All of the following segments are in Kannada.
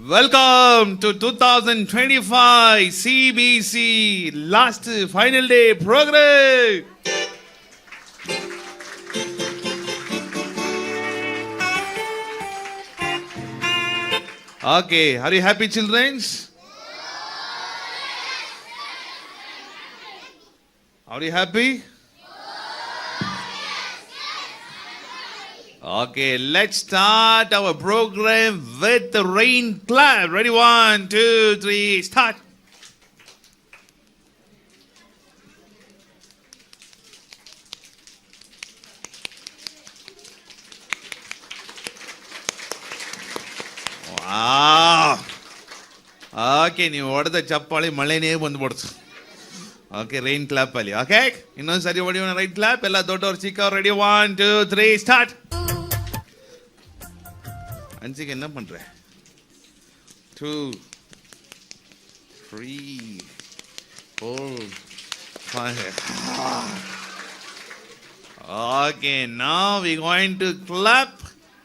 Welcome to 2025 CBC last final day program. Okay, are you happy, children? Are you happy? Okay, let's start our program with the rain clap. Ready? 1, 2, 3, start. Wow. Okay, ನೀವು ಹೊಡೆದ ಚಪ್ಪಾಳಿ ಮಳೆನೇ ಬಂದ್ಬಿಡ್ತು. ಓಕೆ, ರೈನ್ ಕ್ಲಾಪ್ ಅಲ್ಲಿ. ಓಕೆ, ಇನ್ನೊಂದ್ಸರಿ ಹೊಡಿಯೋಣ ರೈನ್ ಕ್ಲಾಪ್. ಎಲ್ಲ ದೊಡ್ಡವ್ರು ಚಿಕ್ಕವ್ರು. ರೆಡಿ? 1, 2, 3, ಸ್ಟಾರ್ಟ್. அஞ்சுக்கு என்ன பண்ற? 2, 3, 4, 5. Okay, now we're going to clap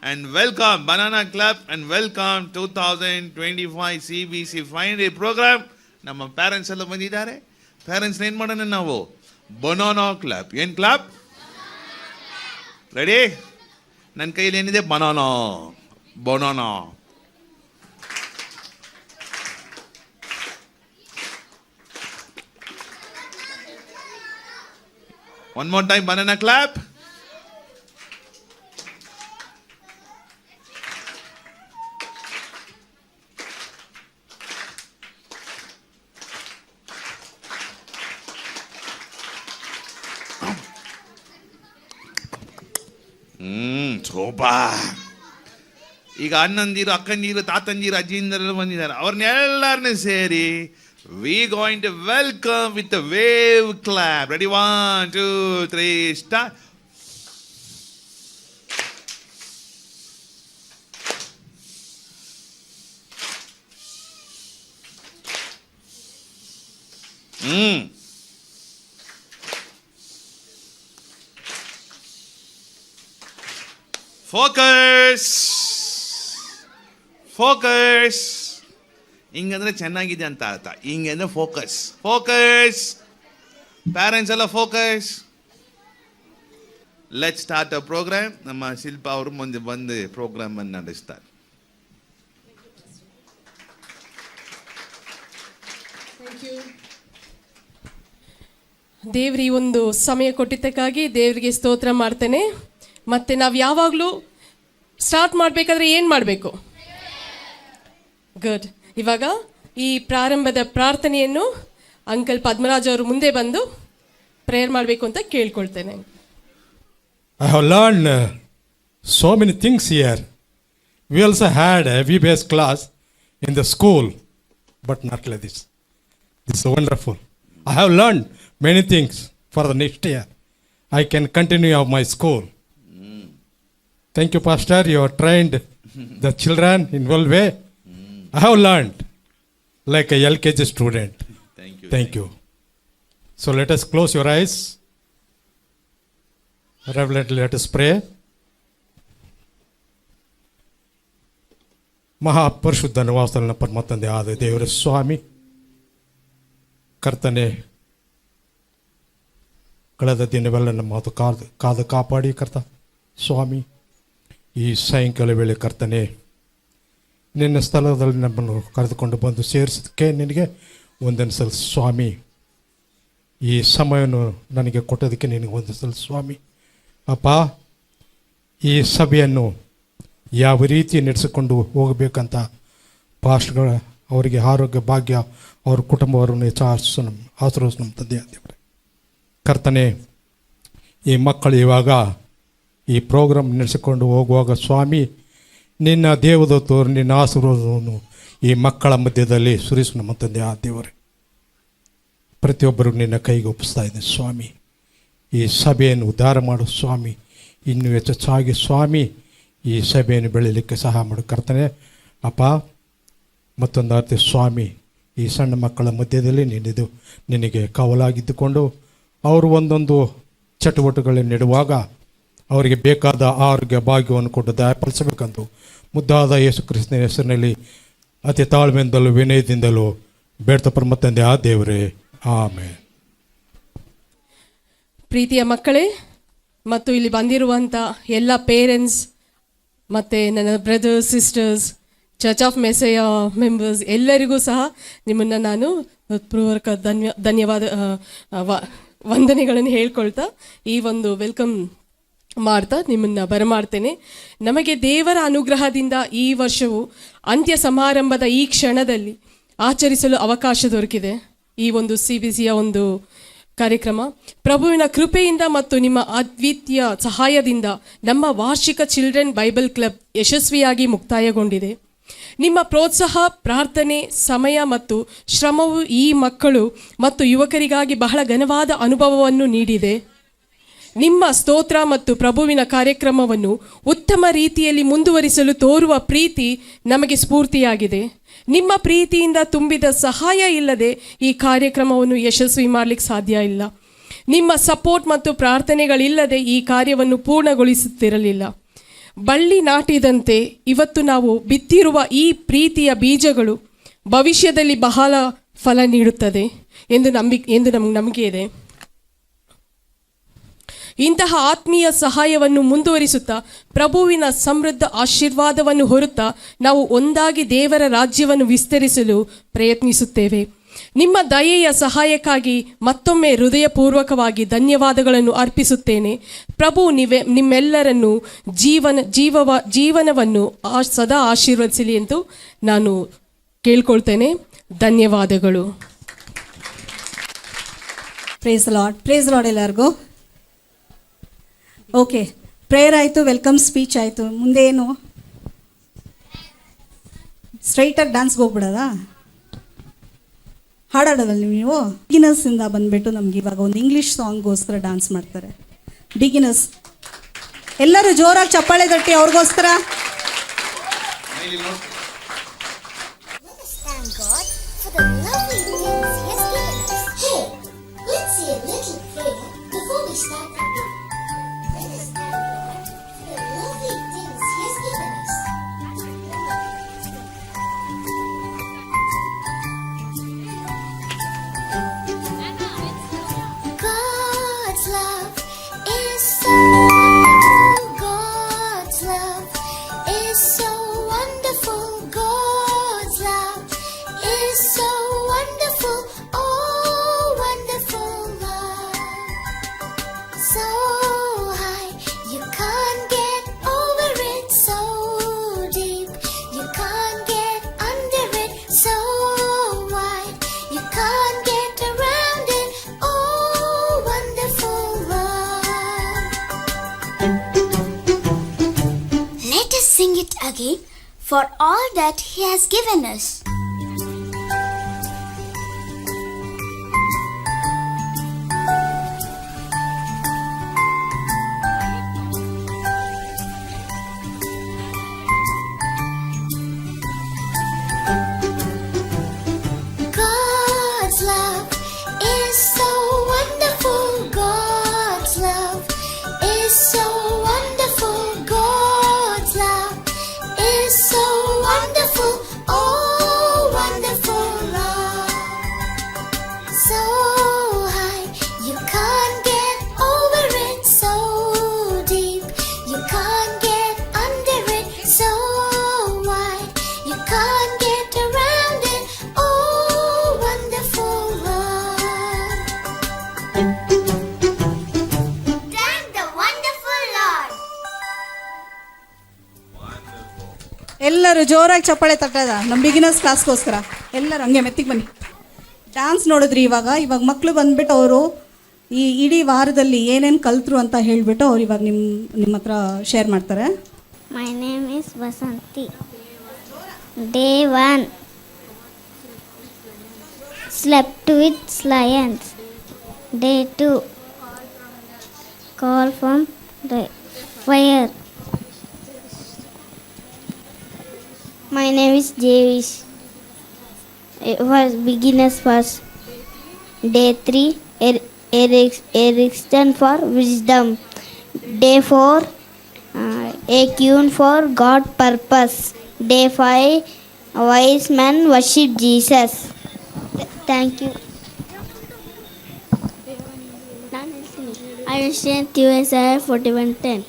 and welcome, banana clap and welcome 2025 CBC final day program. ನಮ್ಮ ಪೇರೆಂಟ್ಸ್ ಎಲ್ಲ ಬಂದಿದ್ದಾರೆ. ಪೇರೆಂಟ್ಸ್ ಏನ್ ಮಾಡೋಣ ನಾವು? Banana clap. ಏನ್ ಕ್ಲಾಪ್? ರೆಡಿ? ನನ್ನ ಕೈಯಲ್ಲಿ ಏನಿದೆ? Banana. Banana. One more time, banana clap. Super. ಈಗ ಅಣ್ಣಂದಿರು, ಅಕ್ಕಂದಿರು, ತಾತಂದಿರು, ಅಜ್ಜಿಂದರೆಲ್ಲ ಬಂದಿದ್ದಾರೆ. ಅವ್ರನ್ನೆಲ್ಲರನ್ನೂ ಸೇರಿ we going to welcome with wave clap. Ready? 1, 2, 3, start. Focus. Focus ಹಿಂಗಂದ್ರೆ ಚೆನ್ನಾಗಿದೆ ಅಂತ ಅರ್ಥ. ಹಿಂಗಂದ್ರೆ ಫೋಕಸ್. ಫೋಕಸ್. ಪ್ಯಾರೆಂಟ್ಸ್ ಎಲ್ಲ focus. Let start a programme. ನಮ್ಮ ಶಿಲ್ಪ ಅವರು ಮುಂದೆ ಬಂದು ಪ್ರೋಗ್ರಾಮ್ ಅನ್ನು ನಡೆಸ್ತಾರೆ. ದೇವ್ರಿ ಒಂದು ಸಮಯ ಕೊಟ್ಟಿದ್ದಕ್ಕಾಗಿ ದೇವರಿಗೆ ಸ್ತೋತ್ರ ಮಾಡ್ತೇನೆ. ಮತ್ತೆ ನಾವು ಯಾವಾಗಲೂ ಸ್ಟಾರ್ಟ್ ಮಾಡಬೇಕಾದ್ರೆ ಏನು ಮಾಡಬೇಕು? ಗುಡ್. ಇವಾಗ ಈ ಪ್ರಾರಂಭದ ಪ್ರಾರ್ಥನೆಯನ್ನು ಅಂಕಲ್ ಪದ್ಮರಾಜ್ ಅವರು ಮುಂದೆ ಬಂದು ಪ್ರೇಯರ್ ಮಾಡಬೇಕು ಅಂತ ಕೇಳ್ಕೊಳ್ತೇನೆ. I have learned so many things here. We also had a VBS class in the school, but not like this. This is wonderful. I have learned many things for the next year. I can continue of my school. Thank you, Pastor. You have trained the children in well way. I have learned like a LKG student. Thank you. So let us close your eyes. Reverently let us pray. ಮಹಾಪರಿಶುದ್ಧ ನಿವಾಸನ ಪರಮ ತಂದೆ ಆದ ದೇವರ ಸ್ವಾಮಿ, ಕರ್ತನೆ, ಕಳೆದ ದಿನವೆಲ್ಲ ನಮ್ಮ ಕಾದು ಕಾಪಾಡಿ ಕರ್ತ ಸ್ವಾಮಿ, ಈ ಸಾಯಂಕಾಲ ವೇಳೆ ಕರ್ತನೆ ನಿನ್ನ ಸ್ಥಳದಲ್ಲಿ ನಮ್ಮನ್ನು ಕರೆದುಕೊಂಡು ಬಂದು ಸೇರಿಸೋದಕ್ಕೆ ನಿನಗೆ ಒಂದೊಂದು ಸಲ ಸ್ವಾಮಿ. ಈ ಸಮಯವನ್ನು ನನಗೆ ಕೊಟ್ಟೋದಕ್ಕೆ ನಿನಗೆ ಒಂದು ಸಲ ಸ್ವಾಮಿ. ಅಪ್ಪ, ಈ ಸಭೆಯನ್ನು ಯಾವ ರೀತಿ ನಡೆಸಿಕೊಂಡು ಹೋಗಬೇಕಂತ ಪಾಸ್ಟ್ಗಳ ಅವರಿಗೆ ಆರೋಗ್ಯ ಭಾಗ್ಯ ಅವ್ರ ಕುಟುಂಬವರನ್ನು ಆಶೀರ್ವದಿಸು ನಮ್ಮ ತಂದೆ ದೇವರೇ. ಕರ್ತನೆ, ಈ ಮಕ್ಕಳು ಇವಾಗ ಈ ಪ್ರೋಗ್ರಾಮ್ ನಡೆಸಿಕೊಂಡು ಹೋಗುವಾಗ ಸ್ವಾಮಿ, ನಿನ್ನ ದೇವದೂತರು ನಿನ್ನ ಆಶೀರ್ವಾದವನ್ನು ಈ ಮಕ್ಕಳ ಮಧ್ಯದಲ್ಲಿ ಸುರಿಸು ನಮ್ಮ ತಂದೆ ಆ ದೇವರೇ. ಪ್ರತಿಯೊಬ್ಬರಿಗೂ ನಿನ್ನ ಕೈಗೆ ಒಪ್ಪಿಸ್ತಾ ಇದ್ದೀನಿ ಸ್ವಾಮಿ. ಈ ಸಭೆಯನ್ನು ಉದ್ಧಾರ ಮಾಡು ಸ್ವಾಮಿ. ಇನ್ನೂ ಹೆಚ್ಚಾಗಿ ಸ್ವಾಮಿ ಈ ಸಭೆಯನ್ನು ಬೆಳೀಲಿಕ್ಕೆ ಸಹಾಯ ಮಾಡು ಕರ್ತನೆ. ಅಪ್ಪ, ಮತ್ತೊಂದು ಅರ್ಥ ಸ್ವಾಮಿ, ಈ ಸಣ್ಣ ಮಕ್ಕಳ ಮಧ್ಯದಲ್ಲಿ ನಿನಗೆ ಕಾವಲಾಗಿದ್ದುಕೊಂಡು ಅವರು ಒಂದೊಂದು ಚಟುವಟಿಕೆಗಳನ್ನು ನೆಡುವಾಗ ಅವರಿಗೆ ಬೇಕಾದ ಆರೋಗ್ಯ ಭಾಗ್ಯವನ್ನು ಕೊಟ್ಟು ದಯಪಾಲಿಸಬೇಕಂತ ಮುದ್ದಾದ ಯೇಸು ಕ್ರಿಸ್ತನ ಹೆಸರಿನಲ್ಲಿ ಅತಿ ತಾಳ್ಮೆಯಿಂದಲೂ ವಿನಯದಿಂದಲೂ ಬೇಡ್ತ ಪರಮ ತಂದೆ ಆ ದೇವರೇ, ಆಮೇಲೆ. ಪ್ರೀತಿಯ ಮಕ್ಕಳೇ ಮತ್ತು ಇಲ್ಲಿ ಬಂದಿರುವಂಥ ಎಲ್ಲ ಪೇರೆಂಟ್ಸ್ ಮತ್ತು ನನ್ನ brothers, sisters, church of Messiah members ಎಲ್ಲರಿಗೂ ಸಹ ನಿಮ್ಮನ್ನು ನಾನು ಹೃತ್ಪೂರ್ವಕ ಧನ್ಯವಾದ ವಂದನೆಗಳನ್ನು ಹೇಳ್ಕೊಳ್ತಾ ಈ ಒಂದು ವೆಲ್ಕಮ್ ಮಾಡ್ತಾ ನಿಮ್ಮನ್ನು ಬರಮಾಡ್ತೇನೆ. ನಮಗೆ ದೇವರ ಅನುಗ್ರಹದಿಂದ ಈ ವರ್ಷವು ಅಂತ್ಯ ಸಮಾರಂಭದ ಈ ಕ್ಷಣದಲ್ಲಿ ಆಚರಿಸಲು ಅವಕಾಶ ದೊರಕಿದೆ. ಈ ಒಂದು CBCಯ ಒಂದು ಕಾರ್ಯಕ್ರಮ ಪ್ರಭುವಿನ ಕೃಪೆಯಿಂದ ಮತ್ತು ನಿಮ್ಮ ಅದ್ವಿತೀಯ ಸಹಾಯದಿಂದ ನಮ್ಮ ವಾರ್ಷಿಕ ಚಿಲ್ಡ್ರನ್ ಬೈಬಲ್ ಕ್ಲಬ್ ಯಶಸ್ವಿಯಾಗಿ ಮುಕ್ತಾಯಗೊಂಡಿದೆ. ನಿಮ್ಮ ಪ್ರೋತ್ಸಾಹ, ಪ್ರಾರ್ಥನೆ, ಸಮಯ ಮತ್ತು ಶ್ರಮವು ಈ ಮಕ್ಕಳು ಮತ್ತು ಯುವಕರಿಗಾಗಿ ಬಹಳ ಘನವಾದ ಅನುಭವವನ್ನು ನೀಡಿದೆ. ನಿಮ್ಮ ಸ್ತೋತ್ರ ಮತ್ತು ಪ್ರಭುವಿನ ಕಾರ್ಯಕ್ರಮವನ್ನು ಉತ್ತಮ ರೀತಿಯಲ್ಲಿ ಮುಂದುವರಿಸಲು ತೋರುವ ಪ್ರೀತಿ ನಮಗೆ ಸ್ಫೂರ್ತಿಯಾಗಿದೆ. ನಿಮ್ಮ ಪ್ರೀತಿಯಿಂದ ತುಂಬಿದ ಸಹಾಯ ಇಲ್ಲದೆ ಈ ಕಾರ್ಯಕ್ರಮವನ್ನು ಯಶಸ್ವಿ ಮಾಡಲಿಕ್ಕೆ ಸಾಧ್ಯ ಇಲ್ಲ. ನಿಮ್ಮ ಸಪೋರ್ಟ್ ಮತ್ತು ಪ್ರಾರ್ಥನೆಗಳಿಲ್ಲದೆ ಈ ಕಾರ್ಯವನ್ನು ಪೂರ್ಣಗೊಳಿಸುತ್ತಿರಲಿಲ್ಲ. ಬಳ್ಳಿ ನಾಟಿದಂತೆ ಇವತ್ತು ನಾವು ಬಿತ್ತಿರುವ ಈ ಪ್ರೀತಿಯ ಬೀಜಗಳು ಭವಿಷ್ಯದಲ್ಲಿ ಬಹಳ ಫಲ ನೀಡುತ್ತದೆ ಎಂದು ನಮಗೆ ನಂಬಿಕೆ ಇದೆ. ಇಂತಹ ಆತ್ಮೀಯ ಸಹಾಯವನ್ನು ಮುಂದುವರಿಸುತ್ತಾ ಪ್ರಭುವಿನ ಸಮೃದ್ಧ ಆಶೀರ್ವಾದವನ್ನು ಹೊರುತ್ತಾ ನಾವು ಒಂದಾಗಿ ದೇವರ ರಾಜ್ಯವನ್ನು ವಿಸ್ತರಿಸಲು ಪ್ರಯತ್ನಿಸುತ್ತೇವೆ. ನಿಮ್ಮ ದಯೆಯ ಸಹಾಯಕ್ಕಾಗಿ ಮತ್ತೊಮ್ಮೆ ಹೃದಯಪೂರ್ವಕವಾಗಿ ಧನ್ಯವಾದಗಳನ್ನು ಅರ್ಪಿಸುತ್ತೇನೆ. ಪ್ರಭು ನಿಮ್ಮೆಲ್ಲರನ್ನು ಜೀವನವನ್ನು ಸದಾ ಆಶೀರ್ವದಿಸಲಿ ಎಂದು ನಾನು ಕೇಳ್ಕೊಳ್ತೇನೆ. ಧನ್ಯವಾದಗಳು. ಪ್ರೇಸ್ ಲಾರ್ಡ್ ಎಲ್ಲರಿಗೂ. ಓಕೆ, ಪ್ರೇಯರ್ ಆಯಿತು, ವೆಲ್ಕಮ್ ಸ್ಪೀಚ್ ಆಯಿತು. ಮುಂದೆ ಏನು, ಸ್ಟ್ರೈಟಾಗಿ ಡ್ಯಾನ್ಸ್ಗೆ ಹೋಗ್ಬಿಡೋದಾ? ಹಾಡಾಡೋದಲ್ಲ ನೀವು? ಬಿಗಿನರ್ಸಿಂದ ಬಂದುಬಿಟ್ಟು ನಮ್ಗೆ ಇವಾಗ ಒಂದು ಇಂಗ್ಲೀಷ್ ಸಾಂಗ್ಗೋಸ್ಕರ ಡ್ಯಾನ್ಸ್ ಮಾಡ್ತಾರೆ. ಬಿಗಿನರ್ಸ್ ಎಲ್ಲರೂ ಜೋರಾಗಿ ಚಪ್ಪಾಳೆ ತಟ್ಟಿ ಅವ್ರಿಗೋಸ್ಕರ. Sing it again for all that He has given us. God's love is so wonderful. God's love is so wonderful. God's love is so wonderful. Oh, wonderful love. So high, you can't get over it. So deep, you can't get under it. So wide, you can't get around it. Oh, wonderful love. Thank the wonderful Lord. ಎಲ್ಲರೂ ಜೋರಾಗಿ ಚಪ್ಪಾಳೆ ತಟ್ಟದ ನಮ್ಮ ಬಿಗಿನರ್ಸ್ ಕ್ಲಾಸ್ಗೋಸ್ಕರ. ಎಲ್ಲರೂ ಹಂಗೆ ಮೆತ್ತಿಗೆ ಬನ್ನಿ. ಡ್ಯಾನ್ಸ್ ನೋಡಿದ್ರಿ. ಇವಾಗ ಮಕ್ಕಳು ಬಂದ್ಬಿಟ್ಟು ಅವರು ಈ ಇಡೀ ವಾರದಲ್ಲಿ ಏನೇನು ಕಲ್ತರು ಅಂತ ಹೇಳಿಬಿಟ್ಟು ಅವ್ರು ಇವಾಗ ನಿಮ್ಮ ಹತ್ರ ಶೇರ್ ಮಾಡ್ತಾರೆ. My name is Vasanti. Day 1. Slept with lions. Day 2. Call from the fire. My name is Javish. It was beginners first. Day 3. Ericsson for wisdom. Day 4. A tune for God purpose. Day 5. wise men worship Jesus. Thank you. I understand USA 41:10.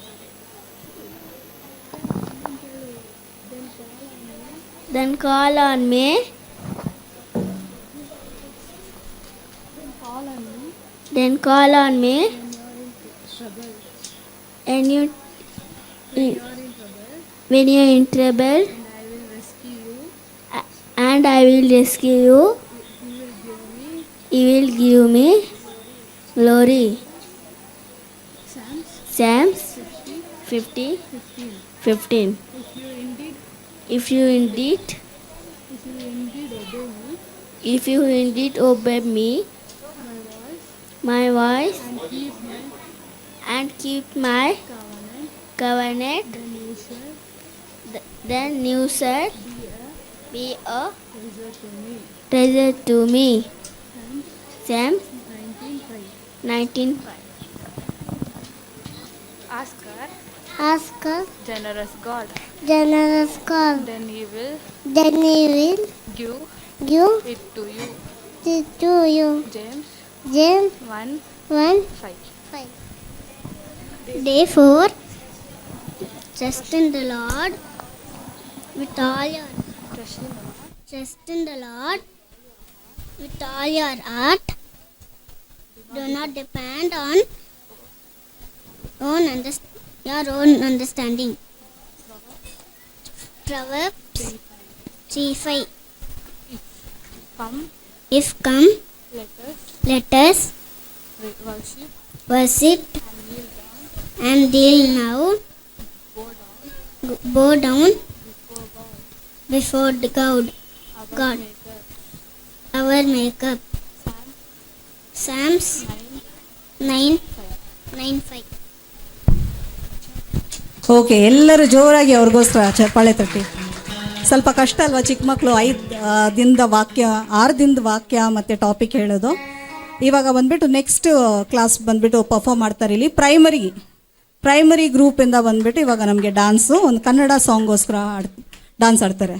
Then call on me. Then call on me. And you, when you are in trouble, and I will rescue you. You will give me glory. Psalms 50:15. If you indeed obey me, my voice, and keep my covenant, then you shall be a treasure to me. Psalms 19:5. Ask her, Generous God, generous God, then He will then He will give give it to you. it to you. James James 1:5. 1:5. Therefore, trust in the Lord with all your trust in the Lord with all your heart. Do not depend on your own understanding. Proverbs 3:5. If come, let us worship and kneel now, bow down before the God, our Maker. Psalms 9:5. Okay, ಎಲ್ಲರೂ ಜೋರಾಗಿ ಅವ್ರಿಗೋಸ್ಕರ ಚಪ್ಪಾಳೆ ತಟ್ಟಿ. ಸ್ವಲ್ಪ ಕಷ್ಟ ಅಲ್ವಾ ಚಿಕ್ಕ ಮಕ್ಕಳು 6 ದಿನದ ವಾಕ್ಯ ಮತ್ತು ಟಾಪಿಕ್ ಹೇಳೋದು. ಇವಾಗ ಬಂದ್ಬಿಟ್ಟು ನೆಕ್ಸ್ಟ್ ಕ್ಲಾಸ್ ಬಂದ್ಬಿಟ್ಟು ಪರ್ಫಾರ್ಮ್ ಮಾಡ್ತಾರೆ ಇಲ್ಲಿ ಪ್ರೈಮರಿ ಗ್ರೂಪಿಂದ ಬಂದ್ಬಿಟ್ಟು ಇವಾಗ ನಮಗೆ ಡ್ಯಾನ್ಸು ಒಂದು ಕನ್ನಡ ಸಾಂಗ್ಗೋಸ್ಕರ ಡ್ಯಾನ್ಸ್ ಆಡ್ತಾರೆ.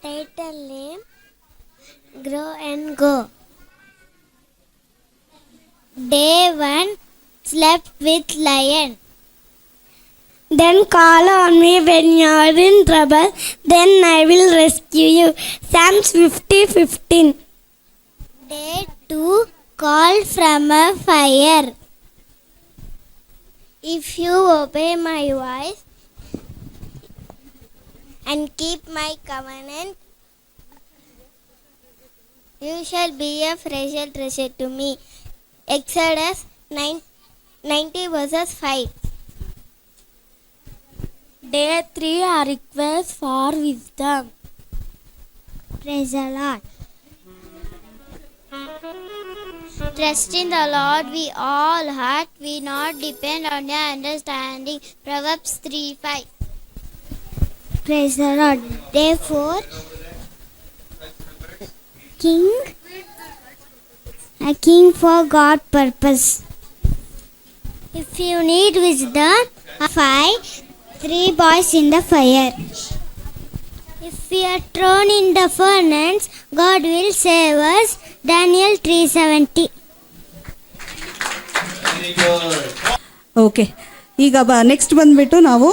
Title name: Grow and Go. Day 1. Slept with lion. Then call on me when you are in trouble, then I will rescue you. Psalms 50:15. Day 2. Call from a fire. If you obey my voice and keep my covenant, You shall be a fragrant treasure to me. Exodus 90 verses 5. Day 3, a request for wisdom. Praise the Lord. Trust in the Lord with all heart. We not depend on your understanding. Proverbs 3:5. Praise the Lord. Day 4, a king for God purpose. If you need wisdom, 3 boys in the fire. If we are thrown in the furnace, God will save us. Daniel 3:70. Okay, ಈಗ ನೆಕ್ಸ್ಟ್ ಬಂದುಬಿಟ್ಟು ನಾವು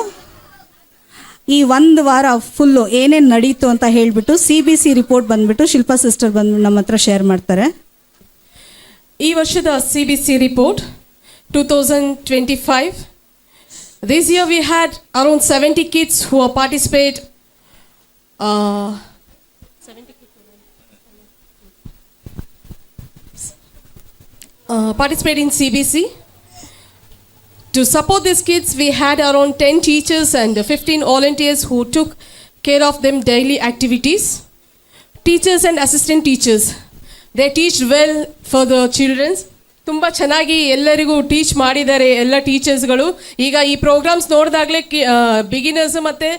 ಈ ಒಂದು ವಾರ ಫುಲ್ಲು ಏನೇನು ನಡೀತು ಅಂತ ಹೇಳಿಬಿಟ್ಟು CBC ರಿಪೋರ್ಟ್ ಬಂದುಬಿಟ್ಟು ಶಿಲ್ಪಾ ಸಿಸ್ಟರ್ ಬಂದು ನಮ್ಮ ಹತ್ರ ಶೇರ್ ಮಾಡ್ತಾರೆ. ಈ ವರ್ಷದ CBC report 2025. This year we had around 70 kids who are participate in CBC. To support these kids, we had around 10 teachers and 15 volunteers who took care of them daily activities. Teachers and assistant teachers, they teach well for the children. ತುಂಬ ಚೆನ್ನಾಗಿ ಎಲ್ಲರಿಗೂ ಟೀಚ್ ಮಾಡಿದ್ದಾರೆ ಎಲ್ಲ ಟೀಚರ್ಸ್ಗಳು. ಈಗ ಈ ಪ್ರೋಗ್ರಾಮ್ಸ್ ನೋಡಿದಾಗಲೇ ಬಿಗಿನರ್ಸ್ ಮತ್ತು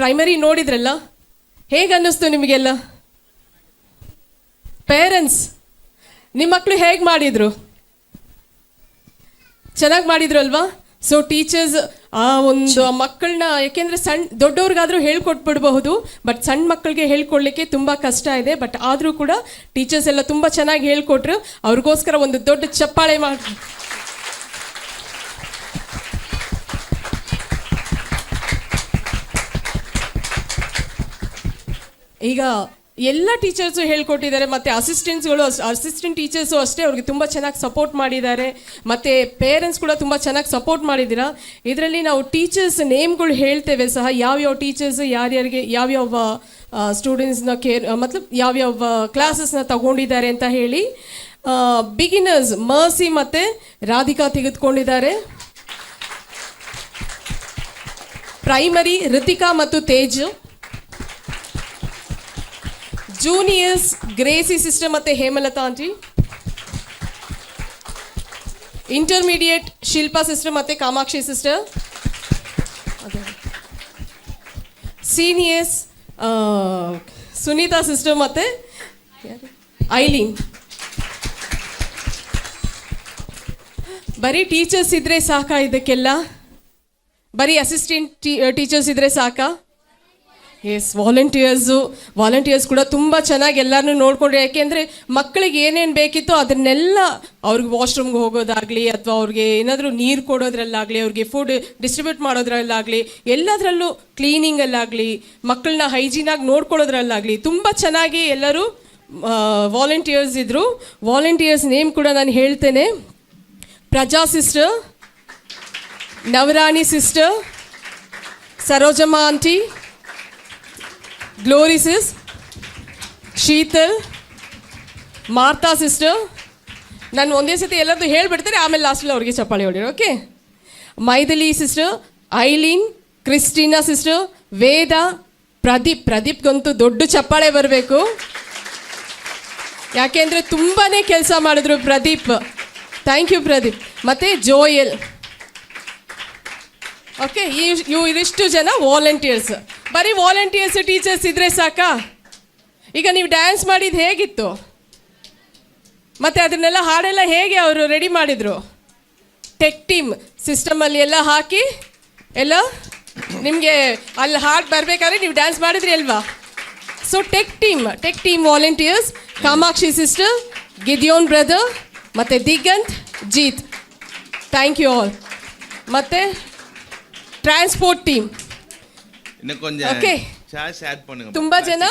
ಪ್ರೈಮರಿ ನೋಡಿದ್ರಲ್ಲ, ಹೇಗೆ ಅನ್ನಿಸ್ತು ನಿಮಗೆಲ್ಲ? ಪೇರೆಂಟ್ಸ್, ನಿಮ್ಮ ಮಕ್ಕಳು ಹೇಗೆ ಮಾಡಿದರು? ಚೆನ್ನಾಗಿ ಮಾಡಿದ್ರು ಅಲ್ವಾ? ಸೊ ಟೀಚರ್ಸ್ ಆ ಒಂದು ಮಕ್ಕಳನ್ನ, ಯಾಕೆಂದರೆ ದೊಡ್ಡವ್ರಿಗಾದರೂ ಹೇಳ್ಕೊಟ್ಬಿಡ್ಬಹುದು, ಬಟ್ ಸಣ್ಣ ಮಕ್ಕಳಿಗೆ ಹೇಳ್ಕೊಡ್ಲಿಕ್ಕೆ ತುಂಬ ಕಷ್ಟ ಇದೆ. ಬಟ್ ಆದರೂ ಕೂಡ ಟೀಚರ್ಸ್ ಎಲ್ಲ ತುಂಬ ಚೆನ್ನಾಗಿ ಹೇಳ್ಕೊಟ್ರು. ಅವ್ರಿಗೋಸ್ಕರ ಒಂದು ದೊಡ್ಡ ಚಪ್ಪಾಳೆ ಮಾಡಿ. ಈಗ ಎಲ್ಲ ಟೀಚರ್ಸು ಹೇಳ್ಕೊಟ್ಟಿದ್ದಾರೆ, ಮತ್ತು ಅಸಿಸ್ಟೆಂಟ್ ಟೀಚರ್ಸು ಅಷ್ಟೇ ಅವ್ರಿಗೆ ತುಂಬ ಚೆನ್ನಾಗಿ ಸಪೋರ್ಟ್ ಮಾಡಿದ್ದಾರೆ, ಮತ್ತು ಪೇರೆಂಟ್ಸ್ ಕೂಡ ತುಂಬ ಚೆನ್ನಾಗಿ ಸಪೋರ್ಟ್ ಮಾಡಿದ್ದೀರಾ. ಇದರಲ್ಲಿ ನಾವು ಟೀಚರ್ಸ್ ನೇಮ್ಗಳು ಹೇಳ್ತೇವೆ ಸಹ, ಯಾವ್ಯಾವ ಟೀಚರ್ಸ್ ಯಾರ್ಯಾರಿಗೆ ಯಾವ್ಯಾವ ಸ್ಟೂಡೆಂಟ್ಸ್ನ ಕೇರ್ ಮತ್ಲಬ್ ಯಾವ್ಯಾವ ಕ್ಲಾಸಸ್ನ ತಗೊಂಡಿದ್ದಾರೆ ಅಂತ ಹೇಳಿ. ಬಿಗಿನರ್ಸ್ ಮರ್ಸಿ ಮತ್ತು ರಾಧಿಕಾ ತೆಗೆದುಕೊಂಡಿದ್ದಾರೆ. ಪ್ರೈಮರಿ ರಿತಿಕಾ ಮತ್ತು ತೇಜ್. ಜೂನಿಯರ್ಸ್ ಗ್ರೇಸಿ ಸಿಸ್ಟರ್ ಮತ್ತು Hemalatha aunty. Intermediate Shilpa sister ಮತ್ತು Kamakshi sister. Seniors Sunitha sister ಮತ್ತು ಐಲಿನ್. ಬರೀ ಟೀಚರ್ಸ್ ಇದ್ದರೆ ಸಾಕಾ ಇದಕ್ಕೆಲ್ಲ? ಬರೀ ಅಸಿಸ್ಟೆಂಟ್ ಟೀಚರ್ಸ್ ಇದ್ದರೆ ಸಾಕಾ? ಎಸ್, ವಾಲಂಟಿಯರ್ಸ್ ಕೂಡ ತುಂಬ ಚೆನ್ನಾಗಿ ಎಲ್ಲರನ್ನೂ ನೋಡಿಕೊಂಡ್ರೆ. ಯಾಕೆಂದರೆ ಮಕ್ಕಳಿಗೆ ಏನೇನು ಬೇಕಿತ್ತೋ ಅದನ್ನೆಲ್ಲ, ಅವ್ರಿಗೆ ವಾಶ್ರೂಮ್ಗೆ ಹೋಗೋದಾಗಲಿ ಅಥವಾ ಅವ್ರಿಗೆ ಏನಾದರೂ ನೀರು ಕೊಡೋದ್ರಲ್ಲಾಗಲಿ, ಅವ್ರಿಗೆ ಫುಡ್ ಡಿಸ್ಟ್ರಿಬ್ಯೂಟ್ ಮಾಡೋದ್ರಲ್ಲಾಗಲಿ, ಎಲ್ಲದರಲ್ಲೂ ಕ್ಲೀನಿಂಗಲ್ಲಾಗಲಿ, ಮಕ್ಕಳನ್ನ ಹೈಜೀನಾಗಿ ನೋಡ್ಕೊಳ್ಳೋದ್ರಲ್ಲಾಗಲಿ ತುಂಬ ಚೆನ್ನಾಗಿ ಎಲ್ಲರೂ ವಾಲಂಟಿಯರ್ಸ್ ಇದ್ದರು. ವಾಲಂಟಿಯರ್ಸ್ ನೇಮ್ ಕೂಡ ನಾನು ಹೇಳ್ತೇನೆ. Praja sister, Navarani sister, Sarojamma aunty, Glory sis, Sheetal, Martha sister. ನಾನು ಒಂದೇ ಸತಿ ಎಲ್ಲರದ್ದು ಹೇಳಿಬಿಡ್ತಾರೆ, ಆಮೇಲೆ ಲಾಸ್ಟಲ್ಲಿ ಅವ್ರಿಗೆ ಚಪ್ಪಾಳೆ ಹೊಡಿರಿ. Okay. Maithili sister, Eileen, Christina sister, Veda, ಪ್ರದೀಪ್ಗಂತೂ ದೊಡ್ಡ ಚಪ್ಪಾಳೆ ಬರಬೇಕು. ಯಾಕೆಂದರೆ ತುಂಬಾ ಕೆಲಸ ಮಾಡಿದ್ರು ಪ್ರದೀಪ್. Thank you Pradeep. ಮತ್ತು ಜೋಯಲ್. ಓಕೆ, ಇದಿಷ್ಟು ಜನ ವಾಲಂಟಿಯರ್ಸ್. ಬರೀ ವಾಲಂಟಿಯರ್ಸ್ ಟೀಚರ್ಸ್ ಇದ್ದರೆ ಸಾಕಾ? ಈಗ ನೀವು ಡ್ಯಾನ್ಸ್ ಮಾಡಿದ್ದು ಹೇಗಿತ್ತು? ಮತ್ತು ಅದನ್ನೆಲ್ಲ ಹಾಡೆಲ್ಲ ಹೇಗೆ ಅವರು ರೆಡಿ ಮಾಡಿದರು? ಟೆಕ್ ಟೀಮ್ ಸಿಸ್ಟಮಲ್ಲಿ ಎಲ್ಲ ಹಾಕಿ ಎಲ್ಲ ನಿಮಗೆ ಅಲ್ಲಿ ಹಾಡು ಬರಬೇಕಾದ್ರೆ ನೀವು ಡ್ಯಾನ್ಸ್ ಮಾಡಿದ್ರಿ ಅಲ್ವಾ? So tech team volunteers, Kamakshi sister, Gideon brother ಮತ್ತು Diganth, Jeet. Thank you all. ಮತ್ತು ಟ್ರಾನ್ಸ್ಪೋರ್ಟ್ ಟೀಮ್. ಓಕೆ, ತುಂಬ ಜನ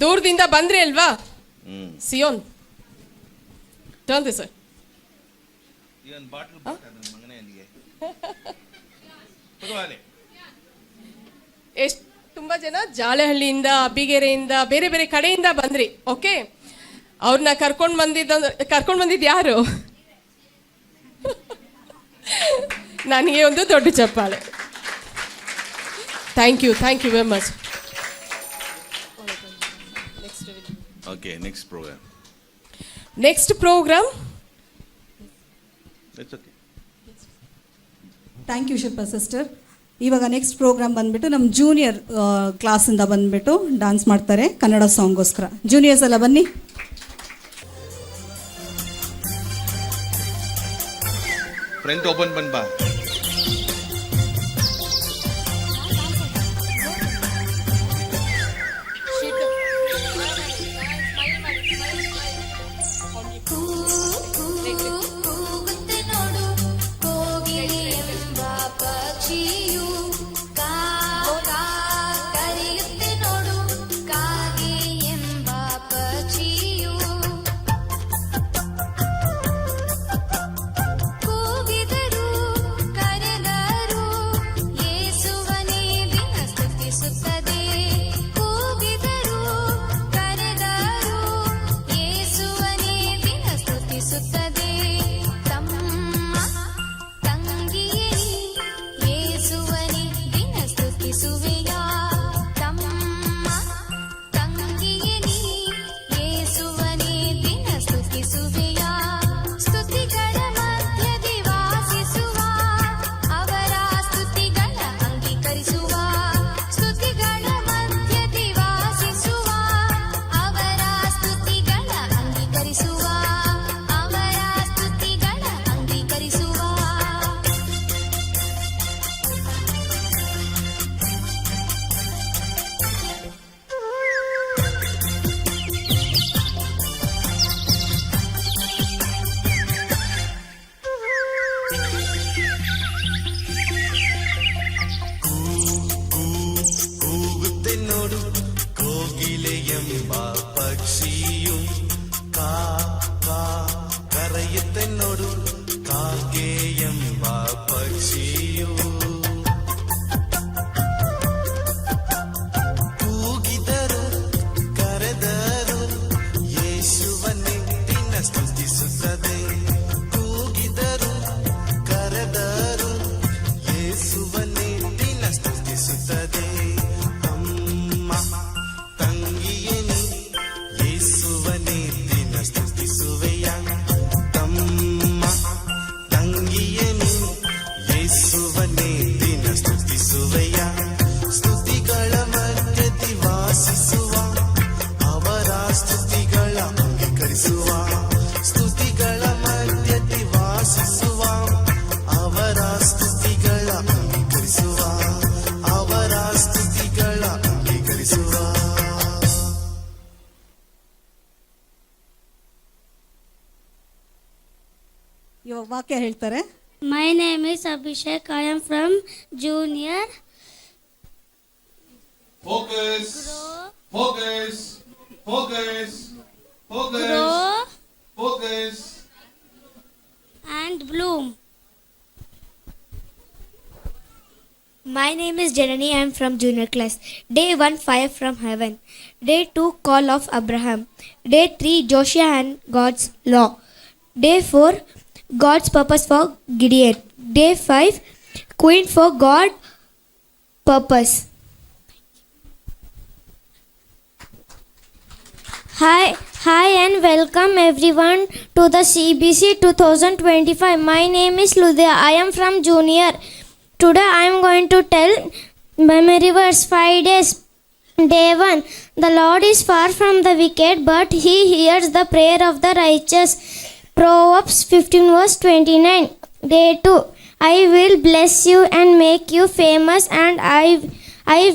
ದೂರದಿಂದ ಬಂದ್ರಿ ಅಲ್ವಾ? ಸಿಯೋನ್ ತಂದೆ ಸರ್. ಎಷ್ಟು ತುಂಬ ಜನ ಜಾಲಹಳ್ಳಿಯಿಂದ, ಅಬ್ಬಿಗೆರೆಯಿಂದ, ಬೇರೆ ಬೇರೆ ಕಡೆಯಿಂದ ಬಂದ್ರಿ. ಓಕೆ, ಅವ್ರನ್ನ ಕರ್ಕೊಂಡು ಬಂದಿದ್ದು ಯಾರು? ನನಗೆ ಒಂದು ದೊಡ್ಡ ಚಪ್ಪಾಳೆ. Thank you very much. Okay, next program. Next program. That's okay. Thank you Shilpa sister. ಇವಾಗ ನೆಕ್ಸ್ಟ್ ಪ್ರೋಗ್ರಾಮ್ ಬಂದ್ಬಿಟ್ಟು ನಮ್ಮ ಜೂನಿಯರ್ ಕ್ಲಾಸಿಂದ ಬಂದ್ಬಿಟ್ಟು ಡಾನ್ಸ್ ಮಾಡ್ತಾರೆ ಕನ್ನಡ ಸಾಂಗ್ಗೋಸ್ಕರ. ಜೂನಿಯರ್ಸ್ ಎಲ್ಲ ಬನ್ನಿ. Front open ಬನ್ಬಾ. ಇವಾಗ ವಾಕ್ಯ ಹೇಳ್ತಾರೆ. My name is Abhishek. I am from Junior. Focus. Focus. Focus. Focus. Grow Focus. and bloom. My name is Janani. I am from junior class. Day 1, fire from heaven. Day 2, call of Abraham. Day 3, Joshua and God's law. Day 4, God's purpose for Gideon. Day 5, queen for God purpose. Hi and welcome everyone to the CBC 2025. My name is Ludhia. I am from junior. Today I am going to tell memory verse 5 days. Day 1, the Lord is far from the wicked, but he hears the prayer of the righteous. Proverbs 15 verse 29. Day 2, I will bless you and make you famous, and I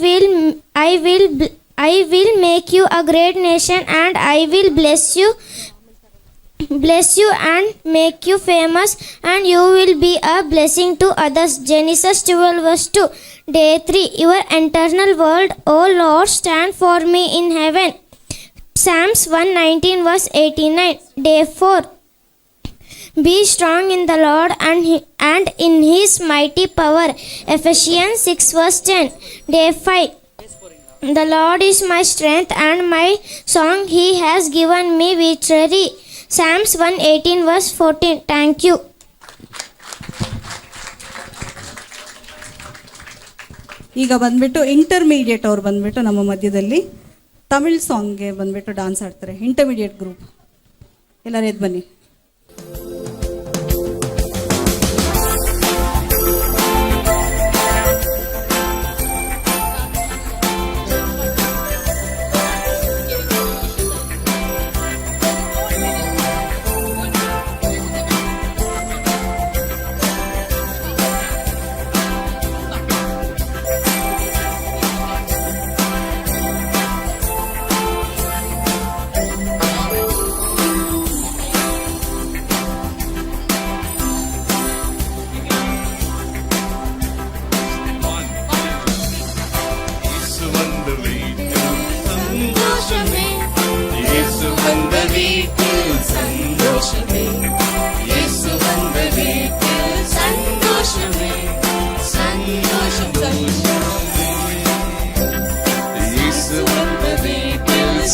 will make you a great nation, and I will bless you and make you famous, and you will be a blessing to others. Genesis 12 verse 2. Day 3, your eternal word, O Lord, stand for me in heaven. Psalms 119 verse 89. Day 4, be strong in the Lord and in his mighty power. Ephesians 6 verse 10. Day 5, The Lord is my strength and my song He has given me victory. Psalms 118 verse 14. Thank you. ಈಗ ಬಂದ್ಬಿಟ್ಟು ಇಂಟರ್ಮೀಡಿಯೇಟ್ ಅವ್ರು ಬಂದ್ಬಿಟ್ಟು ನಮ್ಮ ಮಧ್ಯದಲ್ಲಿ ತಮಿಳ್ ಸಾಂಗ್ಗೆ ಬಂದ್ಬಿಟ್ಟು ಡಾನ್ಸ್ ಆಡ್ತಾರೆ. ಇಂಟರ್ಮೀಡಿಯೇಟ್ ಗ್ರೂಪ್ ಎಲ್ಲರೂ ಎದ್ದು ಬನ್ನಿ.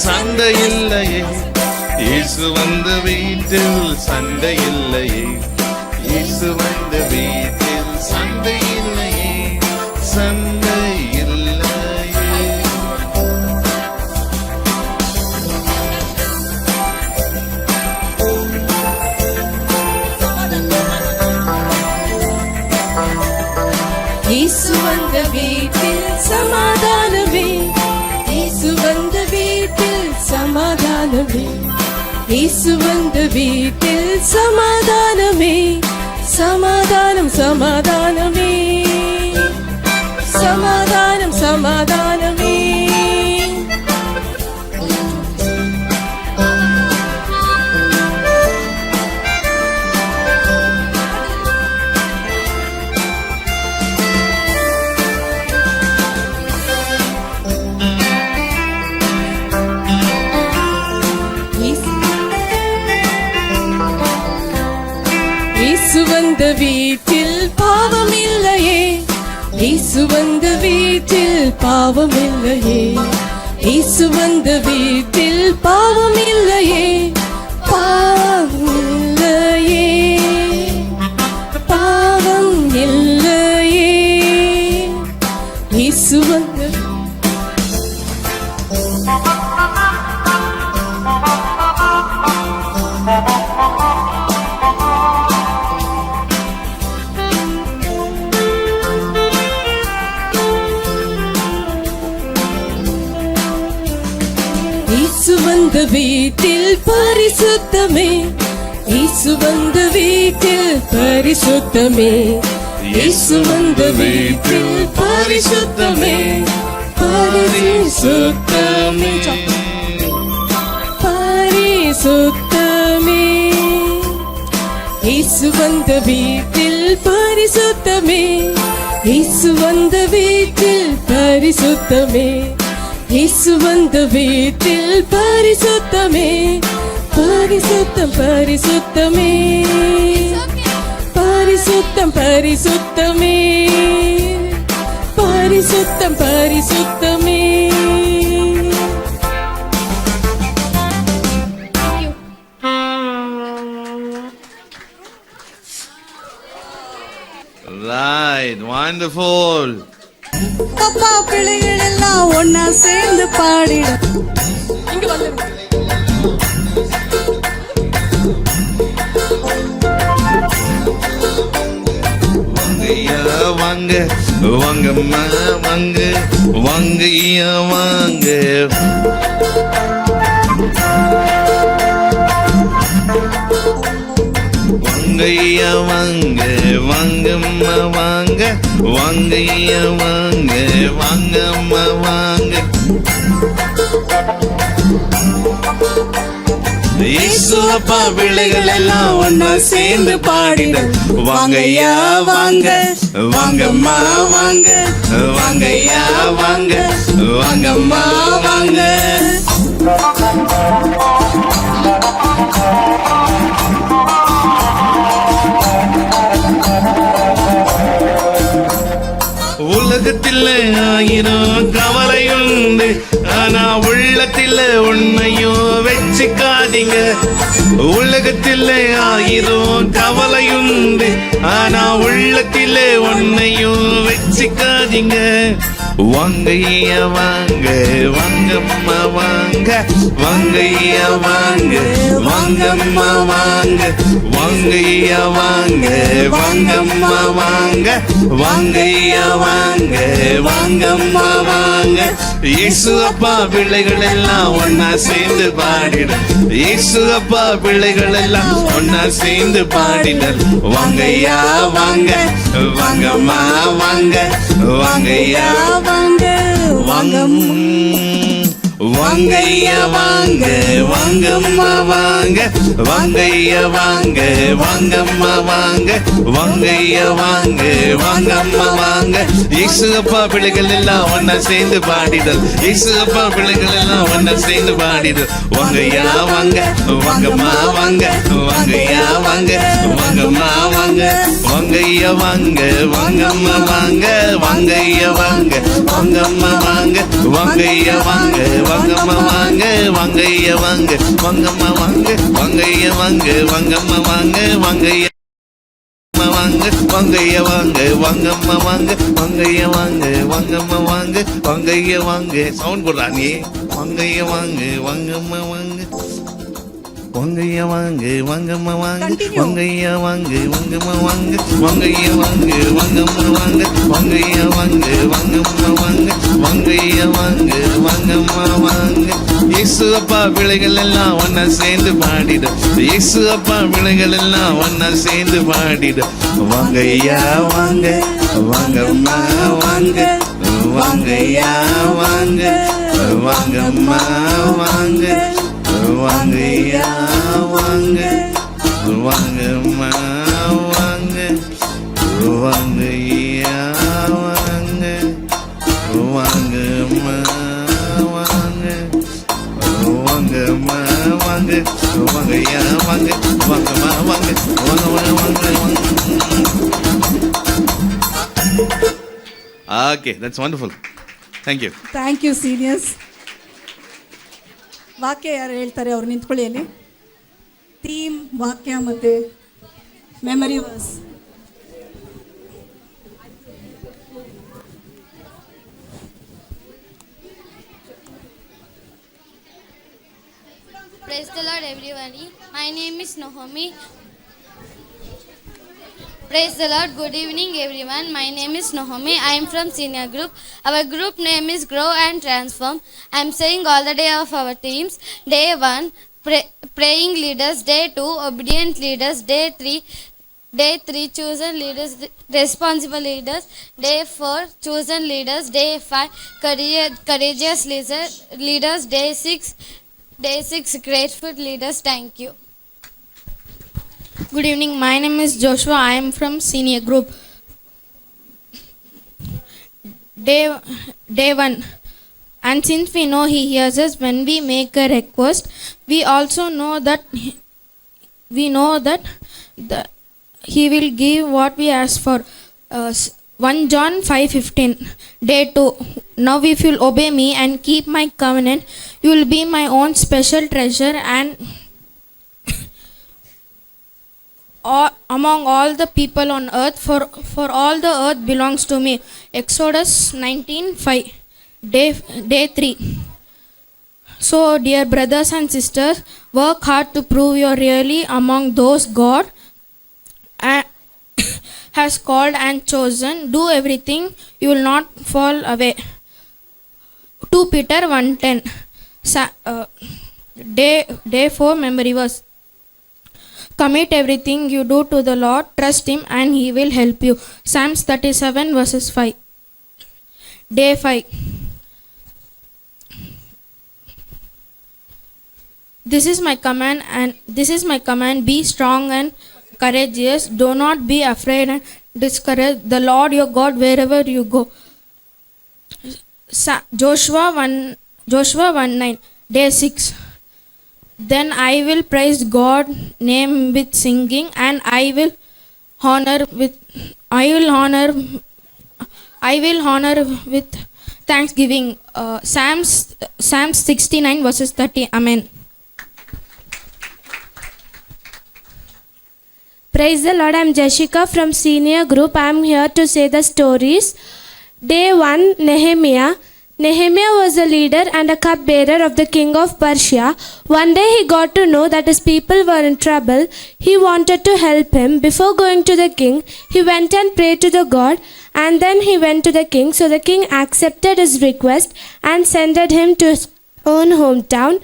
சண்டை இல்லையே, இயேசு வந்த வீட்டில் சண்டை இல்லையே, இயேசு வந்த வீட்டில் சண்டை இல்லையே, சண்டை இல்லையே. இயேசு வந்த வீட்டில் சமாதானமே, இயேசு வந்த வீட்டில் சமாதானமே, இயேசு வந்த வீட்டில் சமாதானமே, சமாதானம் சமாதானமே, சமாதானம் சமாதானமே. இயேசு வந்த வீட்டில் பாவம் இல்லையே, இயேசு வந்த வீட்டில் பாவம் இல்லையே, இயேசு வந்த வீட்டில் பாவம் இல்லையே, பாவம் இல்லையே, பாவம் இல்லையே. இயேசு வந்த இயேசு வந்த வீட்டில் பரிசுத்தமே, இயேசு வந்த வீட்டில் பரிசுத்தமே, இயேசு வந்த வீட்டில் பரிசுத்தமே, பரிசுத்தமே, பரிசுத்தமே. இயேசு வந்த வீட்டில் பரிசுத்தமே, இயேசு வந்த வீட்டில் பரிசுத்தமே, இயேசு வந்த வீட்டில் பரிசுத்தமே, பரிசுத்தம் பரிசுத்தமே, பரிசுத்தம் பரிசுத்தமே, பரிசுத்தம் பரிசுத்தமே. Right, wonderful. அப்பா பிள்ளைகள் எல்லாம் ஒன்னா சேர்ந்து பாடிட. இங்க வந்து வாங்கய்யா வாங்க, வாங்கம்மா வாங்க, வாங்கய்யா வாங்க. வாங்கய்யா வாங்க, வாங்கம்மா வாங்க, வாங்கய்யா வாங்க, வாங்கம்மா வாங்க. இயேசு அப்பா பிள்ளைகள் எல்லாம் ஒன்னா சேர்ந்து பாடிட. வாங்கய்யா வாங்க, வாங்கம்மா வாங்க, வாங்கய்யா வாங்க, வாங்கம்மா வாங்க. உலகத்தில் ஆயிரம் கவலையுண்டு, ஆனா உள்ளத்தில் உண்மையும் வச்சுக்காதீங்க. உலகத்தில் ஆயிரம் கவலையுண்டு, ஆனா உள்ளத்தில் உண்மையும் வச்சுக்காதீங்க. வாங்கய்யா வாங்க, வாங்கம்மா வாங்க, வாங்கய்யா வாங்க, வாங்கம்மா வாங்க, வாங்கய்யா வாங்க, வாங்கம்மா வாங்க, வாங்கய்யா வாங்க, வாங்கம்மா வாங்க. இயேசு அப்பா பிள்ளைகள் எல்லாம் ஒன்னா சேர்ந்து பாடிட, இயேசு அப்பா பிள்ளைகள் எல்லாம் ஒன்னா சேர்ந்து பாடினர். வாங்கய்யா வாங்க, வாங்கம்மா வாங்க, வாங்கய்யா வாங்க வாங்க வாங்கய்யா வாங்க, வாங்கம்மா வாங்க, வாங்கய்யா வாங்க, வாங்கம்மா வாங்க, வாங்கய்யா வாங்க, வாங்கம்மா வாங்க. இயேசு அப்பா பிள்ளைகள் எல்லாம் ஒன்னா சேர்ந்து பாடிடல், இயேசு அப்பா பிள்ளைகள் எல்லாம் ஒன்னா சேர்ந்து பாடிடல். வாங்கய்யா வாங்க, வாங்கம்மா வாங்க, வாங்கய்யா வாங்க, வாங்கம்மா வாங்க, வாங்கய்யா வாங்க, வாங்கம்மா வாங்க, வாங்கய்யா வாங்க, வாங்கம்மா வாங்க, வாங்கய்யா வாங்க, வாங்கம்மா வாங்க, வாங்கய்யா வாங்க, வாங்கம்மா வாங்க, வாங்கய்யா வாங்க, வாங்கம்மா வாங்க, வாங்கய்யா வாங்க, வாங்கய்யா வாங்க, வாங்கம்மா வாங்க, வாங்கய்யா வாங்க, வாங்கம்மா வாங்க, வாங்கய்யா வாங்க. சவுண்ட் போடுறா நீ. வாங்கய்யா வாங்க, வாங்கம்மா வாங்க, வாங்கய்யா வாங்க, வாங்கம்மா வாங்க, வாங்கய்யா வாங்க, வாங்கம்மா வாங்க, வாங்கய்யா வாங்க, வாங்கம்மா வாங்க, வாங்கய்யா வாங்க, வாங்கம்மா வாங்க, வாங்கய்யா வாங்க, வாங்கம்மா வாங்க. இயேசு அப்பா பிள்ளைகள் எல்லாம் ஒன்னா சேர்ந்து பாடிட, இயேசு அப்பா பிள்ளைகள் எல்லாம் ஒன்னா சேர்ந்து பாடிட. வாங்கய்யா வாங்க, வாங்கம்மா வாங்க, வாங்கய்யா வாங்க, வாங்கம்மா வாங்க, வாங்கய்யா வாங்க, வாங்கம்மா வாங்க, வாங்கய்யா வாங்க, வாங்கம்மா வாங்க, வாங்கம்மா வாங்க, வாங்கய்யா வாங்க, வாங்கம்மா வாங்க, வாங்க வாங்க. Okay, that's wonderful. Thank you. Thank you seniors. ವಾಕ್ಯ ಯಾರು ಹೇಳ್ತಾರೆ ಅವ್ರು ನಿಂತ್ಕೊಳ್ಳಿ ಅಲ್ಲಿ. ಥೀಮ್, ವಾಕ್ಯ ಮತ್ತು memory verse. Praise the Lord, everybody. My name is Naomi. Praise the Lord. Good evening, everyone. My name is Naomi. I am from senior group. Our group name is Grow and Transform. I am saying all the day of our teams. Day 1, praying leaders. Day 2, obedient leaders. Day 3, chosen leaders, responsible leaders. Day 4, chosen leaders. Day 5, courageous leaders. Day 6, grateful leaders. Thank you. Good evening. My name is Joshua. I am from senior group. Day 1. And since we know He hears us when we make a request, we also know that He will give what we ask for. 1 John 5:15. Day 2. Now if you'll obey me and keep my covenant, you will be my own special treasure and among all the people on earth, for all the earth belongs to me. Exodus 19:5. Day 3. So dear brothers and sisters, work hard to prove you're really among those God has called and chosen. Do everything, you will not fall away. 2 Peter 1:10. Day 4 memory verse. Commit everything you do to the Lord, trust Him and He will help you. Psalms 37 verses 5. Day 5. This is my command, be strong and courageous. Do not be afraid and discouraged. The Lord your God wherever you go. Joshua 1:9. Day 6. Then I will praise God's name with singing, and I will honor I will honor with thanksgiving. Psalms 69 verses 30. Amen. Praise the Lord. I'm Jessica from senior group. I'm here to say the stories. Day 1, Nehemiah. Nehemiah was a leader and a cupbearer of the king of Persia. One day he got to know that his people were in trouble. He wanted to help him. Before going to the king, he went and prayed to the God, and then he went to the king. So the king accepted his request and sent him to his own hometown.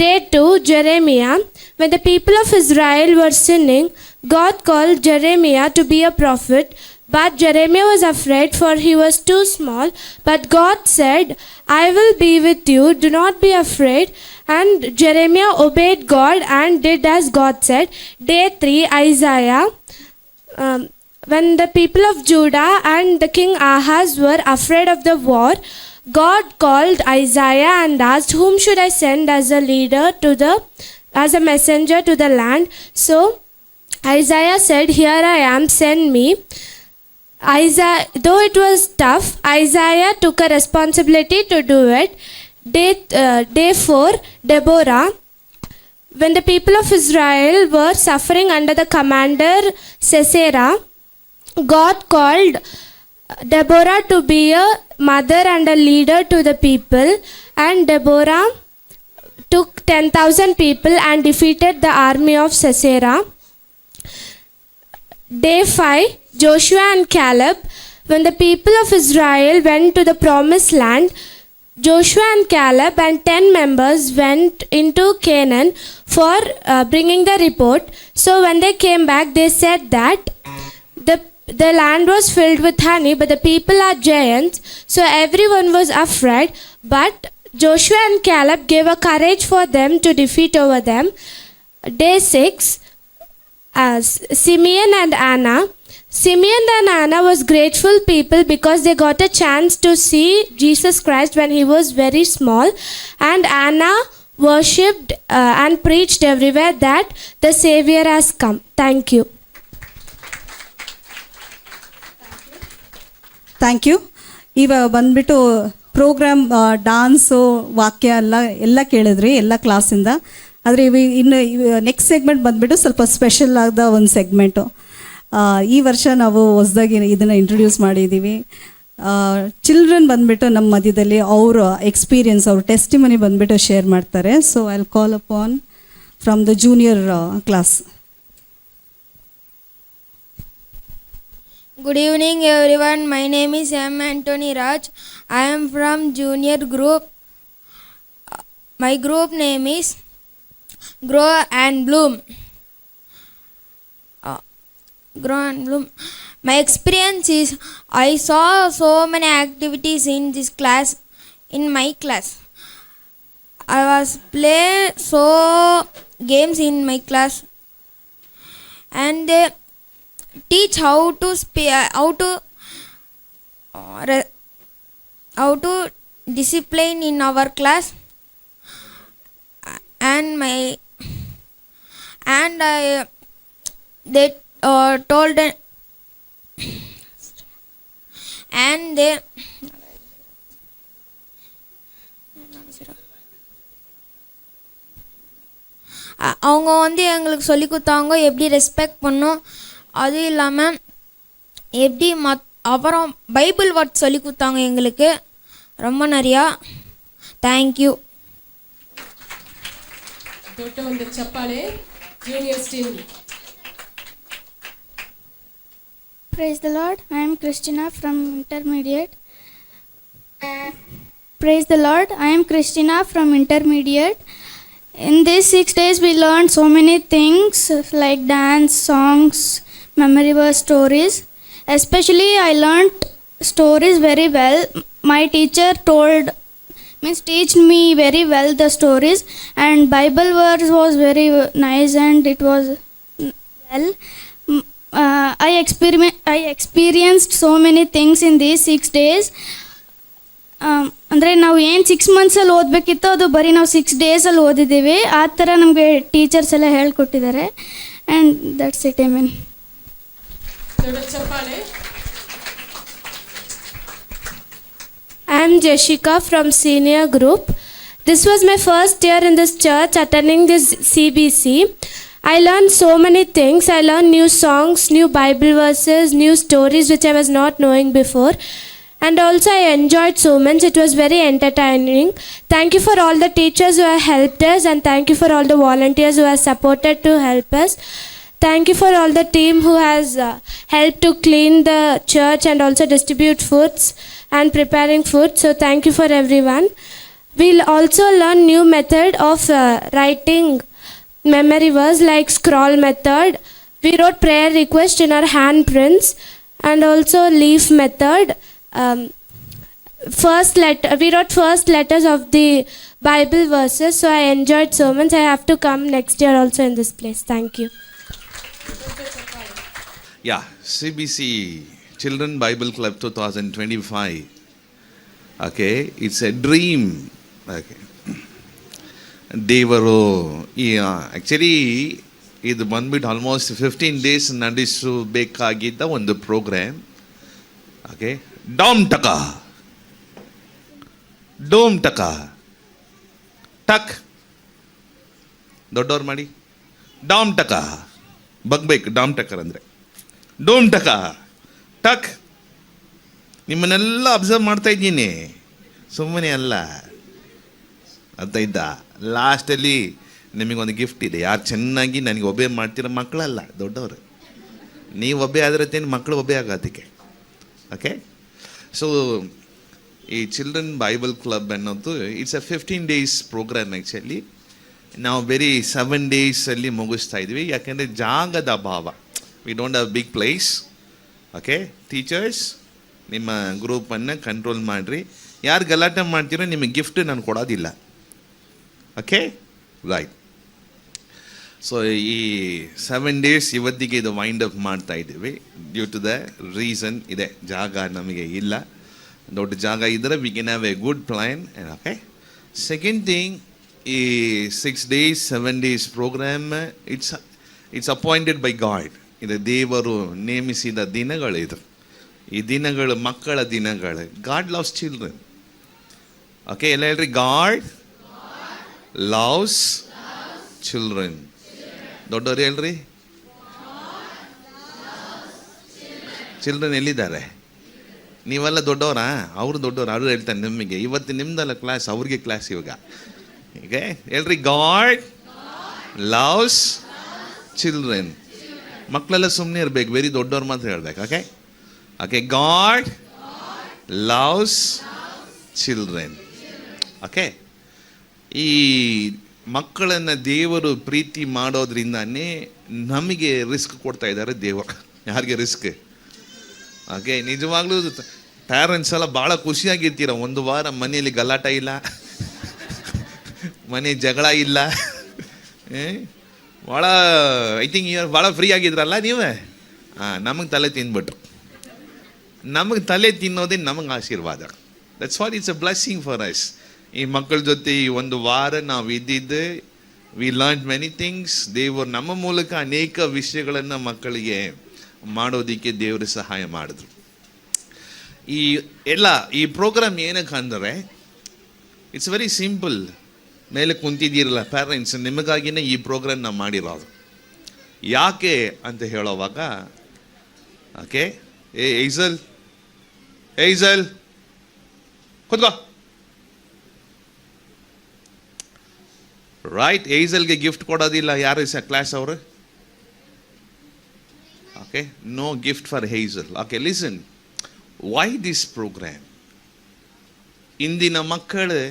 Day 2, Jeremiah. When the people of Israel were sinning, God called Jeremiah to be a prophet. But Jeremiah was afraid, for he was too small. But God said, I will be with you, do not be afraid. And Jeremiah obeyed God and did as God said. Day 3, Isaiah. When the people of Judah and the king Ahaz were afraid of the war, God called Isaiah and asked, whom should I send as a leader as a messenger to the land? So Isaiah said, here I am, send me. Though it was tough, Isaiah took a responsibility to do it. Day 4, Deborah. When the people of Israel were suffering under the commander Sisera, God called Deborah to be a mother and a leader to the people, and Deborah took 10,000 people and defeated the army of Sisera. Day 5, Joshua and Caleb. When the people of Israel went to the promised land, Joshua and Caleb and 10 members went into Canaan for bringing the report. So when they came back, they said that the land was filled with honey, but the people are giants. So everyone was afraid. But Joshua and Caleb gave a courage for them to defeat over them. Day 6, Simeon and Anna. Simeon and Anna was grateful people because they got a chance to see Jesus Christ when he was very small. And Anna worshipped and preached everywhere that the Savior has come. Thank you. Thank you. ಇವಾಗ ಬಂದ್ಬಿಟ್ಟು ಪ್ರೋಗ್ರಾಮ್ ಡಾನ್ಸು ವಾಕ್ಯ ಎಲ್ಲ ಕೇಳಿದ್ರಿ ಎಲ್ಲ ಕ್ಲಾಸಿಂದ. ಆದರೆ ಇನ್ನು ನೆಕ್ಸ್ಟ್ ಸೆಗ್ಮೆಂಟ್ ಬಂದುಬಿಟ್ಟು ಸ್ವಲ್ಪ ಸ್ಪೆಷಲ್ ಆದ ಒಂದು ಸೆಗ್ಮೆಂಟು. ಈ ವರ್ಷ ನಾವು ಹೊಸದಾಗಿ ಇದನ್ನು ಇಂಟ್ರೊಡ್ಯೂಸ್ ಮಾಡಿದ್ದೀವಿ. ಚಿಲ್ಡ್ರನ್ ಬಂದುಬಿಟ್ಟು ನಮ್ಮ ಮಧ್ಯದಲ್ಲಿ ಅವರ ಎಕ್ಸ್ಪೀರಿಯನ್ಸ್, ಅವ್ರ ಟೆಸ್ಟಿಮನಿ ಬಂದುಬಿಟ್ಟು ಶೇರ್ ಮಾಡ್ತಾರೆ. So I will call upon from the junior class. Good evening everyone. My name is M. Anthony Raj. I am from junior group. My group name is Grow and Bloom. Grow and Bloom. My experience is I saw so many activities in this class, in my class. I was play so games in my class, and they teach how to discipline in our class, and they told, and they அவங்க வந்து எங்களுக்கு சொல்லி கொடுத்தாங்க எப்படி ரெஸ்பெக்ட் பண்ணோம், அதுவும் இல்லாமல் எப்படி அப்புறம் பைபிள் வேர்ட் சொல்லி கொடுத்தாங்க எங்களுக்கு ரொம்ப நிறையா. தேங்க்யூ. ದೊಡ್ಡ ಒಂದು ಚಪ್ಪಾಳೆ juniors team. Praise the Lord. I am Christina from intermediate. Praise the Lord. I am Christina from intermediate. In these 6 days we learned so many things like dance, songs, memory verse, stories. Especially I learned stories very well. My teacher teach me very well the stories, and Bible verse was very nice and it was well. I experienced so many things in these 6 days. ಅಂದರೆ ನಾವು ಏನು 6 ಮಂತ್ಸಲ್ಲಿ ಓದಬೇಕಿತ್ತು ಅದು ಬರೀ ನಾವು 6 ಡೇಸಲ್ಲಿ ಓದಿದ್ದೀವಿ. ಆ ಥರ ನಮಗೆ ಟೀಚರ್ಸ್ ಎಲ್ಲ ಹೇಳ್ಕೊಟ್ಟಿದ್ದಾರೆ. And that's it. I mean ದೊಡ್ಡ ಚಪ್ಪಾಳೆ. I am Jessica from senior group. This was my first year in this church attending this CBC. I learned so many things. I learned new songs, new Bible verses, new stories which I was not knowing before. And also I enjoyed so much. It was very entertaining. Thank you for all the teachers who have helped us, and thank you for all the volunteers who have supported to help us. Thank you for all the team who has helped to clean the church and also distribute foods and preparing food. So thank you for everyone. We'll also learn new method of writing memory verse like scroll method. We wrote prayer request in our handprints, and also leaf method. We wrote first letters of the Bible verses. So I enjoyed so much. I have to come next year also in this place. Thank you. Yeah, CBC Children Bible Club 2025. Okay, it's a dream. Okay. ದೇವರು ಈ ಆ್ಯಕ್ಚುಲಿ ಇದು ಬಂದ್ಬಿಟ್ಟು ಆಲ್ಮೋಸ್ಟ್ 15 ಡೇಸ್ ನಡೆಸಬೇಕಾಗಿದ್ದ ಒಂದು ಪ್ರೋಗ್ರಾಮ್. ಓಕೆ, ಡೋಮ್ ಟಕ ಟಕ್ ದೊಡ್ಡವ್ರು ಮಾಡಿ ಡಾಮ್ ಟಕ ಬಗ್ಬೇಕು. ಡಾಮ್ ಟಕರ್ ಅಂದರೆ ಡೋಮ್ ಟಕ ಟಕ್. ನಿಮ್ಮನ್ನೆಲ್ಲ ಅಬ್ಸರ್ವ್ ಮಾಡ್ತಾ ಇದ್ದೀನಿ, ಸುಮ್ಮನೆ ಅಲ್ಲ. ಅರ್ಥ ಇದ್ದ? ಲಾಸ್ಟಲ್ಲಿ ನಿಮಗೊಂದು ಗಿಫ್ಟ್ ಇದೆ. ಯಾರು ಚೆನ್ನಾಗಿ ನನಗೆ ಒಬ್ಬೆ ಮಾಡ್ತಿರೋ ಮಕ್ಕಳಲ್ಲ, ದೊಡ್ಡವರು. ನೀವು ಒಬ್ಬೆ ಆದ್ರೆ ಮಕ್ಕಳು ಒಬ್ಬೆ ಆಗೋದಕ್ಕೆ. ಓಕೆ, ಸೊ ಈ ಚಿಲ್ಡ್ರನ್ ಬೈಬಲ್ ಕ್ಲಬ್ ಅನ್ನೋದು it's a 15 days program. Actually ನಾವು ಬರೀ 7 days ಮುಗಿಸ್ತಾ ಇದ್ವಿ, ಯಾಕೆಂದರೆ ಜಾಗದ ಅಭಾವ. We don't have big place. Okay, teachers ನಿಮ್ಮ ಗ್ರೂಪನ್ನು ಕಂಟ್ರೋಲ್ ಮಾಡಿರಿ. ಯಾರು ಗಲಾಟೆ ಮಾಡ್ತೀರೋ ನಿಮಗೆ ಗಿಫ್ಟ್ ನಾನು ಕೊಡೋದಿಲ್ಲ. Okay, right. ಸೊ ಈ 7 days ಇವತ್ತಿಗೆ ಇದು ವೈಂಡ್ ಅಪ್ ಮಾಡ್ತಾ ಇದ್ದೀವಿ. ಡ್ಯೂ ಟು ದ ರೀಸನ್ ಇದೆ, ಜಾಗ ನಮಗೆ ಇಲ್ಲ. ದೊಡ್ಡ ಜಾಗ ಇದ್ದರೆ we can have a good plan. Okay, second thing, ಈ 6 days 7 days program it's appointed by God. ಇದು ದೇವರು ನೇಮಿಸಿದ ದಿನಗಳಿದು. ಈ ದಿನಗಳು ಮಕ್ಕಳ ದಿನಗಳು. God loves children. ಓಕೆ, ಎಲ್ಲ ಹೇಳ್ರಿ, ಗಾಡ್ ಲವ್ಸ್ ಚಿಲ್ಡ್ರನ್. ದೊಡ್ಡವ್ರು ಹೇಳ್ರಿ, ಚಿಲ್ಡ್ರನ್ ಎಲ್ಲಿದ್ದಾರೆ? ನೀವೆಲ್ಲ ದೊಡ್ಡವರಾ? ಅವರು ದೊಡ್ಡವರು, ಅವರು ಹೇಳ್ತಾರೆ ನಿಮಗೆ. ಇವತ್ತು ನಿಮ್ದಲ್ಲ ಕ್ಲಾಸ್, ಅವ್ರಿಗೆ ಕ್ಲಾಸ್ ಇವಾಗ. ಓಕೆ, ಹೇಳ್ರಿ, ಗಾಡ್ ಲವ್ಸ್ ಚಿಲ್ಡ್ರನ್. ಮಕ್ಕಳೆಲ್ಲ ಸುಮ್ಮನೆ ಇರಬೇಕು, ವೆರಿ ದೊಡ್ಡವ್ರು ಮಾತ್ರ ಹೇಳ್ಬೇಕು. Okay okay, god loves children. Okay, ಈ ಮಕ್ಕಳನ್ನು ದೇವರು ಪ್ರೀತಿ ಮಾಡೋದ್ರಿಂದಾನೇ ನಮಗೆ ರಿಸ್ಕ್ ಕೊಡ್ತಾ ಇದ್ದಾರೆ ದೇವರು. ಯಾರಿಗೆ ರಿಸ್ಕ್? ಓಕೆ, ನಿಜವಾಗ್ಲೂ ಪ್ಯಾರೆಂಟ್ಸ್ ಎಲ್ಲ ಭಾಳ ಖುಷಿಯಾಗಿರ್ತೀರ. ಒಂದು ವಾರ ಮನೆಯಲ್ಲಿ ಗಲಾಟ ಇಲ್ಲ, ಮನೆ ಜಗಳ ಇಲ್ಲ. ಭಾಳ ಐ ಥಿಂಕ್ ಭಾಳ ಫ್ರೀ ಆಗಿದ್ರಲ್ಲ ನೀವೇ. ನಮಗೆ ತಲೆ ತಿಂದ್ಬಿಟ್ರು. ನಮಗೆ ತಲೆ ತಿನ್ನೋದೇ ನಮಗೆ ಆಶೀರ್ವಾದ. That's what it's a blessing for us. ಈ ಮಕ್ಕಳ ಜೊತೆ ಈ ಒಂದು ವಾರ ನಾವು ಇದ್ದಿದ್ದೆ, ವಿ ಲರ್ನ್ ಮೆನಿ ಥಿಂಗ್ಸ್. ದೇವರು ನಮ್ಮ ಮೂಲಕ ಅನೇಕ ವಿಷಯಗಳನ್ನು ಮಕ್ಕಳಿಗೆ ಮಾಡೋದಕ್ಕೆ ದೇವರು ಸಹಾಯ ಮಾಡಿದ್ರು. ಈ ಪ್ರೋಗ್ರಾಮ್ ಏನಕ್ಕೆ ಅಂದರೆ, ಇಟ್ಸ್ ವೆರಿ ಸಿಂಪಲ್. ಮೇಲೆ ಕುಂತಿದ್ದೀರಲ್ಲ ಪ್ಯಾರೆಂಟ್ಸ್, ನಿಮಗಾಗಿಯೇ ಈ ಪ್ರೋಗ್ರಾಮ್ ನಾವು ಮಾಡಿರೋದು. ಯಾಕೆ ಅಂತ ಹೇಳೋವಾಗ, ಓಕೆ, ಏಜಲ್ ಕೂತ್ಕೋ. ರೈಟ್, ಏಜಲ್ಗೆ ಗಿಫ್ಟ್ ಕೊಡೋದಿಲ್ಲ ಯಾರು ಕ್ಲಾಸ್ ಅವರು? Okay, no gift for Hazel. Okay, listen, why this program? ಇಂದಿನ ಮಕ್ಕಳು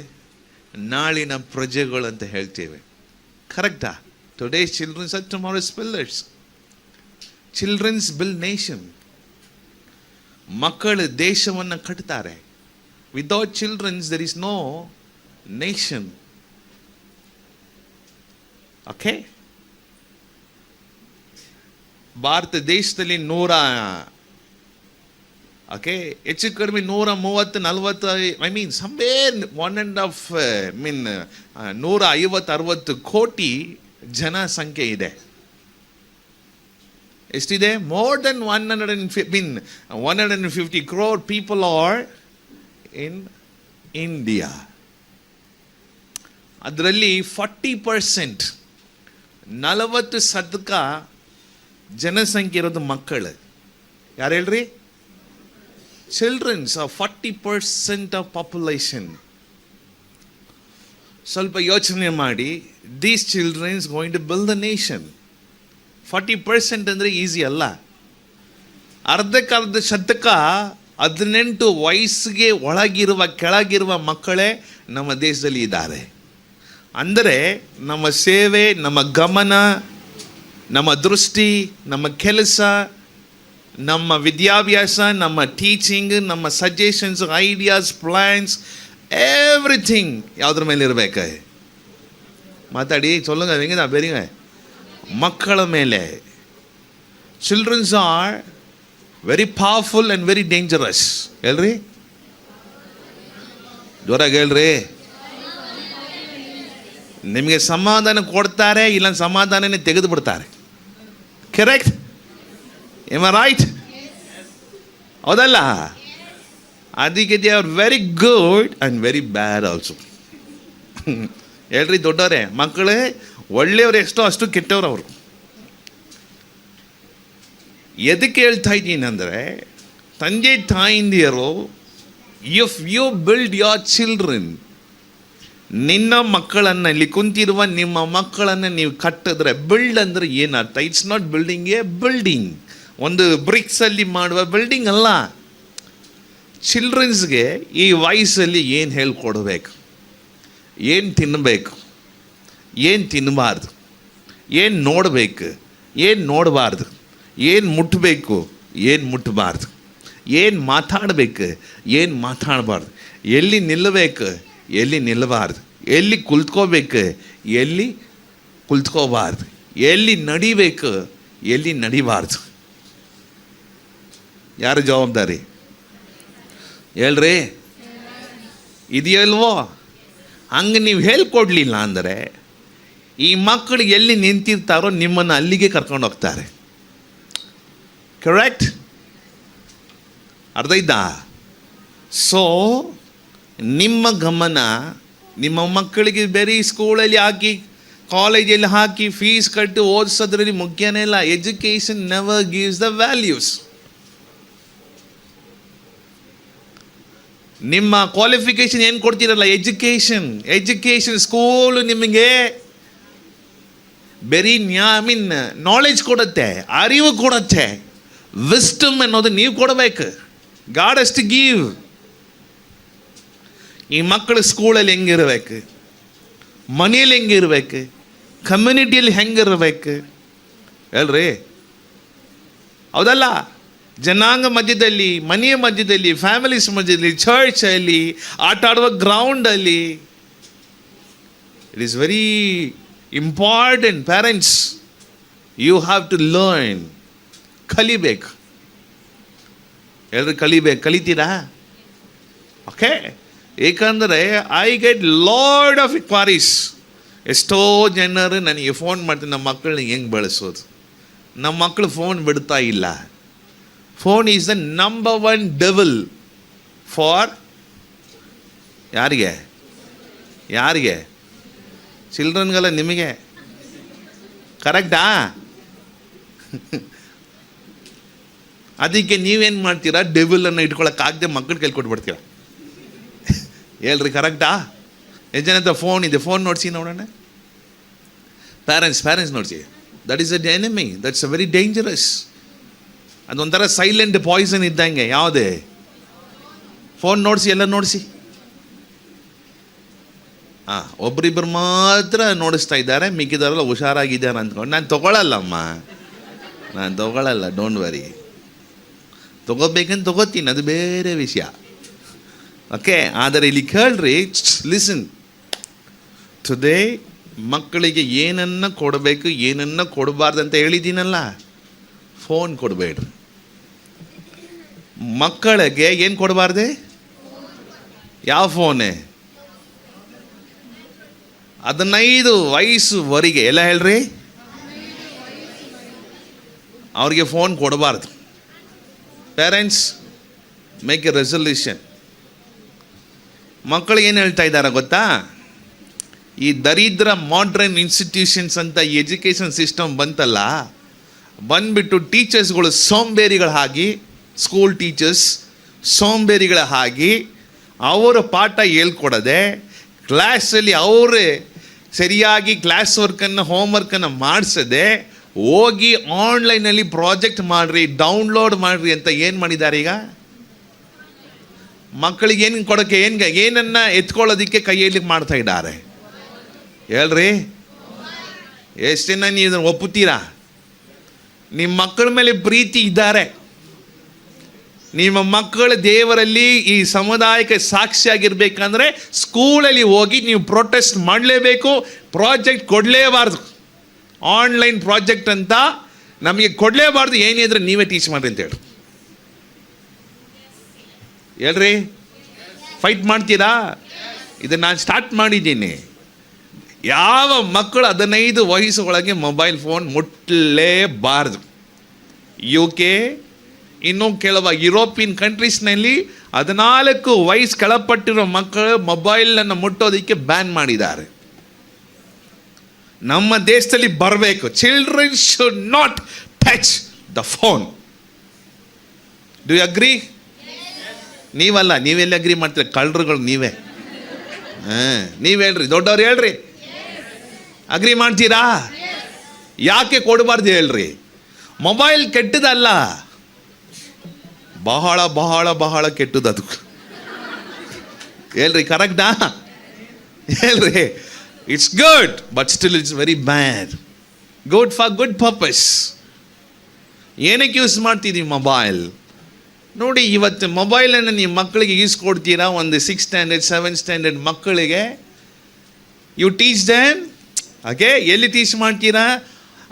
ನಾಳಿನ ಪ್ರಜೆಗಳು ಅಂತ ಹೇಳ್ತೇವೆ, ಕರೆಕ್ಟಾ? Today's childrens are tomorrow's pillars. Childrens build nation. ಮಕ್ಕಳು ದೇಶವನ್ನು ಕಟ್ತಾರೆ. Without childrens there is no nation. Okay, Bharat ದೇಶದಲ್ಲಿ ಹೆಚ್ಚು ಕಡಿಮೆ 130-140, ಐ ಮೀನ್ ಸಮ್ವೇರ್ 150-60 ಕೋಟಿ ಜನಸಂಖ್ಯೆ ಇದೆ. ಎಷ್ಟಿದೆ? More than 150 crore people are in India. ಅದರಲ್ಲಿ 40%, 40% ಜನಸಂಖ್ಯೆ ಇರೋದು ಮಕ್ಕಳು. ಯಾರು ಹೇಳ್ರಿ? Childrens of 40% of population. ಸ್ವಲ್ಪ ಯೋಚನೆ ಮಾಡಿ, these childrens going to build the nation. 40% ಅಂದರೆ ಈಸಿ ಅಲ್ಲ. ಅರ್ಧಕ್ಕರ್ಧ ಶತಕ 18 ವಯಸ್ಸಿಗೆ ಒಳಗಿರುವ ಕೆಳಗಿರುವ ಮಕ್ಕಳೇ ನಮ್ಮ ದೇಶದಲ್ಲಿ ಇದ್ದಾರೆ. ಅಂದರೆ ನಮ್ಮ ಸೇವೆ, ನಮ್ಮ ಗಮನ, ನಮ್ಮ ದೃಷ್ಟಿ, ನಮ್ಮ ಕೆಲಸ, ನಮ್ಮ ವಿದ್ಯಾಭ್ಯಾಸ, ನಮ್ಮ ಟೀಚಿಂಗ್, ನಮ್ಮ ಸಜೆಷನ್ಸ್, ಐಡಿಯಾಸ್, ಪ್ಲ್ಯಾನ್ಸ್, ಎವ್ರಿಥಿಂಗ್ ಯಾವುದ್ರ ಮೇಲೆ ಇರಬೇಕು? ಮಾತಾಡಿ சொல்லுங்க. ಹೆಂಗಿದೆ ಬೇರೆಂಗ? ಮಕ್ಕಳ ಮೇಲೆ. Childrens are very powerful and very dangerous. ಹೇಳ್ರಿ, ಜೋರಾಗಿ ಹೇಳ್ರಿ. ನಿಮಗೆ ಸಮಾಧಾನ ಕೊಡ್ತಾರೆ, ಇಲ್ಲ ಸಮಾಧಾನನೇ ತೆಗೆದು ಬಿಡ್ತಾರೆ. ಕರೆಕ್ಟ್? M I right? ಹೌದಲ್ಲ? ಅದಕ್ಕೆ they are very good and very bad also. ಹೇಳ್ರಿ ದೊಡ್ಡವರೇ, ಮಕ್ಕಳೇ ಒಳ್ಳೆಯವರು ಎಷ್ಟೋ ಅಷ್ಟು ಕೆಟ್ಟವ್ರು ಅವರು. ಎದಕ್ಕೆ ಹೇಳ್ತಾ ಇದ್ದೀನಿ ಅಂದರೆ, ತಂದೆ ತಾಯಿಂದಿಯರು, if you build your children, ನಿನ್ನ ಮಕ್ಕಳನ್ನು, ಇಲ್ಲಿ ಕುಂತಿರುವ ನಿಮ್ಮ ಮಕ್ಕಳನ್ನು ನೀವು ಕಟ್ಟಿದ್ರೆ, ಬಿಲ್ಡ್ ಅಂದರೆ ಏನರ್ಥ? It's not building A building, ಒಂದು ಬ್ರಿಕ್ಸಲ್ಲಿ ಮಾಡುವ ಬಿಲ್ಡಿಂಗ್ ಅಲ್ಲ. ಚಿಲ್ಡ್ರನ್ಸ್ಗೆ ಈ ವಯಸ್ಸಲ್ಲಿ ಏನು ಹೇಳ್ಕೊಡ್ಬೇಕು, ಏನು ತಿನ್ನಬೇಕು, ಏನು ತಿನ್ನಬಾರ್ದು, ಏನು ನೋಡಬೇಕು, ಏನು ನೋಡಬಾರ್ದು, ಏನು ಮುಟ್ಟಬೇಕು, ಏನು ಮುಟ್ಟಬಾರ್ದು, ಏನು ಮಾತಾಡಬೇಕು, ಏನು ಮಾತಾಡಬಾರ್ದು, ಎಲ್ಲಿ ನಿಲ್ಲಬೇಕು, ಎಲ್ಲಿ ನಿಲ್ಲಬಾರ್ದು, ಎಲ್ಲಿ ಕುಳಿತುಕೋಬೇಕು, ಎಲ್ಲಿ ಕುಳಿತುಕೋಬಾರ್ದು, ಎಲ್ಲಿ ನಡಿಬೇಕು, ಎಲ್ಲಿ ನಡಿಬಾರ್ದು. ಯಾರು ಜವಾಬ್ದಾರಿ? ಹೇಳ್ರಿ, ಇದೆಯಲ್ವೋ? ಹಂಗೆ ನೀವು ಹೇಳ್ಕೊಡ್ಲಿಲ್ಲ ಅಂದರೆ ಈ ಮಕ್ಕಳು ಎಲ್ಲಿ ನಿಂತಿರ್ತಾರೋ ನಿಮ್ಮನ್ನು ಅಲ್ಲಿಗೆ ಕರ್ಕೊಂಡು ಹೋಗ್ತಾರೆ. ಕರೆಕ್ಟ್? ಅರ್ಥ ಇದ್ದ? ಸೊ ನಿಮ್ಮ ಗಮನ ನಿಮ್ಮ ಮಕ್ಕಳಿಗೆ ಬೇರೆ ಸ್ಕೂಲಲ್ಲಿ ಹಾಕಿ, ಕಾಲೇಜಲ್ಲಿ ಹಾಕಿ, ಫೀಸ್ ಕಟ್ಟಿ ಓದಿಸೋದ್ರಲ್ಲಿ ಮುಖ್ಯನೇ ಇಲ್ಲ. Education never gives the values. ನಿಮ್ಮ ಕ್ವಾಲಿಫಿಕೇಶನ್ ಏನು ಕೊಡ್ತೀರಲ್ಲ, ಎಜುಕೇಷನ್ ಸ್ಕೂಲು ನಿಮಗೆ ಬರೀ ನಾಲೆಜ್ ಕೊಡುತ್ತೆ, ಅರಿವು ಕೊಡುತ್ತೆ. ವಿಸ್ಡಮ್ ಅನ್ನೋದು ನೀವು ಕೊಡಬೇಕು. God has to give. ಈ ಮಕ್ಕಳು ಸ್ಕೂಲಲ್ಲಿ ಹೆಂಗಿರ್ಬೇಕು, ಮನೆಯಲ್ಲಿ ಹೆಂಗಿರ್ಬೇಕು, ಕಮ್ಯುನಿಟಿಯಲ್ಲಿ ಹೆಂಗಿರ್ಬೇಕು? ಹೇಳ್ರಿ, ಹೌದಲ್ಲ? ಜನಾಂಗ ಮಧ್ಯದಲ್ಲಿ, ಮನೆಯ ಮಧ್ಯದಲ್ಲಿ, ಫ್ಯಾಮಿಲೀಸ್ ಮಧ್ಯದಲ್ಲಿ, ಚರ್ಚಲ್ಲಿ, ಆಟ ಆಡುವ ಗ್ರೌಂಡಲ್ಲಿ. It is very important. Parents, you have to learn. ಕಲಿಬೇಕು. ಹೇಳ್ರಿ, ಕಲಿಬೇಕು. ಕಲಿತೀರಾ? ಓಕೆ. ಏಕೆಂದರೆ I get load of enquiries. ಎಷ್ಟೋ ಜನರು ನನಗೆ ಫೋನ್ ಮಾಡ್ತೀನಿ, ನಮ್ಮ ಮಕ್ಕಳನ್ನ ಹೆಂಗೆ ಬೆಳೆಸೋದು. ನಮ್ಮ ಮಕ್ಕಳು ಫೋನ್ ಬಿಡ್ತಾ ಇಲ್ಲ. Phone is the number 1 devil for ಯಾರಿಗೆ? ಚಿಲ್ಡ್ರನ್ಗಲ್ಲ, ನಿಮಗೆ. ಕರೆಕ್ಟಾ? ಅದಕ್ಕೆ ನೀವೇನು ಮಾಡ್ತೀರಾ? ಡೆವಿಲನ್ನು ಇಟ್ಕೊಳ್ಳೋಕ್ಕಾಗದೆ ಮಕ್ಕಳು ಕೈಲಿ ಕೊಟ್ಬಿಡ್ತೀರ. ಹೇಳ್ರಿ, ಕರೆಕ್ಟಾ? ಎಷ್ಟು ಜನ ಹತ್ರ ಫೋನ್ ಇದೆ? ಫೋನ್ ನೋಡಿಸಿ ನೋಡೋಣ. ಪ್ಯಾರೆಂಟ್ಸ್ ನೋಡಿಸಿ. That is a enemy. That's a very dangerous. ಅದೊಂಥರ ಸೈಲೆಂಟ್ ಪಾಯ್ಸನ್ ಇದ್ದಂಗೆ. ಯಾವುದೇ ಫೋನ್ ನೋಡಿಸಿ, ಎಲ್ಲ ನೋಡಿಸಿ. ಒಬ್ರಿಬ್ಬರು ಮಾತ್ರ ನೋಡಿಸ್ತಾ ಇದ್ದಾರೆ, ಮಿಕ್ಕಿದಾರೆಲ್ಲ ಹುಷಾರಾಗಿದ್ದಾರೆ ಅಂದ್ಕೊಂಡು. ನಾನು ತೊಗೊಳಲ್ಲಮ್ಮ, ನಾನು ತೊಗೊಳಲ್ಲ. Don't worry. ತೊಗೋಬೇಕಂತ ತೊಗೋತೀನಿ, ಅದು ಬೇರೆ ವಿಷಯ. ಓಕೆ. ಆದರೆ ಇಲ್ಲಿ ಕೇಳ್ರಿ, ಲಿಸನ್. ಟುಡೇ ಮಕ್ಕಳಿಗೆ ಏನನ್ನ ಕೊಡಬೇಕು, ಏನನ್ನ ಕೊಡಬಾರ್ದು ಅಂತ ಹೇಳಿದ್ದೀನಲ್ಲ. ಫೋನ್ ಕೊಡಬೇಡ್ರಿ. ಮಕ್ಕಳಿಗೆ ಏನು ಕೊಡಬಾರ್ದೆ? ಯಾವ ಫೋನೇ? 15 ವಯಸ್ಸುವರೆಗೆ ಎಲ್ಲ ಹೇಳ್ರಿ, ಅವ್ರಿಗೆ ಫೋನ್ ಕೊಡಬಾರ್ದು. Parents, make A resolution. ಮಕ್ಕಳು ಏನು ಹೇಳ್ತಾ ಇದ್ದಾರೆ ಗೊತ್ತಾ? ಈ ದರಿದ್ರ ಮಾಡ್ರನ್ ಇನ್ಸ್ಟಿಟ್ಯೂಷನ್ಸ್ ಅಂತ ಈ ಎಜುಕೇಷನ್ ಸಿಸ್ಟಮ್ ಬಂತಲ್ಲ, ಬಂದ್ಬಿಟ್ಟು ಟೀಚರ್ಸ್ಗಳು ಸೋಂಬೇರಿಗಳ ಹಾಗೆ, ಸ್ಕೂಲ್ ಟೀಚರ್ಸ್ ಸೋಂಬೇರಿಗಳ ಹಾಗೆ ಅವರು ಪಾಠ ಹೇಳ್ಕೊಡದೆ, ಕ್ಲಾಸಲ್ಲಿ ಅವರೇ ಸರಿಯಾಗಿ ಕ್ಲಾಸ್ ವರ್ಕನ್ನು ಹೋಮ್ವರ್ಕನ್ನು ಮಾಡಿಸದೆ ಹೋಗಿ ಆನ್ಲೈನಲ್ಲಿ ಪ್ರಾಜೆಕ್ಟ್ ಮಾಡಿರಿ, ಡೌನ್ಲೋಡ್ ಮಾಡಿರಿ ಅಂತ ಏನು ಮಾಡಿದ್ದಾರೆ ಈಗ? ಮಕ್ಕಳಿಗೆ ಏನು ಕೊಡೋಕ್ಕೆ ಏನನ್ನ ಎತ್ಕೊಳ್ಳೋದಕ್ಕೆ ಕೈಯಲ್ಲಿ ಮಾಡ್ತಾ ಇದ್ದಾರೆ ಹೇಳ್ರಿ? ಎಷ್ಟು ಜನ ನೀವು ಇದನ್ನು ಒಪ್ಪುತ್ತೀರಾ? ನಿಮ್ಮ ಮಕ್ಕಳ ಮೇಲೆ ಪ್ರೀತಿ ಇದ್ದಾರೆ, ನಿಮ್ಮ ಮಕ್ಕಳ ದೇವರಲ್ಲಿ ಈ ಸಮುದಾಯಕ್ಕೆ ಸಾಕ್ಷಿಯಾಗಿರ್ಬೇಕಂದ್ರೆ ಸ್ಕೂಲಲ್ಲಿ ಹೋಗಿ ನೀವು ಪ್ರೊಟೆಸ್ಟ್ ಮಾಡಲೇಬೇಕು, ಪ್ರಾಜೆಕ್ಟ್ ಕೊಡಲೇಬಾರ್ದು. ಆನ್ಲೈನ್ ಪ್ರಾಜೆಕ್ಟ್ ಅಂತ ನಮಗೆ ಕೊಡಲೇಬಾರ್ದು, ಏನಿದ್ರೆ ನೀವೇ ಟೀಚ್ ಮಾಡಿರಿ ಅಂತ ಹೇಳ್ರಿ. ಫೈಟ್ ಮಾಡ್ತೀರಾ? ಇದನ್ನು ನಾನು ಸ್ಟಾರ್ಟ್ ಮಾಡಿದ್ದೀನಿ. ಯಾವ ಮಕ್ಕಳು 15 ವಯಸ್ಸು ಒಳಗೆ ಮೊಬೈಲ್ ಫೋನ್ ಮುಟ್ಟಲೇಬಾರ್ದು. UK, ಇನ್ನು ಕೆಲವು ಯುರೋಪಿಯನ್ ಕಂಟ್ರೀಸ್ನಲ್ಲಿ 14 ವಯಸ್ಸು ಕೆಳಪಟ್ಟಿರೋ ಮಕ್ಕಳು ಮೊಬೈಲನ್ನು ಮುಟ್ಟೋದಕ್ಕೆ ಬ್ಯಾನ್ ಮಾಡಿದ್ದಾರೆ. ನಮ್ಮ ದೇಶದಲ್ಲಿ ಬರಬೇಕು, children should not touch the phone. Do you agree? ನೀವಲ್ಲ, ನೀವೆಲ್ಲ ಅಗ್ರಿ ಮಾಡ್ತೀರ? ಕಳ್ಳರುಗಳು ನೀವೇ. ನೀವು ಹೇಳ್ರಿ, ದೊಡ್ಡವ್ರು ಹೇಳ್ರಿ, ಅಗ್ರಿ ಮಾಡ್ತೀರಾ? ಯಾಕೆ ಕೊಡಬಾರ್ದು ಹೇಳ್ರಿ? ಮೊಬೈಲ್ ಕೆಟ್ಟದಲ್ಲ, ಬಹಳ ಬಹಳ ಬಹಳ ಕೆಟ್ಟದ್ದು ಅದು ಹೇಳ್ರಿ. ಕರೆಕ್ಟಾ ಹೇಳ್ರಿ? It's good but still it's very bad. Good for good purpose. ಏನಕ್ಕೆ ಯೂಸ್ ಮಾಡ್ತಿದ್ದೀವಿ ಮೊಬೈಲ್? ನೋಡಿ, ಇವತ್ತು ಮೊಬೈಲನ್ನು ನೀವು ಮಕ್ಕಳಿಗೆ ಈಸ್ಕೊಡ್ತೀರಾ, ಒಂದು 6th ಸ್ಟ್ಯಾಂಡರ್ಡ್ 7th ಸ್ಟ್ಯಾಂಡರ್ಡ್ ಮಕ್ಕಳಿಗೆ ಯು ಟೀಚ್ ದೆಮ್. ಓಕೆ, ಎಲ್ಲಿ ಟೀಚ್ ಮಾಡ್ತೀರಾ?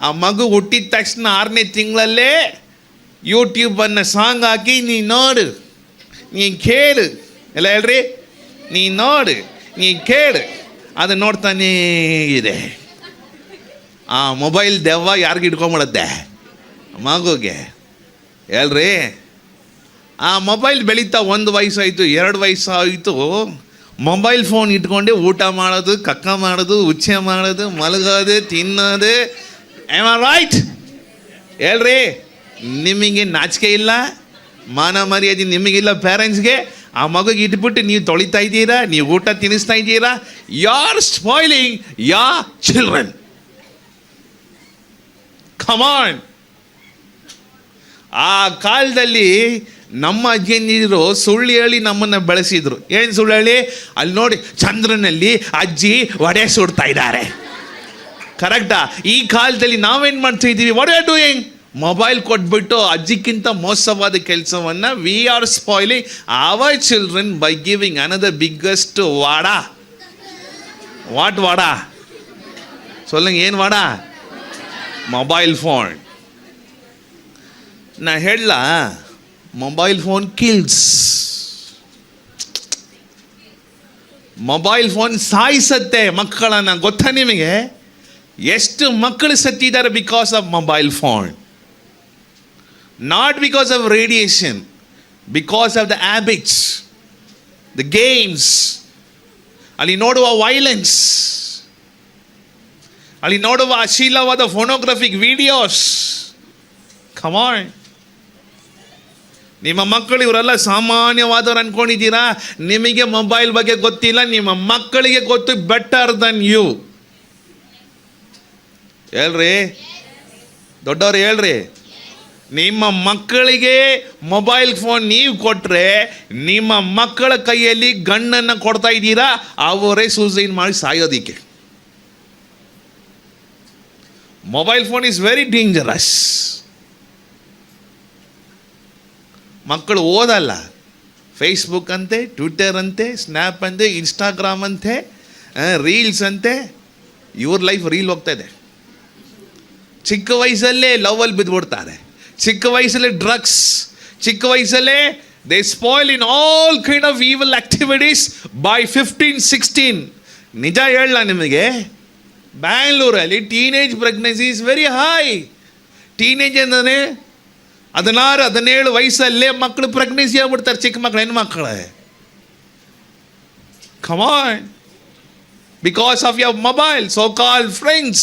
ಆ ಮಗು ಹುಟ್ಟಿದ ತಕ್ಷಣ 6ನೇ ತಿಂಗಳಲ್ಲೇ ಯೂಟ್ಯೂಬನ್ನು ಸಾಂಗ್ ಹಾಕಿ ನೀ ನೋಡು, ನೀ ಕೇಳು ಎಲ್ಲ ಹೇಳ್ರಿ, ನೀ ನೋಡು, ನೀ ಕೇಳು, ಅದು ನೋಡ್ತಾನೇ ಇದೆ. ಆ ಮೊಬೈಲ್ ದೆವ್ವ ಯಾರಿಗೆ ಇಟ್ಕೊಂಬಿಡುತ್ತೆ? ಮಗುಗೆ ಹೇಳ್ರಿ. ಆ ಮೊಬೈಲ್ ಬೆಳೀತಾ 1 ವಯಸ್ಸಾಯಿತು, 2 ವಯಸ್ಸಾಯಿತು, ಮೊಬೈಲ್ ಫೋನ್ ಇಟ್ಕೊಂಡೆ ಊಟ ಮಾಡೋದು, ಕಕ್ಕ ಮಾಡೋದು, ಉಚ್ಚೆ ಮಾಡೋದು, ಮಲಗೋದು, ತಿನ್ನೋದು. Am I right? ಹೇಳ್ರಿ, ನಿಮಗೆ ನಾಚಿಕೆ ಇಲ್ಲ, ಮಾನ ಮರ್ಯಾದೆ ನಿಮಗಿಲ್ಲ ಪೇರೆಂಟ್ಸ್ಗೆ? ಆ ಮಗುಗೆ ಇಟ್ಬಿಟ್ಟು ನೀವು ತೊಳಿತಾ ಇದ್ದೀರಾ, ನೀವು ಊಟ ತಿನ್ನಿಸ್ತಾ ಇದ್ದೀರಾ. You are spoiling your children. Come on. ಆ ಕಾಲದಲ್ಲಿ ನಮ್ಮ ಅಜ್ಜಿಯಂದಿರು ಸುಳ್ಳು ಹೇಳಿ ನಮ್ಮನ್ನು ಬೆಳೆಸಿದ್ರು. ಏನು ಸುಳ್ಳು ಹೇಳಿ? ಅಲ್ಲಿ ನೋಡಿ ಚಂದ್ರನಲ್ಲಿ ಅಜ್ಜಿ ವಡೆ ಸುಡ್ತಾ ಇದ್ದಾರೆ. ಕರೆಕ್ಟಾ? ಈ ಕಾಲದಲ್ಲಿ ನಾವೇನು ಮಾಡ್ತಾ ಇದ್ದೀವಿ? What are doing? ಮೊಬೈಲ್ ಕೊಟ್ಬಿಟ್ಟು ಅಜ್ಜಿಗಿಂತ ಮೋಸವಾದ ಕೆಲಸವನ್ನು we are spoiling our children by giving another biggest ವಾಡಾ. ವಾಟ್ ವಾಡಾ? சொல்லுங்க, ಏನು ವಾಡಾ? Mobile phone. ನಾ ಹೇಳಲ್ಲ, mobile phone kills. Mobile phone ಸಾಯಿಸತ್ತೆ ಮಕ್ಕಳನ್ನು. ಗೊತ್ತಾ ನಿಮಗೆ ಎಷ್ಟು ಮಕ್ಕಳು ಸತ್ತಿದ್ದಾರೆ because of mobile phone? Not because of radiation, because of the habits, the games. ಅಲ್ಲಿ ನೋಡುವ ವೈಲೆನ್ಸ್, ಅಲ್ಲಿ ನೋಡುವ ಅಶ್ಲೀಲವಾದ ಫೋನೋಗ್ರಫಿಕ್ ವಿಡಿಯೋಸ್. ಕಮಾನ್. ನಿಮ್ಮ ಮಕ್ಕಳು ಇವರೆಲ್ಲ ಸಾಮಾನ್ಯವಾದವ್ರು ಅನ್ಕೊಂಡಿದ್ದೀರಾ? ನಿಮಗೆ ಮೊಬೈಲ್ ಬಗ್ಗೆ ಗೊತ್ತಿಲ್ಲ, ನಿಮ್ಮ ಮಕ್ಕಳಿಗೆ ಗೊತ್ತು ಬೆಟರ್ ದನ್ ಯು. ಹೇಳ್ರಿ, ದೊಡ್ಡವ್ರು ಹೇಳ್ರಿ. ನಿಮ್ಮ ಮಕ್ಕಳಿಗೆ ಮೊಬೈಲ್ ಫೋನ್ ನೀವು ಕೊಟ್ಟರೆ ನಿಮ್ಮ ಮಕ್ಕಳ ಕೈಯಲ್ಲಿ ಗಣ್ಣನ್ನು ಕೊಡ್ತಾ ಇದ್ದೀರಾ, ಅವರೇ ಸೂಸೈಡ್ ಮಾಡಿ ಸಾಯೋದಿಕ್ಕೆ. Mobile phone is very dangerous. ಮಕ್ಕಳು ಓದಲ್ಲ, ಫೇಸ್ಬುಕ್ ಅಂತೆ, ಟ್ವಿಟರ್ ಅಂತೆ, ಸ್ನ್ಯಾಪ್ ಅಂತೆ, ಇನ್ಸ್ಟಾಗ್ರಾಮ್ ಅಂತೆ, ರೀಲ್ಸ್ ಅಂತೆ. ಇವ್ರ ಲೈಫ್ ರೀಲ್ ಹೋಗ್ತಾ ಇದೆ. ಚಿಕ್ಕ ವಯಸ್ಸಲ್ಲೇ ಲವಲ್ಲಿ ಬಿದ್ದುಬಿಡ್ತಾರೆ, ಚಿಕ್ಕ ವಯಸ್ಸಲ್ಲೇ ಡ್ರಗ್ಸ್, ಚಿಕ್ಕ ವಯಸ್ಸಲ್ಲೇ they spoil in all kind of evil activities by 15-16. ನಿಜ ಹೇಳಲ್ಲ ನಿಮಗೆ, ಬ್ಯಾಂಗ್ಳೂರಲ್ಲಿ teenage pregnancy is very high. Teenage ಅಂದರೆ 16-17 ವಯಸ್ಸಲ್ಲೇ ಮಕ್ಕಳು ಪ್ರೆಗ್ನೆನ್ಸಿ ಆಗ್ಬಿಡ್ತಾರೆ, ಚಿಕ್ಕ ಮಕ್ಕಳು, ಹೆಣ್ಮಕ್ಳು. Come on. Because of your mobile, so-called friends.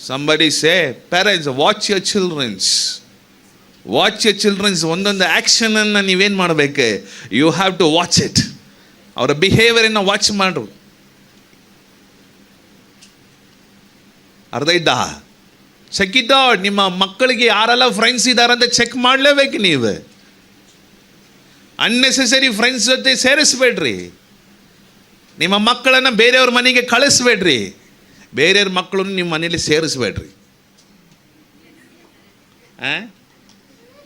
Somebody say, parents, watch your children's. Watch your children's ಒಂದೊಂದು ಆ್ಯಕ್ಷನನ್ನು ನೀವೇನು ಮಾಡಬೇಕು? You have to watch it. ಅವರ ಬಿಹೇವಿಯರನ್ನು ವಾಚ್ ಮಾಡು. ಅರ್ಥ ಇದ್ದ? Check it out. ನಿಮ್ಮ ಮಕ್ಕಳಿಗೆ ಯಾರೆಲ್ಲ ಫ್ರೆಂಡ್ಸ್ ಇದ್ದಾರೆ ಅಂತ ಚೆಕ್ ಮಾಡಲೇಬೇಕು ನೀವು. ಅನ್ನೆಸೆಸರಿ ಫ್ರೆಂಡ್ಸ್ ಜೊತೆ ಸೇರಿಸ್ಬೇಡ್ರಿ. ನಿಮ್ಮ ಮಕ್ಕಳನ್ನು ಬೇರೆಯವ್ರ ಮನೆಗೆ ಕಳಿಸ್ಬೇಡ್ರಿ. ಬೇರೆಯವ್ರ ಮಕ್ಕಳನ್ನು ನಿಮ್ಮ ಮನೇಲಿ ಸೇರಿಸ್ಬೇಡ್ರಿ.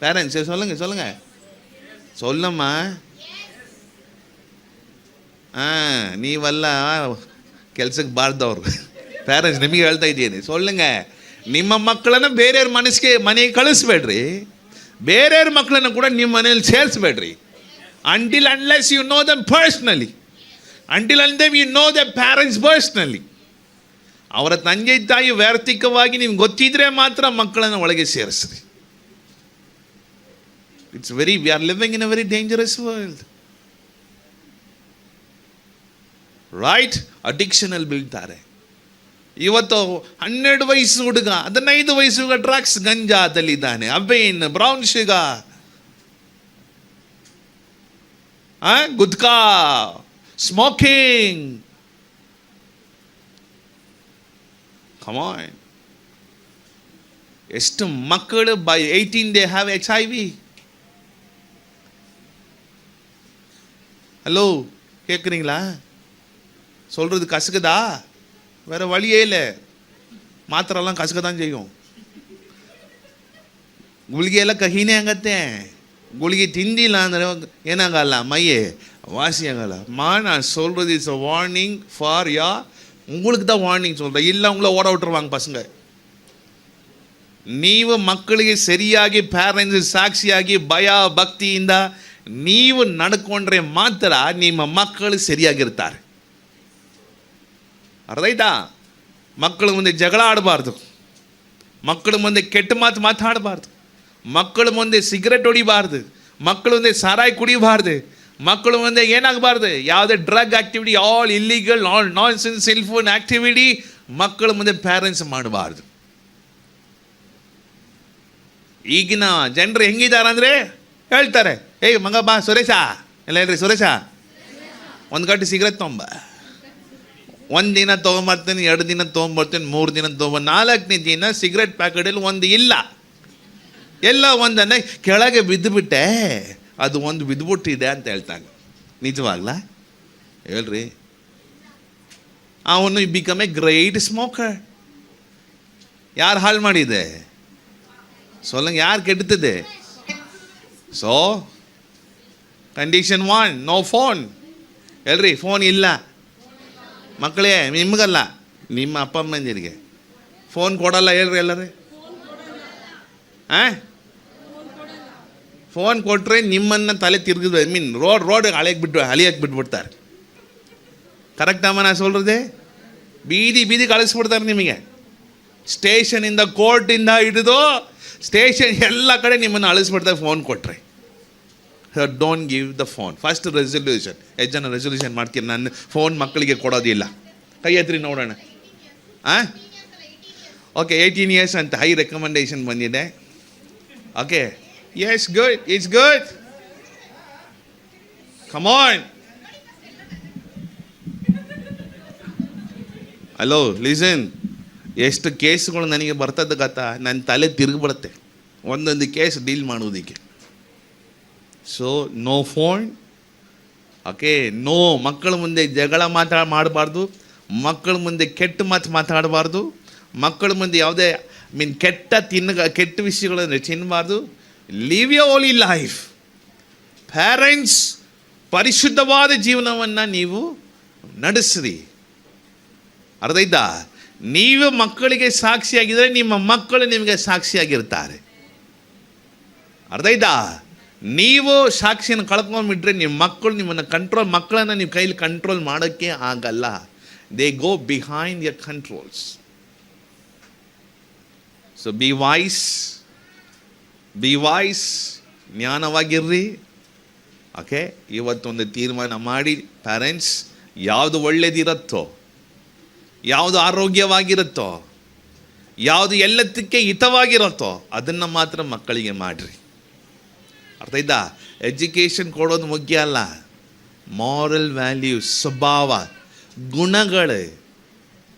பேரண்ட்ஸ் சொல்லுங்க சொல்லம்மா. ನೀವೆಲ್ಲ ಕೆಲ್ಸಕ್ಕೆ ಬಾರ್ದವ್ರು. ಪೇರೆಂಟ್ಸ್ ನಿಮಗೆ ಹೇಳ್ತಾ ಇದ್ದೀನಿ, சொல்லுங்க. ನಿಮ್ಮ ಮಕ್ಕಳನ್ನು ಬೇರೆಯವ್ರ ಮನೆಗೆ ಕಳಿಸ್ಬೇಡ್ರಿ. ಬೇರೆಯವ್ರ ಮಕ್ಕಳನ್ನು ಕೂಡ ನಿಮ್ಮ ಮನೇಲಿ ಸೇರಿಸ್ಬೇಡ್ರಿ. until unless you know them personally. until unless you know their parents personally. ಅವರ ತಂದೆ ತಾಯಿ ವೈಯಕ್ತಿಕವಾಗಿ ನಿಮ್ಗೆ ಗೊತ್ತಿದ್ರೆ ಮಾತ್ರ ಮಕ್ಕಳನ್ನು ಒಳಗೆ ಸೇರಿಸ್ರಿ. we are living in a very dangerous world. Right? Addiction ಅಲ್ಲಿ ಬೀಳ್ತಾರೆ. ಇವತ್ತು 12 ವಯಸ್ಸು ಹುಡುಗ, 15 ವಯಸ್ಸು ಹುಡುಗ ಡ್ರಗ್ಸ್ ಗಂಜಾದಲ್ಲಿದ್ದಾನೆ. ಅಬೇನ್, ಬ್ರೌನ್ ಶುಗರ್, ಗುದ್ಕಾ, ಸ್ಮೋಕಿಂಗ್. Come on. ಎಷ್ಟು ಮಕ್ಕಳು by 18 they have HIV. Hello, கேட்குறீங்களா? சொல்கிறது கசக்குதா? வேறு வழியே இல்லை. ಮಾತ್ರೆಲ್ಲ ಕಸಕ தான் செய்யும். ಗುಳಿಗೆ ಎಲ್ಲ ಕಹಿನೇ ಆಗತ್ತೆ. ಗುಳಿಗೆ ತಿಂದಿಲ್ಲ ಅಂದರೆ ಏನಾಗಲ್ಲ, ಮೈಯೇ வாசி ಆಗಲ್ಲ. நான் சொல்கிறது இட்ஸ் அ வார்னிங் ஃபார் யா. உங்களுக்கு தான் வார்னிங் சொல்கிறேன். இல்லை உங்களை ஓட விட்டுருவாங்க பசங்க. ನೀವು ಮಕ್ಕಳಿಗೆ ಸರಿಯಾಗಿ ಪ್ಯಾರೆಂಟ್ಸ್ ಸಾಕ್ಷಿಯಾಗಿ ಭಯ ಭಕ್ತಿಯಿಂದ ನೀವು ನಡ್ಕೊಂಡ್ರೆ ಮಾತ್ರ ನಿಮ್ಮ ಮಕ್ಕಳು ಸರಿಯಾಗಿರ್ತಾರೆ. ಅರ್ಥ ಆಯ್ತಾ? ಮಕ್ಕಳ ಮುಂದೆ ಜಗಳ ಆಡಬಾರ್ದು. ಮಕ್ಕಳ ಮುಂದೆ ಕೆಟ್ಟ ಮಾತು ಮಾತಾಡಬಾರ್ದು. ಮಕ್ಕಳ ಮುಂದೆ ಸಿಗರೆಟ್ ಹೊಡಿಬಾರ್ದು. ಮಕ್ಕಳ ಮುಂದೆ ಸಾರಾಯಿ ಕುಡಿಬಾರ್ದು. ಮಕ್ಕಳ ಮುಂದೆ ಏನಾಗಬಾರ್ದು, ಯಾವುದೇ drug activity, all illegal, all nonsense cell phone activity ಮಕ್ಕಳ ಮುಂದೆ ಪ್ಯಾರೆಂಟ್ಸ್ ಮಾಡಬಾರ್ದು. ಈಗಿನ ಜನರು ಹೆಂಗಿದ್ದಾರೆ ಅಂದರೆ ಹೇಳ್ತಾರೆ, ಏಯ್ ಮಗ ಬಾ ಸುರೇಶ, ಎಲ್ಲ ಹೇಳ್ರಿ ಸುರೇಶ, ಒಂದು ಗಂಟೆ ಸಿಗರೆಟ್ ತೊಗೊಂಬ. ಒಂದು ದಿನ ತೊಗೊಂಬರ್ತೀನಿ, 2 ದಿನ ತೊಗೊಂಬರ್ತೀನಿ, 3 ದಿನ ತೊಗೊಂಬ, 4ನೇ ದಿನ ಸಿಗರೆಟ್ ಪ್ಯಾಕೆಟಲ್ಲಿ ಒಂದು ಇಲ್ಲ. ಎಲ್ಲ ಒಂದನ್ನೇ ಕೆಳಗೆ ಬಿದ್ದುಬಿಟ್ಟೆ, ಅದು ಒಂದು ಬಿದ್ದುಬಿಟ್ಟಿದೆ ಅಂತ ಹೇಳ್ತಾನೆ. ನಿಜವಾಗ್ಲಾ ಹೇಳ್ರಿ? ಅವನು ಬಿಕಮ್ ಎ ಗ್ರೇಟ್ ಸ್ಮೋಕರ್. ಯಾರು ಹಾಳು ಮಾಡಿದೆ? சொல்லுங்க, யார் கெடுத்தது? So condition 1, no phone. ಹೇಳ್ರಿ, ಫೋನ್ ಇಲ್ಲ ಮಕ್ಕಳೇ, ನಿಮಗಲ್ಲ, ನಿಮ್ಮ ಅಪ್ಪ ಅಮ್ಮಂದಿರಿಗೆ ಫೋನ್ ಕೊಡಲ್ಲ. ಹೇಳ್ರಿ ಎಲ್ಲರೇ, ಫೋನ್ ಕೊಟ್ಟರೆ ನಿಮ್ಮನ್ನು ತಲೆ ತಿರುಗಿದ್ವಿ, ರೋಡ್ ಅಳಿಯಕ್ಕೆ ಬಿಟ್ಬಿಡ್ತಾರೆ. ಕರೆಕ್ಟಮ್ಮ ನಾ சொல்றது? ಬೀದಿ ಕಳಿಸ್ಬಿಡ್ತಾರೆ ನಿಮಗೆ. ಸ್ಟೇಷನಿಂದ, ಕೋರ್ಟಿಂದ ಹಿಡಿದು ಸ್ಟೇಷನ್ ಎಲ್ಲ ಕಡೆ ನಿಮ್ಮನ್ನು ಅಳಿಸ್ಬಿಡ್ತಾರೆ ಫೋನ್ ಕೊಟ್ಟರೆ. Don't give the phone. First resolution. ಎಷ್ಟು ಜನ ರೆಸಲ್ಯೂಷನ್ ಮಾಡ್ತೀನಿ, ನಾನು ಫೋನ್ ಮಕ್ಕಳಿಗೆ ಕೊಡೋದಿಲ್ಲ? ಕೈ ಎತ್ರಿ ನೋಡೋಣ. ಓಕೆ, 18 years ಅಂತ ಹೈ ರೆಕಮೆಂಡೇಶನ್ ಬಂದಿದೆ. Okay, yes, good, it's good. Come on. Hello, listen. ಎಷ್ಟು ಕೇಸ್ಗಳು ನನಗೆ ಬರ್ತದೆ ಗೊತ್ತಾ? ನನ್ನ ತಲೆ ತಿರುಗಿಬಿಡುತ್ತೆ ಒಂದೊಂದು ಕೇಸ್ ಡೀಲ್ ಮಾಡೋದಕ್ಕೆ. So no phone. Okay, no. ಮಕ್ಕಳ ಮುಂದೆ ಜಗಳ ಮಾಡಬಾರ್ದು. ಮಕ್ಕಳ ಮುಂದೆ ಕೆಟ್ಟ ಮಾತು ಮಾತಾಡಬಾರ್ದು. ಮಕ್ಕಳ ಮುಂದೆ ಯಾವುದೇ ಕೆಟ್ಟ ವಿಷಯಗಳನ್ನು ತಿನ್ನಬಾರ್ದು. ಲಿವ್ ಯರ್ ಹೋಲಿ ಲೈಫ್. ಪ್ಯಾರೆಂಟ್ಸ್, ಪರಿಶುದ್ಧವಾದ ಜೀವನವನ್ನು ನೀವು ನಡೆಸ್ರಿ. ಅರ್ಥ ಆಯ್ತಾ? ನೀವು ಮಕ್ಕಳಿಗೆ ಸಾಕ್ಷಿಯಾಗಿದ್ದರೆ ನಿಮ್ಮ ಮಕ್ಕಳು ನಿಮಗೆ ಸಾಕ್ಷಿಯಾಗಿರ್ತಾರೆ. ಅರ್ಥ ಆಯ್ತಾ? ನೀವು ಸಾಕ್ಷಿಯನ್ನು ಕಳ್ಕೊಂಡ್ಬಿಟ್ರೆ ನಿಮ್ಮ ಮಕ್ಕಳು ನಿಮ್ಮನ್ನು ಮಕ್ಕಳನ್ನು ನೀವು ಕೈಲಿ ಕಂಟ್ರೋಲ್ ಮಾಡೋಕ್ಕೆ ಆಗಲ್ಲ. They go behind your controls. So be wise, ಜ್ಞಾನವಾಗಿರ್ರಿ. ಓಕೆ, ಇವತ್ತೊಂದು ತೀರ್ಮಾನ ಮಾಡಿ ಪ್ಯಾರೆಂಟ್ಸ್, ಯಾವುದು ಒಳ್ಳೇದಿರುತ್ತೋ, ಯಾವುದು ಆರೋಗ್ಯವಾಗಿರುತ್ತೋ, ಯಾವುದು ಎಲ್ಲದಕ್ಕೆ ಹಿತವಾಗಿರುತ್ತೋ ಅದನ್ನು ಮಾತ್ರ ಮಕ್ಕಳಿಗೆ ಮಾಡಿರಿ. ಅರ್ಥ ಆಯ್ತಾ? ಎಜುಕೇಷನ್ ಕೊಡೋದು ಮುಖ್ಯ ಅಲ್ಲ, ಮಾರಲ್ ವ್ಯಾಲ್ಯೂಸ್, ಸ್ವಭಾವ, ಗುಣಗಳು.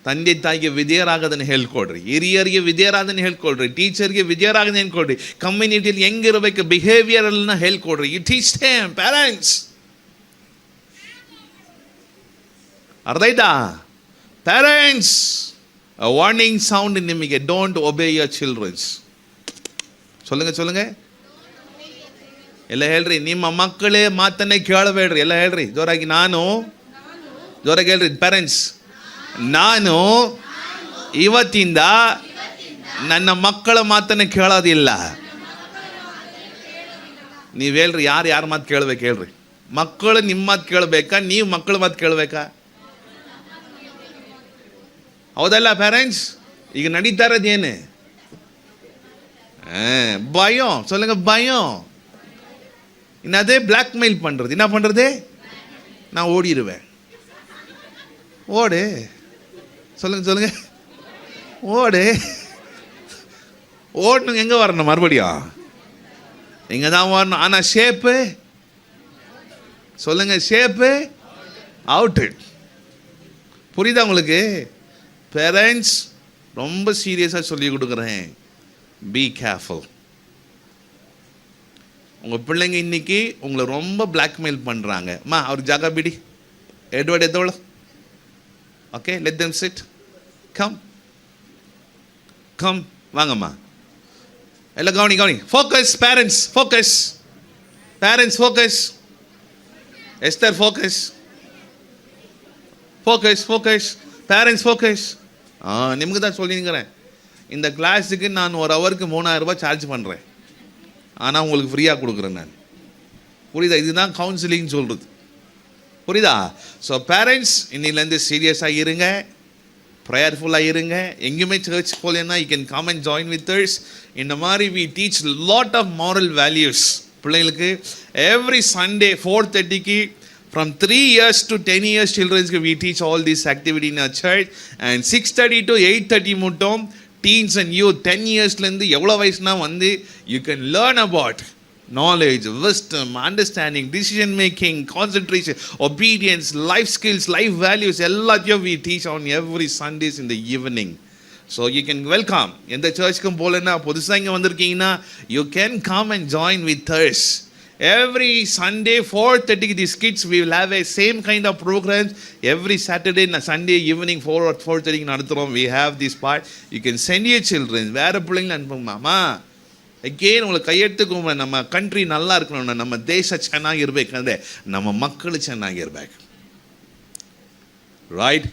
ತಂದೆ ತಾಯಿಗೆ ವಿಧೇಯರಾಗೋದನ್ನು ಹೇಳ್ಕೊಡ್ರಿ, ಹಿರಿಯರಿಗೆ ವಿಧೇಯರಾದನ್ನು ಹೇಳ್ಕೊಡ್ರಿ, ಟೀಚರ್ಗೆ ವಿಧೇಯರಾಗೋದನ್ನು ಹೇಳ್ಕೊಡ್ರಿ, ಕಮ್ಯುನಿಟಿಯಲ್ಲಿ ಹೆಂಗಿರಬೇಕು ಬಿಹೇವಿಯರನ್ನ ಹೇಳ್ಕೊಡ್ರಿ. You teach them parents. ಅರ್ಥ ಆಯ್ತಾ? ಪ್ಯಾರೆಂಟ್ಸ್, ವಾರ್ನಿಂಗ್ ಸೌಂಡ್ ನಿಮಗೆ, ಡೋಂಟ್ ಒಬೇ ಯುವರ್ ಚಿಲ್ಡ್ರನ್ಸ್. சொல்லுங்க ಎಲ್ಲ ಹೇಳ್ರಿ, ನಿಮ್ಮ ಮಕ್ಕಳೇ ಮಾತನ್ನೇ ಕೇಳಬೇಡ್ರಿ. ಎಲ್ಲ ಹೇಳ್ರಿ ಜೋರಾಗಿ, ಜೋರಾಗಿ ಹೇಳ್ರಿ ಪ್ಯಾರೆಂಟ್ಸ್, ನಾನು ಇವತ್ತಿಂದ ನನ್ನ ಮಕ್ಕಳ ಮಾತನ್ನು ಕೇಳೋದಿಲ್ಲ. ನೀವು ಹೇಳ್ರಿ, ಯಾರು ಮಾತು ಕೇಳ್ಬೇಕು ಹೇಳ್ರಿ. ಮಕ್ಕಳು ನಿಮ್ಮ ಮಾತು ಕೇಳಬೇಕಾ, ನೀವು ಮಕ್ಕಳ ಮಾತು ಕೇಳಬೇಕಾ? ಹೌದಲ್ಲ ಪ್ಯಾರೆಂಟ್ಸ್? ಈಗ ನಡೀತಾ ಇರೋದೇನು? பயம். சொல்லுங்க, பயம். இன்னதே பிளாக்மெயில் பண்ணுறது. என்ன பண்ணுறது? நான் ஓடிடுவேன். ஓடு. சொல்லுங்க, ஓடு. ஓடணும். எங்கே வரணும்? மறுபடியும் இங்கே தான் வரணும். ஆனால் ஷேப்பு, சொல்லுங்க, ஷேப்பு அவுட்டு. புரியுதா உங்களுக்கு? பேரண்ட்ஸ், ரொம்ப சீரியஸாக சொல்லி கொடுக்குறேன், பி கேர்ஃபுல். உங்கள் பிள்ளைங்க இன்னைக்கு உங்களை ரொம்ப பிளாக்மெயில் பண்ணுறாங்க. அம்மா ಅವ್ರ ಜಾಗ ಬಿಡಿ, ಎಡ್ವರ್ಡ್ ಎದ್ದೋಳು. Okay, let them sit. Come, வாங்கம்மா. எல்லாம் கவனி. Focus parents, focus parents, focus. Esther focus, focus parents, focus. நிಮಗೆ தான் சொல்லிங்கிறேன். இந்த கிளாஸுக்கு நான் ஒரு ஹவருக்கு 3000 ரூபாய் சார்ஜ் பண்ணுறேன். ஆனால் உங்களுக்கு ஃப்ரீயாக கொடுக்குறேன் நான். புரியுதா? இதுதான் கவுன்சிலிங் சொல்கிறது. புரியுதா? ஸோ பேரண்ட்ஸ், இன்னிலேருந்து சீரியஸாக இருங்க, ப்ரேயர்ஃபுல்லாக இருங்க. எங்கேயுமே சர்ச் போலேன்னா you can come and join with us. இந்த மாதிரி we teach lot of moral values பிள்ளைங்களுக்கு. எவ்ரி சண்டே 4:30க்கு from 3 years to 10 years children we teach all this activity in our church. And 6:30 to 8:30 மட்டும் teens and youth 10 yearsலேருந்து எவ்வளோ வயசுனா வந்து you can learn about knowledge, wisdom, understanding, decision making, concentration, obedience, life skills, life values, எல்லாத்தையும் we teach on every Sundays in the evening. So you can welcome. எந்த சர்ச்சுக்கும் போலன்னா புதுசாக இங்கே வந்திருக்கீங்கன்னா you can come and join with us. Every Sunday 4:30 these kids we will have a same kind of programs. Every Saturday and Sunday evening 4 or 4:30 நடத்துறோம். We have this part. You can send your children. வேற பிள்ளைங்களை அனுப்புங்க. மாமா அகெயின் உங்களுக்கு கையெழுத்துக்கு ನಮ್ಮ ಕಂಟ್ರಿ நல்லா இருக்கணும், ನಮ್ಮ ದೇಶ ಚೆನ್ನಾಗಿರ್ಬೇಕಂದ್ರೆ ನಮ್ಮ ಮಕ್ಕಳು ಚೆನ್ನಾಗಿರ್ಬೇಕು. Right?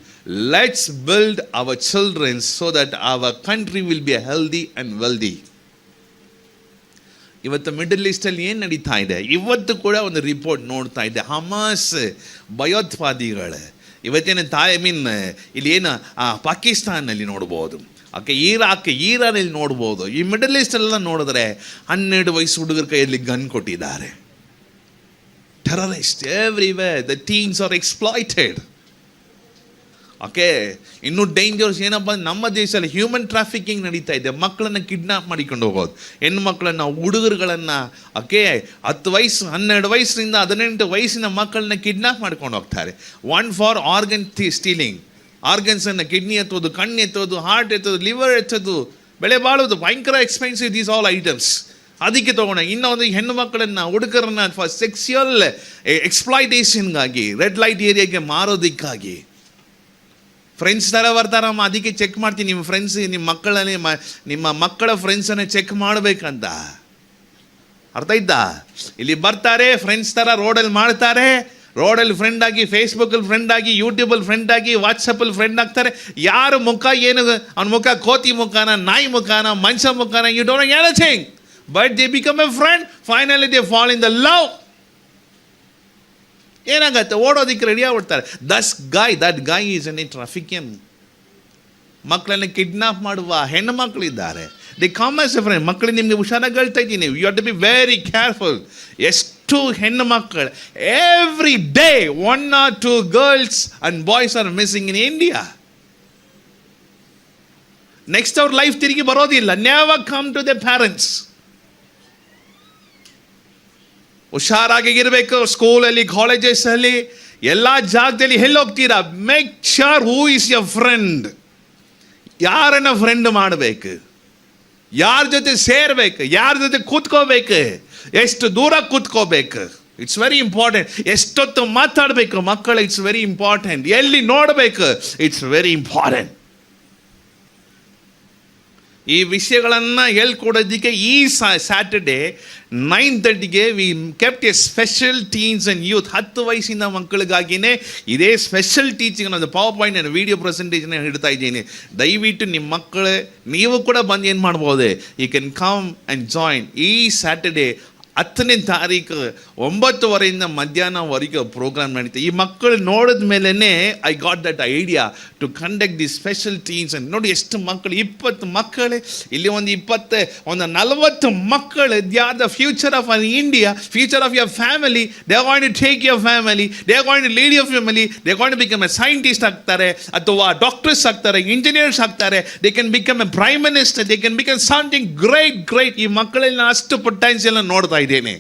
Let's build our children so that our country will be healthy and wealthy. ಇವತ್ತು ಮಿಡಲ್ ಈಸ್ಟಲ್ಲಿ ಏನು ನಡೀತಾ ಇದೆ? ಇವತ್ತು ಕೂಡ ಒಂದು ರಿಪೋರ್ಟ್ ನೋಡ್ತಾ ಇದ್ದೆ. ಹಮಾಸ್ ಭಯೋತ್ಪಾದಿಗಳು ಇವತ್ತೇನು ಇಲ್ಲಿ ಏನು ಪಾಕಿಸ್ತಾನಲ್ಲಿ ನೋಡ್ಬೋದು, ಓಕೆ, ಈರಾನಲ್ಲಿ ನೋಡ್ಬೋದು. ಈ ಮಿಡಲ್ ಈಸ್ಟೆಲ್ಲ ನೋಡಿದ್ರೆ 12 ವಯಸ್ಸು ಹುಡುಗರ ಕೈಯಲ್ಲಿ ಗನ್ ಕೊಟ್ಟಿದ್ದಾರೆ. Terrorist everywhere. The teens are exploited. Okay, ಇನ್ನೂ ಡೇಂಜರ್ಸ್ ಏನಪ್ಪ, ನಮ್ಮ ದೇಶದಲ್ಲಿ ಹ್ಯೂಮನ್ ಟ್ರಾಫಿಕಿಂಗ್ ನಡೀತಾ ಇದೆ. ಮಕ್ಕಳನ್ನು ಕಿಡ್ನಾಪ್ ಮಾಡಿಕೊಂಡು ಹೋಗೋದು, ಹೆಣ್ಣು ಮಕ್ಕಳನ್ನು, ಹುಡುಗರುಗಳನ್ನು. ಓಕೆ, 10 ವಯಸ್ಸು 12 ವಯಸ್ಸಿನಿಂದ 18 ವಯಸ್ಸಿನ ಮಕ್ಕಳನ್ನ ಕಿಡ್ನಾಪ್ ಮಾಡ್ಕೊಂಡು ಹೋಗ್ತಾರೆ. One for organ stealing. ಆರ್ಗನ್ಸನ್ನು, ಕಿಡ್ನಿ ಎತ್ತೋದು, ಕಣ್ಣು ಎತ್ತೋದು, ಹಾರ್ಟ್ ಎತ್ತೋದು, ಲಿವರ್ ಎತ್ತೋದು, ಬೆಳೆ ಬಾಳೋದು, ಭಯಂಕರ ಎಕ್ಸ್ಪೆನ್ಸಿವ್ ದೀಸ್ ಆಲ್ ಐಟಮ್ಸ್. ಅದಕ್ಕೆ ತೊಗೊಂಡ ಇನ್ನೊಂದು ಹೆಣ್ಣು ಮಕ್ಕಳನ್ನು, ಹುಡುಗರನ್ನ ಫಾರ್ ಸೆಕ್ಸುಯಲ್ ಎಕ್ಸ್ಪ್ಲಾಯ್ಟೇಷನ್ಗಾಗಿ ರೆಡ್ ಲೈಟ್ ಏರಿಯಾಗೆ ಮಾರೋದಕ್ಕಾಗಿ. ಫ್ರೆಂಡ್ಸ್ ಥರ ಬರ್ತಾರಮ್ಮ, ಅದಕ್ಕೆ ಚೆಕ್ ಮಾಡ್ತೀನಿ ನಿಮ್ಮ ಫ್ರೆಂಡ್ಸ್, ನಿಮ್ಮ ಮಕ್ಕಳ ಫ್ರೆಂಡ್ಸನ್ನು ಚೆಕ್ ಮಾಡಬೇಕಂತ. ಅರ್ಥ ಆಯ್ತಾ? ಇಲ್ಲಿ ಬರ್ತಾರೆ ಫ್ರೆಂಡ್ಸ್ ಥರ ರೋಡಲ್ಲಿ ಮಾಡ್ತಾರೆ, ರೋಡಲ್ಲಿ ಫ್ರೆಂಡ್ ಆಗಿ, ಫೇಸ್ಬುಕ್ಕಲ್ಲಿ ಫ್ರೆಂಡ್ ಆಗಿ, ಯೂಟ್ಯೂಬಲ್ಲಿ ಫ್ರೆಂಡ್ ಆಗಿ, ವಾಟ್ಸಪ್ಪಲ್ಲಿ ಫ್ರೆಂಡ್ ಆಗ್ತಾರೆ. ಯಾರ ಮುಖ ಏನು, ಅವನ ಮುಖ ಕೋತಿ ಮುಖಾನ, ನಾಯಿ ಮುಖಾನ, ಮನುಷ್ಯ ಮುಖಾನ, you don't know anything, but they become a friend. Finally they fall in the love. ಏನಾಗತ್ತೆ? ಓಡೋದಕ್ಕೆ ರೆಡಿ ಆಗ್ಬಿಡ್ತಾರೆ. That guy is an trafficker. ಮಕ್ಕಳನ್ನು ಕಿಡ್ನಾಪ್ ಮಾಡುವ ಹೆಣ್ಣು ಮಕ್ಕಳಿದ್ದಾರೆ. They come as a friend. ಮಕ್ಕಳು ನಿಮಗೆ ಹುಷಾರಾಗಿ ಹೇಳ್ತಾ ಇದ್ದೀನಿ, you have to be very careful. ಎಷ್ಟು ಹೆಣ್ಣು ಮಕ್ಕಳು every day 1 or 2 girls and boys are missing in India. Next ಅವ್ರ ಲೈಫ್ ತಿರುಗಿ ಬರೋದಿಲ್ಲ. Never come to the parents. ಹುಷಾರಾಗಿರಬೇಕು. ಸ್ಕೂಲಲ್ಲಿ, ಕಾಲೇಜಸ್ಸಲ್ಲಿ, ಎಲ್ಲ ಜಾಗದಲ್ಲಿ ಎಲ್ಲಿ ಹೋಗ್ತೀರಾ, make sure who is your friend. ಯಾರನ್ನ ಫ್ರೆಂಡ್ ಮಾಡಬೇಕು, ಯಾರ ಜೊತೆ ಸೇರ್ಬೇಕು, ಯಾರ ಜೊತೆ ಕೂತ್ಕೋಬೇಕು, ಎಷ್ಟು ದೂರ ಕೂತ್ಕೋಬೇಕು, ಇಟ್ಸ್ ವೆರಿ ಇಂಪಾರ್ಟೆಂಟ್. ಎಷ್ಟೊತ್ತು ಮಾತಾಡಬೇಕು ಮಕ್ಕಳು, ಇಟ್ಸ್ ವೆರಿ ಇಂಪಾರ್ಟೆಂಟ್. ಎಲ್ಲಿ ನೋಡಬೇಕು, ಇಟ್ಸ್ ವೆರಿ ಇಂಪಾರ್ಟೆಂಟ್. ಈ ವಿಷಯಗಳನ್ನು ಹೇಳ್ಕೊಡೋದಕ್ಕೆ ಈ ಸ್ಯಾಟರ್ಡೇ 9:30ಗೆ we kept a special teens and youth. 10 ವಯಸ್ಸಿನ ಮಕ್ಕಳಿಗಾಗಿಯೇ ಇದೇ ಸ್ಪೆಷಲ್ ಟೀಚಿಂಗ್ ಅನ್ನೋದು power point and video presentation ಇಡ್ತಾ ಇದ್ದೀನಿ. ದಯವಿಟ್ಟು ನಿಮ್ಮ ಮಕ್ಕಳು, ನೀವು ಕೂಡ ಬಂದು ಏನು ಮಾಡ್ಬೋದು, you can come and join. ಈ ಸ್ಯಾಟರ್ಡೇ 10ನೇ ತಾರೀಕು 9:30 ಮಧ್ಯಾಹ್ನವರೆಗೆ ಪ್ರೋಗ್ರಾಮ್ ನಡೀತದೆ. ಈ ಮಕ್ಕಳು ನೋಡಿದ ಮೇಲೇ I got that idea to conduct the special teens. ಅಂತ ನೋಡಿ ಎಷ್ಟು ಮಕ್ಕಳು, 20 ಮಕ್ಕಳು ಇಲ್ಲಿ, ಒಂದು 40 ಮಕ್ಕಳು. They are the future of India, future of your family. They are going to take your family, they are going to lead your family, they are going to become a scientist ಆಗ್ತಾರೆ, ಅಥವಾ ಡಾಕ್ಟರ್ಸ್ ಆಗ್ತಾರೆ, ಇಂಜಿನಿಯರ್ಸ್ ಆಗ್ತಾರೆ, they can become a prime minister, they can become something great. ಈ ಮಕ್ಕಳಲ್ಲಿ ನಾನು ಅಷ್ಟು ಪೊಟೆನ್ಷಿಯಲ್ ನೋಡ್ತಾ ಇದ್ದೇನೆ.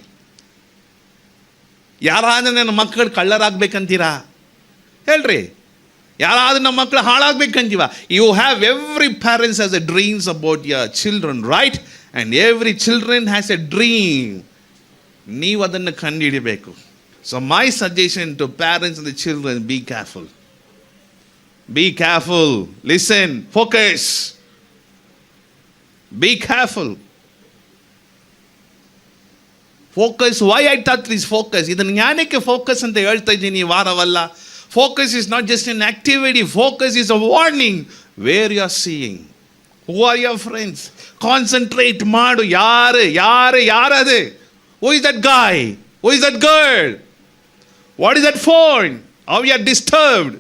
ಯಾರಾದ್ರೂ ನನ್ನ ಮಕ್ಕಳು ಕಳ್ಳರಾಗಬೇಕಂತೀರಾ ಹೇಳ್ರಿ? ಯಾರಾದ್ರೂ ನಮ್ಮ ಮಕ್ಕಳು ಹಾಳಾಗಬೇಕಂತೀವ? You have every parents has a dreams about your children, right? And every children has a dream. ನೀವು ಅದನ್ನು ಕಂಡುಹಿಡಬೇಕು. So my suggestion to parents and the children, be careful, be careful, listen, focus, be careful. Focus, why I touch this focus? ಇದನ್ನು ಜ್ಞಾನಕ್ಕೆ ಫೋಕಸ್ ಅಂತ ಹೇಳ್ತಾ ಇದ್ದೀನಿ ಈ ವಾರವಲ್ಲ. Focus is not just an activity, focus is a warning. Where you are seeing, who are your friends? Concentrate ಮಾಡು. ಯಾರದು? Who is that guy? Who is that girl? What is that phone? How you are disturbed?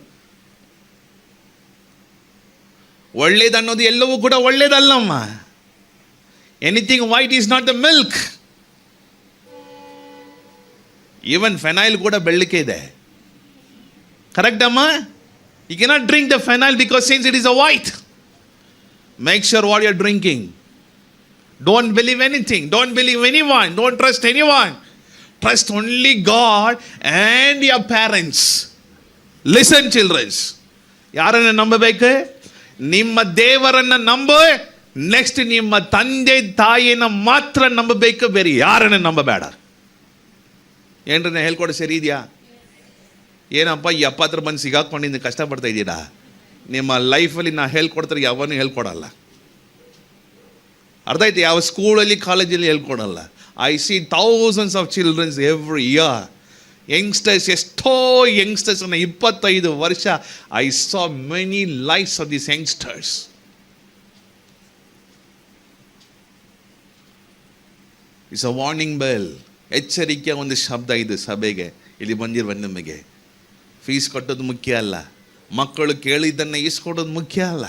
ಒಳ್ಳೇದನ್ನೋದು ಎಲ್ಲವೂ ಕೂಡ ಒಳ್ಳೇದಲ್ಲಮ್ಮ. Anything white is not the milk. Even phenyl ಕೂಡ ಬೆಳ್ಳಕ್ಕೆ ಇದೆ, ಕರೆಕ್ಟ್ ಅಮ್ಮ? You cannot drink the phenyl because since it is a white. Make sure what you are drinking. Don't believe anything, don't believe anyone, don't trust anyone. Trust only God and your parents. Listen children's, ಯಾರನ್ನು ನಂಬಬೇಕು? ನಿಮ್ಮ ದೇವರನ್ನು ನಂಬು. ನೆಕ್ಸ್ಟ್ ನಿಮ್ಮ ತಂದೆ ತಾಯಿನ ಮಾತ್ರ ನಂಬಬೇಕು, ಬೇರೆ ಯಾರನ್ನು ನಂಬಬೇಡ. ಏನ್ರ ಹೇಳ್ಕೊಡ ಸರಿ ಇದೆಯಾ? ಏನಪ್ಪ ಈ 70 ಬಂದು ಸಿಗಾಕೊಂಡಿದ್ದು ಕಷ್ಟಪಡ್ತಾ ಇದ್ದೀರಾ? ನಿಮ್ಮ ಲೈಫಲ್ಲಿ ನಾ ಹೇಳ್ಕೊಡ್ತಾರೆ, ಯಾವನ್ನೂ ಹೇಳ್ಕೊಡಲ್ಲ. ಅರ್ಥ ಆಯ್ತು? ಯಾವ ಸ್ಕೂಲಲ್ಲಿ, ಕಾಲೇಜಲ್ಲಿ ಹೇಳ್ಕೊಡಲ್ಲ. I see thousands of childrens every year. Youngsters, ಎಷ್ಟೋ ಯಂಗ್ಸ್ಟರ್ಸನ್ನು 25 ವರ್ಷ I saw many lifes of this youngsters. It's a warning bell. ಎಚ್ಚರಿಕೆಯ ಒಂದು ಶಬ್ದ ಇದು ಸಭೆಗೆ, ಇಲ್ಲಿ ಬಂದಿರುವ ನಿಮಗೆ. ಫೀಸ್ ಕಟ್ಟೋದು ಮುಖ್ಯ ಅಲ್ಲ, ಮಕ್ಕಳು ಕೇಳಿದ್ದನ್ನು ಈಸ್ಕೊಡೋದು ಮುಖ್ಯ ಅಲ್ಲ,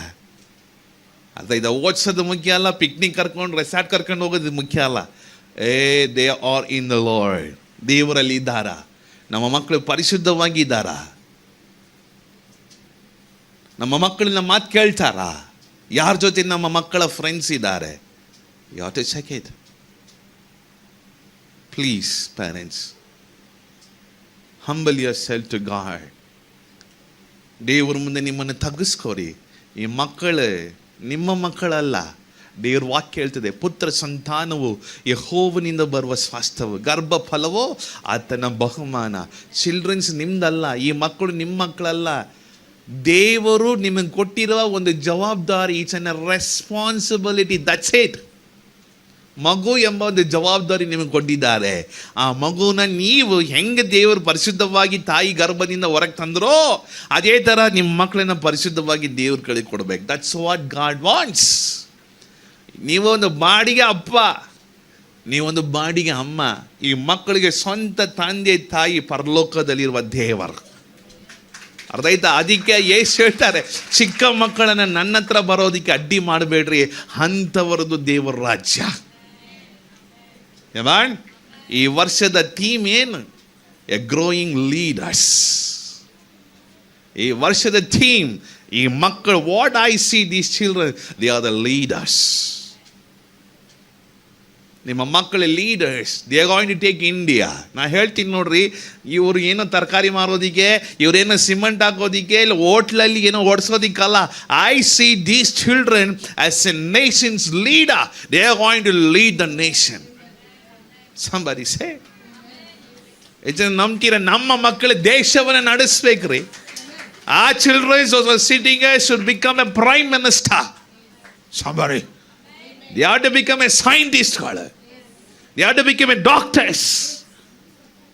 ಅರ್ಥ ಇದು ಓದಿಸೋದು ಮುಖ್ಯ ಅಲ್ಲ, ಪಿಕ್ನಿಕ್ ಕರ್ಕೊಂಡು ರೆಸಾರ್ಟ್ ಕರ್ಕೊಂಡು ಹೋಗೋದು ಮುಖ್ಯ ಅಲ್ಲ. They are in the lord. ದೇವರಲ್ಲಿ ಇದ್ದಾರಾ? ನಮ್ಮ ಮಕ್ಕಳು ಪರಿಶುದ್ಧವಾಗಿದ್ದಾರಾ? ನಮ್ಮ ಮಕ್ಕಳನ್ನ ಮಾತು ಕೇಳ್ತಾರಾ? ಯಾರ ಜೊತೆ ನಮ್ಮ ಮಕ್ಕಳ ಫ್ರೆಂಡ್ಸ್ ಇದ್ದಾರೆ? You have to check it. Please, parents, humble yourself to God. ದೇವ್ರ ಮುಂದೆ ನಿಮ್ಮನ್ನು ತಗ್ಗಿಸ್ಕೋರಿ. ಈ ಮಕ್ಕಳು ನಿಮ್ಮ ಮಕ್ಕಳಲ್ಲ. ದೇವ್ರ ವಾಕ್ಯ ಹೇಳ್ತದೆ, ಪುತ್ರ ಸಂತಾನವು ಯೆಹೋವನಿಂದ ಬರುವ ಸ್ವಾಸ್ಥ್ಯವು, ಗರ್ಭ ಫಲವೋ ಆತನ ಬಹುಮಾನ. ಚಿಲ್ಡ್ರನ್ಸ್ ನಿಮ್ದಲ್ಲ, ಈ ಮಕ್ಕಳು ನಿಮ್ಮ ಮಕ್ಕಳಲ್ಲ. ದೇವರು ನಿಮಗೆ ಕೊಟ್ಟಿರುವ ಒಂದು ಜವಾಬ್ದಾರಿ. It's an responsibility, that's it. ಮಗು ಎಂಬ ಒಂದು ಜವಾಬ್ದಾರಿ ನಿಮಗೆ ಕೊಟ್ಟಿದ್ದಾರೆ. ಆ ಮಗುನ ನೀವು ಹೆಂಗೆ ದೇವರು ಪರಿಶುದ್ಧವಾಗಿ ತಾಯಿ ಗರ್ಭದಿಂದ ಹೊರಗೆ ತಂದ್ರೋ ಅದೇ ಥರ ನಿಮ್ಮ ಮಕ್ಕಳನ್ನ ಪರಿಶುದ್ಧವಾಗಿ ದೇವ್ರ ಕಡೆ ಕೊಡಬೇಕು. That's what god wants. ನೀವೊಂದು ಬಾಡಿಗೆ ಅಪ್ಪ, ನೀವೊಂದು ಬಾಡಿಗೆ ಅಮ್ಮ. ಈ ಮಕ್ಕಳಿಗೆ ಸ್ವಂತ ತಂದೆ ತಾಯಿ ಪರಲೋಕದಲ್ಲಿರುವ ದೇವರು. ಅರ್ಥ ಆಯ್ತಾ? ಅದಕ್ಕೆ ಯೇಸು ಹೇಳ್ತಾರೆ, ಚಿಕ್ಕ ಮಕ್ಕಳನ್ನ ನನ್ನ ಹತ್ರ ಬರೋದಕ್ಕೆ ಅಡ್ಡಿ ಮಾಡಬೇಡ್ರಿ, ಅಂಥವರದು ದೇವರ ರಾಜ್ಯ. ಏಮಾನ್? ಈ ವರ್ಷದ ಥೀಮ್ ಏನು? A growing leaders. ಈ ವರ್ಷದ ಥೀಮ್, ಈ ಮಕ್ಕಳು, what I see these children, they are the leaders. ನಿಮ್ಮ ಮಕ್ಕಳ leaders, they are going to take India. ನಾ ಹೇಳ್ತೀನಿ ನೋಡ್ರಿ, ಇವರು ಏನೋ ತರಕಾರಿ ಮಾರೋದಿಕ್ಕೆ, ಇವರೇನೋ ಸಿಮೆಂಟ್ ಹಾಕೋದಿಕ್ಕೆ, ಇಲ್ಲ ಹೋಟ್ಲಲ್ಲಿ ಏನೋ ಓಡಿಸೋದಿಕ್ಕಲ್ಲ. I see these children as a nations leader. They are going to lead the nation. Somebody say, ನಂಬ್ತೀರ? ನಮ್ಮ ಮಕ್ಕಳು ದೇಶವನ್ನು ನಡೆಸ್ಬೇಕ್ರಿ. ಆ childrens sitting should become a prime minister. Somebody. They have to become a scientist. They have to become a doctors.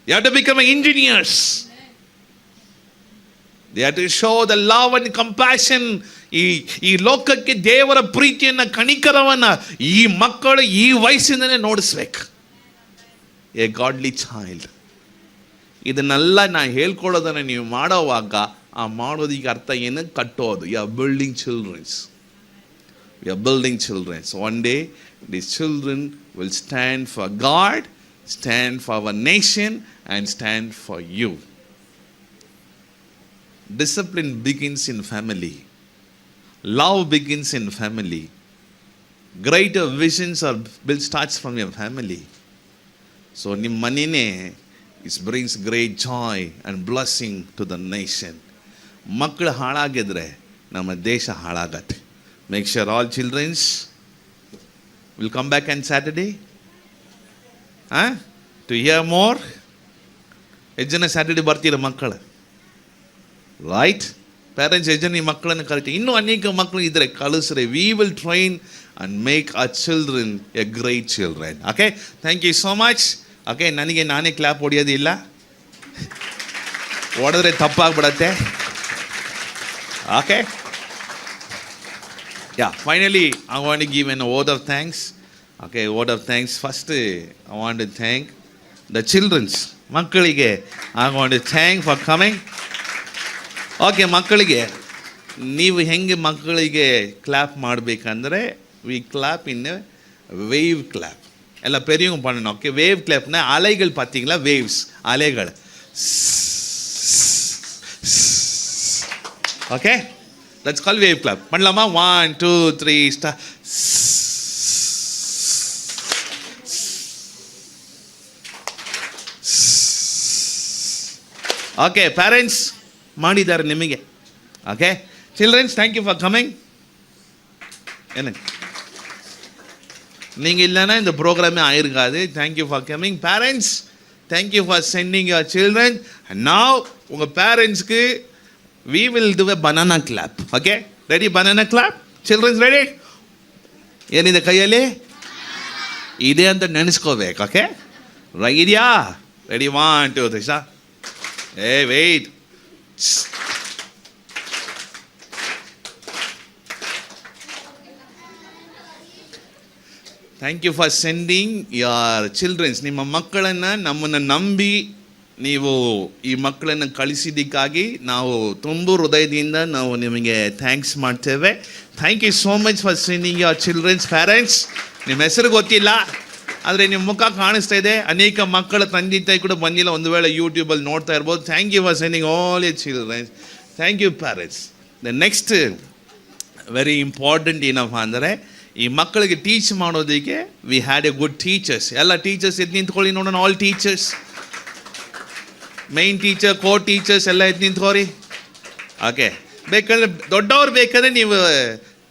They have to become engineers. They have to show the love and compassion. ಈ ಲೋಕಕ್ಕೆ ದೇವರ ಪ್ರೀತಿಯನ್ನ, ಕನಿಕರವನ್ನ ಈ ಮಕ್ಕಳು ಈ ವಯಸ್ಸಿಂದನೇ ನೋಡಿಸ್ಬೇಕು. A godly child. ಇದನ್ನೆಲ್ಲ ನಾ ಹೇಳ್ಕೊಳ್ಳೋದನ್ನ ನೀವು ಮಾಡೋವಾಗ ಆ ಮಾಡೋದಕ್ಕೆ ಅರ್ಥ ಏನು? ಕಟ್ಟೋದು. You are building childrens. We are building children. So one day, these children will stand for God, stand for our nation, and stand for you. Discipline begins in family. Love begins in family. Greater visions are built, starts from your family. So, nim manine, it brings great joy and blessing to the nation. Makkಳು ಹಾಳಾಗಿದ್ರೆ ನಮ್ಮ ದೇಶ ಹಾಳಾಗತ್ತೆ. Make sure all children will come back on Saturday. To hear more. ಎಷ್ಟು ಜನ ಸ್ಯಾಟರ್ಡೆ ಬರ್ತೀರ ಮಕ್ಕಳು? ರೈಟ್? ಪೇರೆಂಟ್ಸ್ ಎಷ್ಟು ಜನ ಈ ಮಕ್ಕಳನ್ನು ಕರಿತೀವಿ? ಇನ್ನೂ ಅನೇಕ ಮಕ್ಕಳು ಇದ್ದರೆ ಕಳಿಸ್ರೆ. We will train and make our children a great children. Okay, thank you so much. Okay, ನನಗೆ ನಾನೇ ಕ್ಲಾಪ್ ಹೊಡೆಯೋದಿಲ್ಲ, ಹೊಡೆದ್ರೆ ತಪ್ಪಾಗ್ಬಿಡತ್ತೆ. Okay. Yeah, finally, I want to give a word of thanks. Okay, word of thanks. First, I want to thank the children's. ಮಕ್ಕಳಿಗೆ I want to thank for coming. Okay, ಮಕ್ಕಳಿಗೆ ನೀವು ಹೆಂಗೆ ಮಕ್ಕಳಿಗೆ ಕ್ಲಾಪ್ ಮಾಡಬೇಕಂದ್ರೆ, ವಿ ಕ್ಲಾಪ್ ಇನ್ ವೇವ್ ಕ್ಲಾಪ್. ಎಲ್ಲ பெரியவங்க பண்ணணும். ஓகே, வேவ் கிளாப்னா அலைகள் பார்த்தீங்களா? வேவ்ஸ், அலைகள். Okay, let's call wave clap. பண்ணலாமா? 1 2 3 start. ಓಕೆ, ಪೇರೆಂಟ್ಸ್ ಮಾಡಿದ್ದಾರೆ ನಿಮಗೆ. Okay, childrens, thank you for coming. என்ன நீங்கள் இல்லைன்னா இந்த ப்ரோக்ராமே ஆயிருக்காது. Thank you for coming. Parents, thank you for sending your children. And now உங்கள் பேரண்ட்ஸ்க்கு we will do a banana clap. Okay, ready? Banana clap. Children ready? ಏನಿದೆ ಕೈಯಲ್ಲಿ? ಇದೆ ಅಂತ ನೆನೆಸ್ಕೋಬೇಕು. ಓಕೆ, ಇದೆಯಾ? Ready? 1 2 3 start. Wait. Thank you for sending your childrens. ನಿಮ್ಮ ಮಕ್ಕಳನ್ನು ನಮ್ಮನ್ನು ನಂಬಿ ನೀವು ಈ ಮಕ್ಕಳನ್ನು ಕಳಿಸಿದ್ದಕ್ಕಾಗಿ ನಾವು ತುಂಬ ಹೃದಯದಿಂದ ನಾವು ನಿಮಗೆ ಥ್ಯಾಂಕ್ಸ್ ಮಾಡ್ತೇವೆ. Thank you so much for sending your childrens. Parents, ನಿಮ್ಮ ಹೆಸರು ಗೊತ್ತಿಲ್ಲ, ಆದರೆ ನಿಮ್ಮ ಮುಖ ಕಾಣಿಸ್ತಾ ಇದೆ. ಅನೇಕ ಮಕ್ಕಳ ತಂದೆ ತಾಯಿ ಕೂಡ ಬಂದಿಲ್ಲ, ಒಂದು ವೇಳೆ ಯೂಟ್ಯೂಬಲ್ಲಿ ನೋಡ್ತಾ ಇರ್ಬೋದು. Thank you for sending all your childrens. Thank you parents. The next very important ಏನಪ್ಪ ಅಂದರೆ, ಈ ಮಕ್ಕಳಿಗೆ ಟೀಚ್ ಮಾಡೋದಕ್ಕೆ we had a good teachers. ಎಲ್ಲ ಟೀಚರ್ಸ್ ಎದ್ದು ನಿಂತ್ಕೊಳ್ಳಿ ನೋಡೋಣ. All teachers, main teacher, co teachers ಎಲ್ಲ ಎದ್ದು ನಿಂತ್ಕೋರಿ. ಓಕೆ, ಬೇಕಾದ್ರೆ ದೊಡ್ಡವ್ರು ಬೇಕಾದ್ರೆ ನೀವು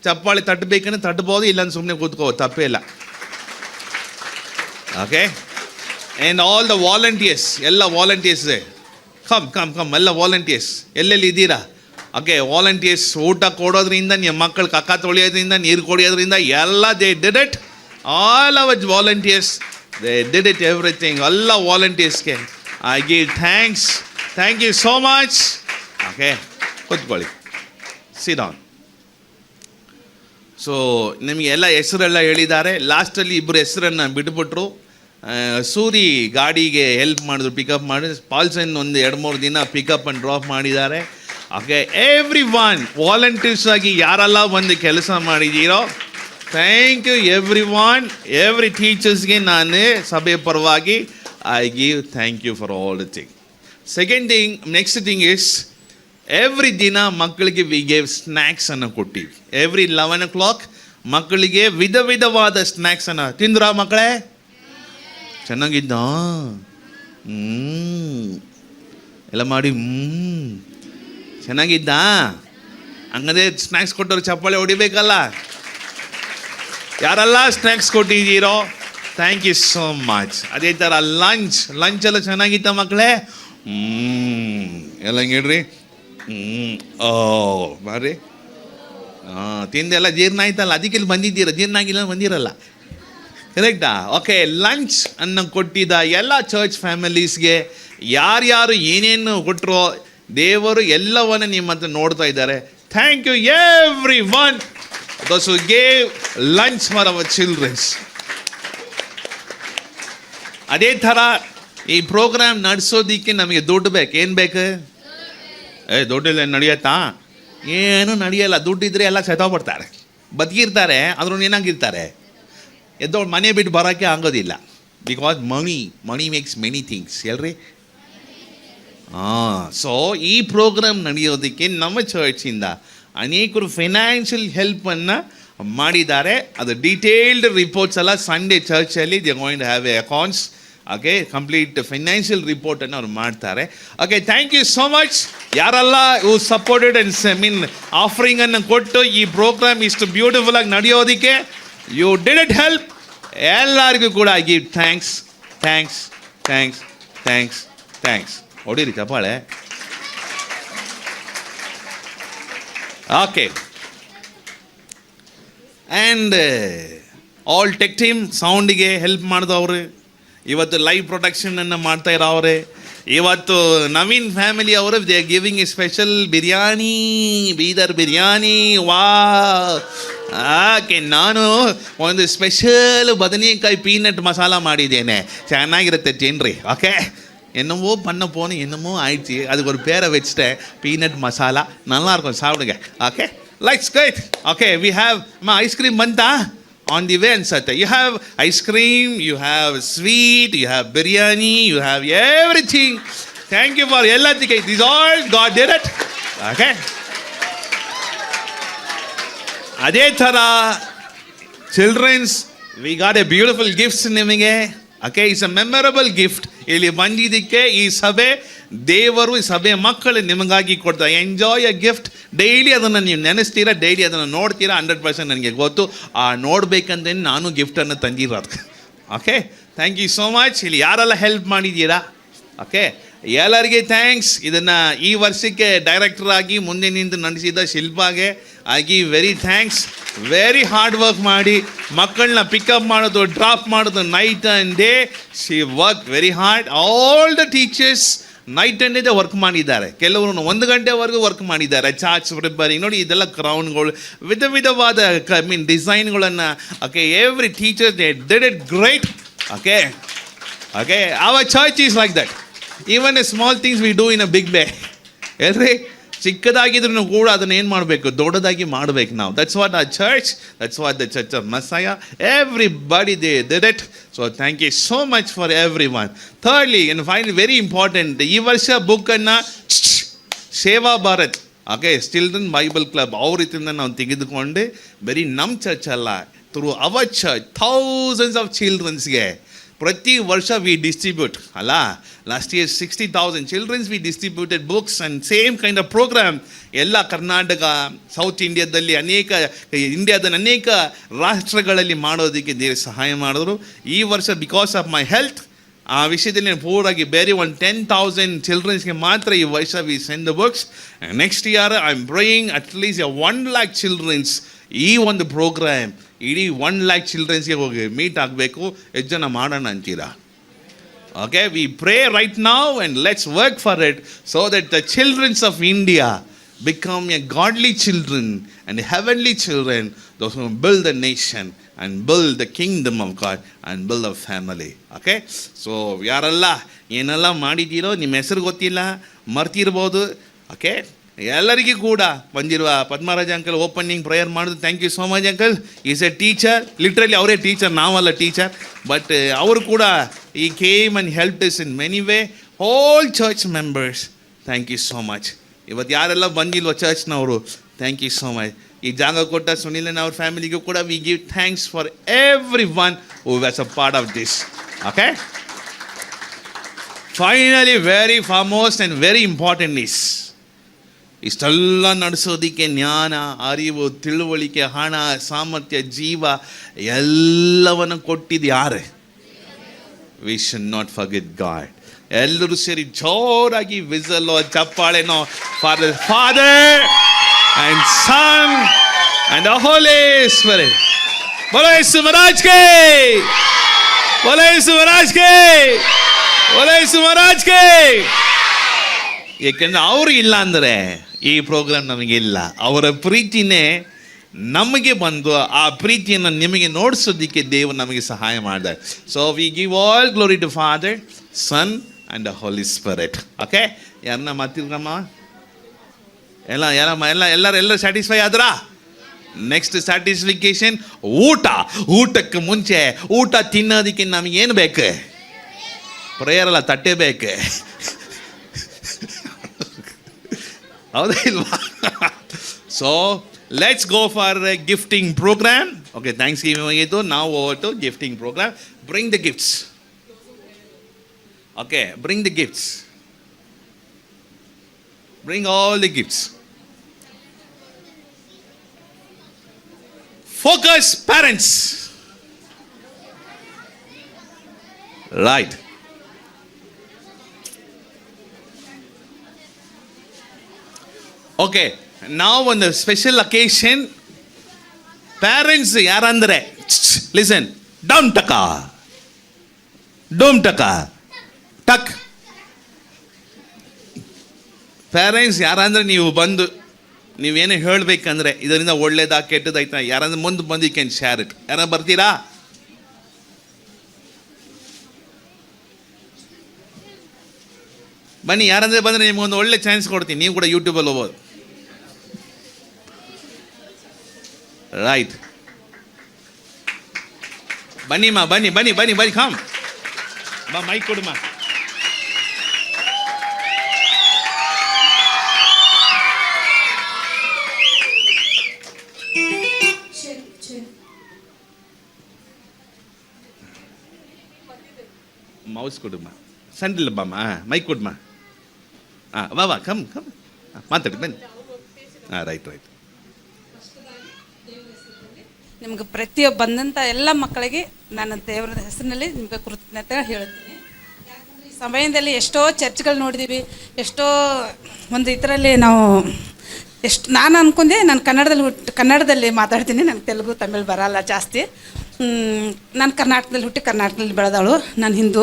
ಚಪ್ಪಾಳೆ ತಟ್ಟಬೇಕಂದ್ರೆ ತಟ್ಟಬೋದು, ಇಲ್ಲಾಂದ್ರೆ ಸುಮ್ಮನೆ ಕೂತ್ಕೋ, ತಪ್ಪೇ ಇಲ್ಲ. Okay, and all the volunteers, ಎಲ್ಲ ವಾಲಂಟಿಯರ್ಸ್ ಕಮ್ ಕಮ್ ಕಮ್, ಎಲ್ಲ ವಾಲಂಟಿಯರ್ಸ್ ಎಲ್ಲೆಲ್ಲಿ ಇದ್ದೀರಾ? ಓಕೆ, ವಾಲಂಟಿಯರ್ಸ್ ಊಟ ಕೊಡೋದ್ರಿಂದ, ನಿಮ್ಮ ಮಕ್ಕಳು ಕಕ್ಕ ತೊಳೆಯೋದ್ರಿಂದ, ನೀರು ಕೊಡಿಯೋದ್ರಿಂದ ಎಲ್ಲ they did it. All our volunteers they did it everything. ಎಲ್ಲ ವಾಲಂಟಿಯರ್ಸ್ಗೆ I give thanks. Thank you so much. Okay, ಕೂತ್ಕೊಳ್ಳಿ, ಸಿಟ್ ಡೌನ್. ಸೊ ನಿಮಗೆ ಎಲ್ಲ ಹೆಸರೆಲ್ಲ ಹೇಳಿದ್ದಾರೆ. ಲಾಸ್ಟಲ್ಲಿ ಇಬ್ಬರು ಹೆಸರನ್ನು ಬಿಟ್ಬಿಟ್ರು. ಸೂರಿ ಗಾಡಿಗೆ ಹೆಲ್ಪ್ ಮಾಡಿದ್ರು, ಪಿಕಪ್ ಮಾಡಿ. ಪಾಲ್ಸನ್ ಒಂದು 2-3 ದಿನ ಪಿಕಪ್ ಆ್ಯಂಡ್ ಡ್ರಾಪ್ ಮಾಡಿದ್ದಾರೆ. ಓಕೆ ಎವ್ರಿ ಒನ್ ವಾಲಂಟಿಯರ್ಸ್ ಆಗಿ ಯಾರೆಲ್ಲ ಬಂದು ಕೆಲಸ ಮಾಡಿದ್ದೀರೋ thank you every one. Every ಟೀಚರ್ಸ್ಗೆ ನಾನು ಸಭೆ ಪರವಾಗಿ I give thank you for all the thing. Second thing, next thing is every ದಿನ ಮಕ್ಕಳಿಗೆ ವಿ ಗೇವ್ ಸ್ನ್ಯಾಕ್ಸನ್ನು ಕೊಟ್ಟಿವಿ. ಎವ್ರಿ 11 o'clock ಮಕ್ಕಳಿಗೆ ವಿಧ ವಿಧವಾದ ಸ್ನ್ಯಾಕ್ಸನ್ನು ತಿಂದ್ರಾ ಮಕ್ಕಳೇ? ಚೆನ್ನಾಗಿದ್ದ ಎಲ್ಲ ಮಾಡಿ ಚೆನ್ನಾಗಿದ್ದ. ಹಂಗಂದ್ರೆ ಸ್ನ್ಯಾಕ್ಸ್ ಕೊಟ್ಟವ್ರು ಚಪ್ಪಾಳೆ ಹೊಡಿಬೇಕಲ್ಲ. ಯಾರೆಲ್ಲ ಸ್ನ್ಯಾಕ್ಸ್ ಕೊಟ್ಟಿದ್ದೀರೋ ಥ್ಯಾಂಕ್ ಯು ಸೋ ಮಚ್. ಅದೇ ಥರ ಲಂಚ್ ಎಲ್ಲ ಚೆನ್ನಾಗಿತ್ತ ಮಕ್ಕಳೇ? ಎಲ್ಲ ಹಿಂಗಿಡ್ರಿ. ಓ ಬರ್ರಿ. ತಿಂದೆಲ್ಲ ಜೀರ್ಣ ಆಯ್ತಲ್ಲ, ಅದಕ್ಕೆ ಇಲ್ಲಿ ಬಂದಿದ್ದೀರ. ಜೀರ್ಣ ಆಗಿಲ್ಲ ಬಂದಿರಲ್ಲ, ಕರೆಕ್ಟಾ? ಓಕೆ, ಲಂಚ್ ಅನ್ನು ಕೊಟ್ಟಿದ್ದ ಎಲ್ಲ ಚರ್ಚ್ ಫ್ಯಾಮಿಲೀಸ್ಗೆ ಯಾರ್ಯಾರು ಏನೇನು ಕೊಟ್ಟರೋ ದೇವರು ಎಲ್ಲವನ್ನು ನಿಮ್ಮ ಹತ್ರ ನೋಡ್ತಾ ಇದ್ದಾರೆ. Thank you every one those who gave lunch for our childrens. ಅದೇ ಥರ ಈ ಪ್ರೋಗ್ರಾಮ್ ನಡೆಸೋದಿಕ್ಕೆ ನಮಗೆ ದುಡ್ಡು ಬೇಕು. ಏನು ಬೇಕು? ದುಡ್ಡಿಲ್ಲ ನಡೆಯತ್ತಾ? ಏನು ನಡೆಯಲ್ಲ. ದುಡ್ಡಿದ್ರೆ ಎಲ್ಲ ಸೆತೋಗ್ಬಿಡ್ತಾರೆ, ಬದುಕಿರ್ತಾರೆ, ಆದ್ರೂ ಏನಾಗಿರ್ತಾರೆ, ಎದ್ದೋಳು ಮನೆ ಬಿಟ್ಟು ಬರೋಕ್ಕೆ ಆಗೋದಿಲ್ಲ. Because money makes many things ಹೇಳ್ರಿ. ಸೊ ಈ ಪ್ರೋಗ್ರಾಮ್ ನಡೆಯೋದಕ್ಕೆ ನಮ್ಮ ಚರ್ಚಿಂದ ಅನೇಕರು ಫೈನಾನ್ಷಿಯಲ್ ಹೆಲ್ಪನ್ನು ಮಾಡಿದ್ದಾರೆ. ಅದು ಡೀಟೇಲ್ಡ್ ರಿಪೋರ್ಟ್ಸ್ ಎಲ್ಲ ಸಂಡೇ ಚರ್ಚಲ್ಲಿ they going to have a accounts. Okay, complete financial ರಿಪೋರ್ಟನ್ನು ಅವ್ರು ಮಾಡ್ತಾರೆ. Okay, thank you so much. ಯಾರೆಲ್ಲ ಇವು ಸಪೋರ್ಟೆಡ್ ಅಂಡ್ ಆಫರಿಂಗನ್ನು ಕೊಟ್ಟು ಈ ಪ್ರೋಗ್ರಾಮ್ ಇಷ್ಟು ಬ್ಯೂಟಿಫುಲ್ ಆಗಿ ನಡೆಯೋದಕ್ಕೆ ಯು ಡಿಡ್ ಇಟ್ ಹೆಲ್ಪ್. ಎಲ್ಲರಿಗೂ ಕೂಡ I give thanks thanks thanks thanks thanks. ಹೊಡೀರಿ ಚಪ್ಪಾಳೆ. Okay, and all tech team ಸೌಂಡಿಗೆ ಹೆಲ್ಪ್ ಮಾಡಿದವ್ರು, ಇವತ್ತು ಲೈವ್ ಪ್ರೊಡಕ್ಷನನ್ನು ಮಾಡ್ತಾ ಇರೋವ್ರೆ, ಇವತ್ತು ನವೀನ್ ಫ್ಯಾಮಿಲಿ ಅವರು they are giving a special biryani, Bidar biryani. ವಾ ಓಕೆ, ನಾನು ಒಂದು ಸ್ಪೆಷಲ್ ಬದನೆಕಾಯಿ ಪೀನಟ್ ಮಸಾಲ ಮಾಡಿದ್ದೇನೆ, ಚೆನ್ನಾಗಿರುತ್ತೆ ತಿನ್ರಿ. ಓಕೆ, என்னமோ பண்ண போனேன், என்னமோ ஆயிடுச்சு, அதுக்கு ஒரு பேரை வச்சுட்டேன், பீனட் மசாலா. நல்லா இருக்கும், சாப்பிடுங்க. Okay, lights great. Okay, we have ice cream ಬಂತಾ on the way ಅನ್ಸುತ್ತೆ. You have ice cream, you have sweet, you have biryani, you have everything. Thank you for ಎಲ್ಲದಕ್ಕೆ. This all God did it. Okay, ಅದೇ ಥರ childrens we got a beautiful gifts ನಿಮಗೆ. Okay, it's a memorable gift. ಇಲ್ಲಿ ಬಂದಿದ್ದಕ್ಕೆ ಈ ಸಭೆ ದೇವರು ಈ ಸಭೆ ಮಕ್ಕಳು ನಿಮಗಾಗಿ ಕೊಡ್ತಾರೆ. Enjoy a gift. ಡೈಲಿ ಅದನ್ನು ನೀವು ನೆನೆಸ್ತೀರಾ, ಡೈಲಿ ಅದನ್ನು ನೋಡ್ತೀರಾ. 100% ನನಗೆ ಗೊತ್ತು. ನೋಡ್ಬೇಕಂದ್ರೆ ನಾನು ಗಿಫ್ಟನ್ನು ತಂದಿರೋದು. Okay, thank you so much. ಇಲ್ಲಿ ಯಾರೆಲ್ಲ ಹೆಲ್ಪ್ ಮಾಡಿದ್ದೀರಾ, ಓಕೆ, ಎಲ್ಲರಿಗೆ ಥ್ಯಾಂಕ್ಸ್. ಇದನ್ನು ಈ ವರ್ಷಕ್ಕೆ ಡೈರೆಕ್ಟರ್ ಆಗಿ ಮುಂದೆ ನಿಂತು ನಡೆಸಿದ ಶಿಲ್ಪಾಗೆ ಆಗಿ very thanks. Very hard work ಮಾಡಿ ಮಕ್ಕಳನ್ನ ಪಿಕಪ್ ಮಾಡೋದು, ಡ್ರಾಪ್ ಮಾಡೋದು, night and day she work very hard. All the teachers night and day work ಮಾಡಿದ್ದಾರೆ. ಕೆಲವರು 1 ಗಂಟೆವರೆಗೂ ವರ್ಕ್ ಮಾಡಿದ್ದಾರೆ. ಚಾರ್ಟ್ಸ್ ಪ್ರಿಪೇರಿಂಗ್ ನೋಡಿ, ಇದೆಲ್ಲ ಕ್ರೌನ್ಗಳು, ವಿಧ ವಿಧವಾದ ಡಿಸೈನ್ಗಳನ್ನು. Okay, every teacher they did it great. Okay, okay, our church is like that. Even a small things we do in a big way. ಎಲ್ರಿ, ಚಿಕ್ಕದಾಗಿದ್ರೂ ಕೂಡ ಅದನ್ನು ಏನು ಮಾಡಬೇಕು, ದೊಡ್ಡದಾಗಿ ಮಾಡಬೇಕು ನಾವು. That's what our church, that's what the church of Messiah. Everybody they did it. So thank you so much for every one. Thirdly and finally very important, ಈ ವರ್ಷ ಬುಕ್ಕನ್ನು Seva Bharat, okay, children Bible club ಅವ್ರ ರೀತಿಯಿಂದ ನಾವು ತೆಗೆದುಕೊಂಡು ಬರೀ ನಮ್ಮ ಚರ್ಚ್ ಅಲ್ಲ, through our church thousands of ಚಿಲ್ಡ್ರನ್ಸ್ಗೆ ಪ್ರತಿ ವರ್ಷ ವಿ ಡಿಸ್ಟ್ರಿಬ್ಯೂಟ್ ಅಲ್ಲ. Last year 60,000 childrens we distributed books and same kind of program ಎಲ್ಲ ಕರ್ನಾಟಕ, ಸೌತ್ ಇಂಡಿಯಾದಲ್ಲಿ ಇಂಡಿಯಾದ ಅನೇಕ ರಾಷ್ಟ್ರಗಳಲ್ಲಿ ಮಾಡೋದಕ್ಕೆ ದೇವರು ಸಹಾಯ ಮಾಡಿದ್ರು. ಈ ವರ್ಷ ಬಿಕಾಸ್ ಆಫ್ ಮೈ ಹೆಲ್ತ್ ಆ ವಿಷಯದಲ್ಲಿ ಪೂರಾಗಿ ಬೇರೆ ಒಂದು 10,000 ಚಿಲ್ಡ್ರನ್ಸ್ಗೆ ಮಾತ್ರ ಈ ವರ್ಷ we send the books. Next year I am praying at least 1 lakh childrens ಈ ಒಂದು ಪ್ರೋಗ್ರಾಮ್ ಇಡೀ 1 lakh ಚಿಲ್ಡ್ರನ್ಸ್ಗೆ ಹೋಗಿ ಮೀಟ್ ಆಗಬೇಕು. ಎಷ್ಟು ಜನ ಮಾಡೋಣ ಅಂತೀರಾ? Okay, we pray right now and let's work for it so that the childrens of India become a godly children and heavenly children, those who build the nation and build the kingdom of God and build a family. Okay, so ಯಾರೆಲ್ಲ ಏನೆಲ್ಲ ಮಾಡಿದ್ದೀರೋ ನಿಮ್ಮ ಹೆಸರು ಗೊತ್ತಿಲ್ಲ, ಮರ್ತಿರ್ಬೋದು. ಓಕೆ, ಎಲ್ಲರಿಗೂ ಕೂಡ ಬಂದಿರುವ ಪದ್ಮರಾಜ ಅಂಕಲ್ ಓಪನಿಂಗ್ ಪ್ರೇಯರ್ ಮಾಡೋದು. Thank you so much uncle. Is a teacher, literally ಅವರೇ ಟೀಚರ್, ನಾವಲ್ಲ ಟೀಚರ್, ಬಟ್ ಅವರು ಕೂಡ ಈ came and help us in many way. All church members, thank you so much. ಇವತ್ತು ಯಾರೆಲ್ಲ ಬಂದಿಲ್ವೋ ಚರ್ಚ್ನವರು, ಥ್ಯಾಂಕ್ ಯು ಸೋ ಮಚ್. ಈ ಜಾಗ ಕೊಟ್ಟ ಸುನಿಲನ್ ಅವ್ರ ಫ್ಯಾಮಿಲಿಗೂ ಕೂಡ we give thanks for every one who was a part of this. Okay, finally very foremost and very important is, ಇಷ್ಟೆಲ್ಲ ನಡೆಸೋದಕ್ಕೆ ಜ್ಞಾನ, ಅರಿವು, ತಿಳುವಳಿಕೆ, ಹಣ, ಸಾಮರ್ಥ್ಯ, ಜೀವ ಎಲ್ಲವನ್ನು ಕೊಟ್ಟಿದ್ದು ಯಾರೇ? We should not forget God. ಎಲ್ಲರೂ ಸೇರಿ ಜೋರಾಗಿ ವಿಸಲ್ಲೋ ಚಪ್ಪಾಳೆನೋ for the Father and Son and the Holi Spirit. ಬೋಲೋ ಯೇಸು ಮಹಾರಾಜ್ ಕೆ, ಬೋಲೋ ಯೇಸು ಮಹಾರಾಜ್ ಕೆ, ಬೋಲೋ ಯೇಸು ಮಹಾರಾಜ್ ಕೆ. ಏಕೆಂದರೆ ಅವರು ಇಲ್ಲ ಅಂದರೆ ಈ ಪ್ರೋಗ್ರಾಮ್ ನಮಗಿಲ್ಲ. ಅವರ ಪ್ರೀತಿನೇ ನಮಗೆ ಬಂದು ಆ ಪ್ರೀತಿಯನ್ನು ನಿಮಗೆ ನೋಡಿಸೋದಕ್ಕೆ ದೇವರು ನಮಗೆ ಸಹಾಯ ಮಾಡಿದ್ದಾರೆ. So we give all glory to father, son and the Holi spirit. Okay, ಯಾರನ್ನ ಮಾತಿದ್ರಮ್ಮ? ಎಲ್ಲರೂ ಸ್ಯಾಟಿಸ್ಫೈ ಆದ್ರಾ? ನೆಕ್ಸ್ಟ್ ಸ್ಯಾಟಿಸ್ಫಿಕೇಶನ್ ಊಟ. ಊಟಕ್ಕೆ ಮುಂಚೆ ಊಟ ತಿನ್ನೋದಕ್ಕೆ ನಮಗೇನು ಬೇಕು? ಪ್ರೇಯರ್ ಅಲ್ಲ, ತಟ್ಟೆ ಬೇಕು. ಹೌದಾ ಇಲ್ವಾ? So let's go for a gifting program. Okay, thanks giving ಆಗಿತ್ತು. ನಾವು over to gifting program. Bring the gifts. Okay, bring the gifts. Bring all the gifts. Focus, parents. Right. Okay, now on the special occasion, parents yarandre, listen, down taka, dom taka, tak. Parents yarandre ನೀವು ಬಂದು ನೀವೇನು ಹೇಳಬೇಕಂದ್ರೆ ಇದರಿಂದ ಒಳ್ಳೇದಾ ಕೆಟ್ಟದಾಯ್ತಾ ಯಾರಂದ್ರೆ ಮುಂದೆ ಬಂದು ಯು ಕ್ಯಾನ್ ಶೇರ್ ಇಟ್. ಯಾರ ಬರ್ತೀರಾ? ಬನ್ನಿ, ಯಾರಂದ್ರೆ ಬಂದರೆ ನಿಮ್ಗೊಂದು ಒಳ್ಳೆ ಚಾನ್ಸ್ ಕೊಡ್ತೀನಿ, ನೀವು ಕೂಡ ಯೂಟ್ಯೂಬಲ್ಲಿ ಹೋಗ್ಬೋದು. ರೈಟ್, ಬನ್ನಿಮ್ಮ, ಬನ್ನಿ ಬನ್ನಿ ಬನ್ನಿ ಬನ್ನಿ, ಕಮ್ ಬಾ, ಮೈಕ್ ಕೊಡುಮ್ಮ. ಮೌಸ್ ಕೊಡುಮ್ಮ, ಸಂಡಿಲ್ಲ ಬಾಮ್ಮ, ಮೈಕ್ ಕೊಡುಮ್ಮ. ಬಾ ಬಾ, ಕಮ್ ಕಮ್, ಮಾತಾಡಿ ಬನ್ನಿ. Right right. ನಿಮ್ಗೆ ಪ್ರತಿಯೊಬ್ಬ ಬಂದಂಥ ಎಲ್ಲ ಮಕ್ಕಳಿಗೆ ನಾನು ದೇವರ ಹೆಸರಿನಲ್ಲಿ ನಿಮಗೆ ಕೃತಜ್ಞತೆ ಹೇಳುತ್ತೀನಿ. ಯಾಕಂದರೆ ಈ ಸಮಯದಲ್ಲಿ ಎಷ್ಟೋ ಚರ್ಚ್ಗಳು ನೋಡಿದ್ದೀವಿ, ಎಷ್ಟೋ ಒಂದು ಇದರಲ್ಲಿ ನಾವು ನಾನು ಅಂದ್ಕೊಂಡೆ ನಾನು ಕನ್ನಡದಲ್ಲಿ ಮಾತಾಡ್ತೀನಿ, ನನಗೆ ತೆಲುಗು ತಮಿಳು ಬರಲ್ಲ ಜಾಸ್ತಿ. ನಾನು ಕರ್ನಾಟಕದಲ್ಲಿ ಹುಟ್ಟಿ ಕರ್ನಾಟಕದಲ್ಲಿ ಬೆಳೆದವಳು, ನಾನು ಹಿಂದೂ.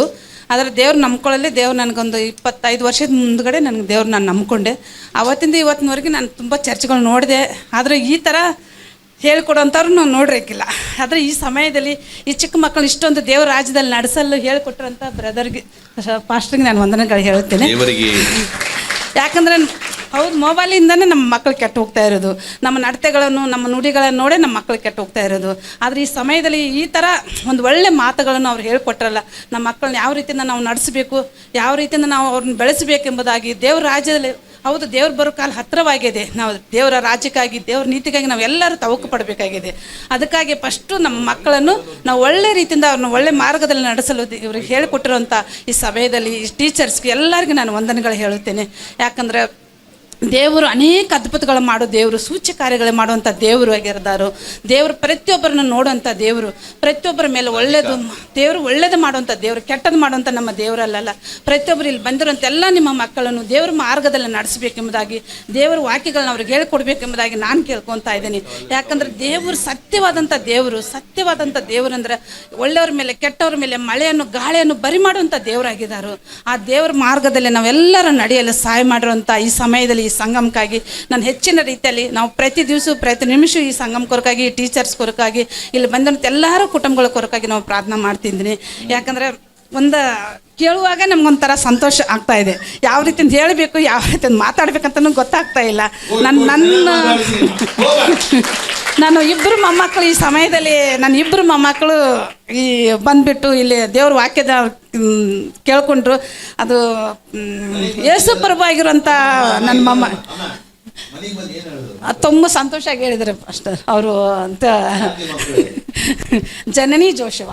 ಆದರೆ ದೇವ್ರು ನಂಬ್ಕೊಳ್ಳಲ್ಲಿ ದೇವ್ರು ನನಗೊಂದು 25 ವರ್ಷದ ಮುಂದ್ಗಡೆ ನನಗೆ ದೇವ್ರು ನಾನು ನಂಬ್ಕೊಂಡೆ. ಆವತ್ತಿಂದ ಇವತ್ತಿನವರೆಗೆ ನಾನು ತುಂಬ ಚರ್ಚ್ಗಳು ನೋಡಿದೆ, ಆದರೆ ಈ ಥರ ಹೇಳ್ಕೊಡೋಂಥವ್ರು ನಾವು ನೋಡಿರಕ್ಕಿಲ್ಲ. ಆದರೆ ಈ ಸಮಯದಲ್ಲಿ ಈ ಚಿಕ್ಕ ಮಕ್ಕಳು ಇಷ್ಟೊಂದು ದೇವ್ರ ರಾಜ್ಯದಲ್ಲಿ ನಡೆಸಲು ಹೇಳ್ಕೊಟ್ರಂಥ ಬ್ರದರ್ಗೆ, ಪಾಸ್ಟರ್ಗೆ ನಾನು ವಂದನೆಗಳು ಹೇಳುತ್ತೇನೆ. ಯಾಕಂದರೆ ಹೌದು, ಮೊಬೈಲಿಂದನೇ ನಮ್ಮ ಮಕ್ಕಳು ಕೆಟ್ಟು ಹೋಗ್ತಾ ಇರೋದು, ನಮ್ಮ ನಡತೆಗಳನ್ನು ನಮ್ಮ ನುಡಿಗಳನ್ನು ನೋಡೇ ನಮ್ಮ ಮಕ್ಕಳು ಕೆಟ್ಟು ಹೋಗ್ತಾ ಇರೋದು. ಆದರೆ ಈ ಸಮಯದಲ್ಲಿ ಈ ಥರ ಒಂದು ಒಳ್ಳೆ ಮಾತುಗಳನ್ನು ಅವ್ರು ಹೇಳ್ಕೊಟ್ರಲ್ಲ, ನಮ್ಮ ಮಕ್ಕಳನ್ನ ಯಾವ ರೀತಿಯಿಂದ ನಾವು ನಡೆಸಬೇಕು, ಯಾವ ರೀತಿಯಿಂದ ನಾವು ಅವ್ರನ್ನ ಬೆಳೆಸಬೇಕೆಂಬುದಾಗಿ ದೇವ್ರ ರಾಜ್ಯದಲ್ಲಿ. ಹೌದು, ದೇವ್ರು ಬರೋ ಕಾಲ ಹತ್ತಿರವಾಗಿದೆ. ನಾವು ದೇವರ ರಾಜ್ಯಕ್ಕಾಗಿ, ದೇವ್ರ ನೀತಿಗಾಗಿ ನಾವೆಲ್ಲರೂ ತವಕು ಪಡಬೇಕಾಗಿದೆ. ಅದಕ್ಕಾಗಿ ಫಸ್ಟು ನಮ್ಮ ಮಕ್ಕಳನ್ನು ನಾವು ಒಳ್ಳೆ ರೀತಿಯಿಂದ ಅವ್ರನ್ನ ಒಳ್ಳೆ ಮಾರ್ಗದಲ್ಲಿ ನಡೆಸಲು ಇವ್ರಿಗೆ ಹೇಳಿಕೊಟ್ಟಿರುವಂಥ ಈ ಸಮಯದಲ್ಲಿ ಈ ಟೀಚರ್ಸ್ಗೆ ಎಲ್ಲರಿಗೂ ನಾನು ವಂದನೆಗಳು ಹೇಳುತ್ತೇನೆ. ಯಾಕಂದರೆ ದೇವರು ಅನೇಕ ಅದ್ಭುತಗಳು ಮಾಡೋ ದೇವರು, ಸೂಚ್ಯ ಕಾರ್ಯಗಳು ಮಾಡುವಂಥ ದೇವರು ಆಗಿರ್ದಾರು. ದೇವರು ಪ್ರತಿಯೊಬ್ಬರನ್ನು ನೋಡುವಂಥ ದೇವರು, ಪ್ರತಿಯೊಬ್ಬರ ಮೇಲೆ ಒಳ್ಳೆಯದು ದೇವರು, ಒಳ್ಳೇದು ಮಾಡುವಂಥ ದೇವರು, ಕೆಟ್ಟದ್ದು ಮಾಡುವಂಥ ನಮ್ಮ ದೇವರಲ್ಲ. ಪ್ರತಿಯೊಬ್ಬರು ಇಲ್ಲಿ ಬಂದಿರುವಂಥ ಎಲ್ಲ ನಿಮ್ಮ ಮಕ್ಕಳನ್ನು ದೇವ್ರ ಮಾರ್ಗದಲ್ಲಿ ನಡೆಸಬೇಕೆಂಬುದಾಗಿ, ದೇವರ ವಾಕ್ಯಗಳನ್ನ ಅವ್ರಿಗೆ ಹೇಳ್ಕೊಡ್ಬೇಕೆಂಬುದಾಗಿ ನಾನು ಕೇಳ್ಕೊತಾ ಇದ್ದೀನಿ. ಯಾಕಂದರೆ ದೇವರು ಸತ್ಯವಾದಂಥ ದೇವರು, ಸತ್ಯವಾದಂಥ ದೇವರು ಅಂದರೆ ಒಳ್ಳೆಯವ್ರ ಮೇಲೆ ಕೆಟ್ಟವ್ರ ಮೇಲೆ ಮಳೆಯನ್ನು ಗಾಳಿಯನ್ನು ಬರಿ ಮಾಡುವಂಥ ದೇವರಾಗಿದ್ದಾರೆ. ಆ ದೇವರ ಮಾರ್ಗದಲ್ಲಿ ನಾವೆಲ್ಲರೂ ನಡೆಯಲು ಸಹಾಯ ಮಾಡಿರುವಂಥ ಈ ಸಮಯದಲ್ಲಿ ಈ ಸಂಗಮಕ್ಕಾಗಿ ನಾನು ಹೆಚ್ಚಿನ ರೀತಿಯಲ್ಲಿ ನಾವು ಪ್ರತಿ ದಿವಸ ಪ್ರತಿ ನಿಮಿಷ ಈ ಸಂಗಮ ಕೊರಕಾಗಿ, ಟೀಚರ್ಸ್ ಕೊರಕಾಗಿ, ಇಲ್ಲಿ ಬಂದಂಥ ಎಲ್ಲರೂ ಕುಟುಂಬಗಳ ಕೊರಕಾಗಿ ನಾವು ಪ್ರಾರ್ಥನೆ ಮಾಡ್ತಿದ್ದೀನಿ. ಯಾಕಂದರೆ ಒಂದು ಕೇಳುವಾಗ ನಮ್ಗೊಂಥರ ಸಂತೋಷ ಆಗ್ತಾ ಇದೆ. ಯಾವ ರೀತಿಯಿಂದ ಹೇಳಬೇಕು, ಯಾವ ರೀತಿಯಿಂದ ಮಾತಾಡ್ಬೇಕಂತನೂ ಗೊತ್ತಾಗ್ತಾ ಇಲ್ಲ. ನಾನು ಇಬ್ಬರು ಮೊಮ್ಮಕ್ಕಳು ಈ ಸಮಯದಲ್ಲಿ ನನ್ನ ಇಬ್ಬರು ಮೊಮ್ಮಕ್ಕಳು ಈ ಬಂದುಬಿಟ್ಟು ಇಲ್ಲಿ ದೇವ್ರ ವಾಕ್ಯದ ಕೇಳ್ಕೊಂಡ್ರು. ಅದು ಯೇಸು ಪ್ರಭು ಆಗಿರುವಂಥ ನನ್ನ ಮೊಮ್ಮ ತುಂಬ ಸಂತೋಷವಾಗಿ ಹೇಳಿದ್ರು ಅಷ್ಟೇ ಅವರು ಅಂತ. ಜನನಿ ಜೋಶುವ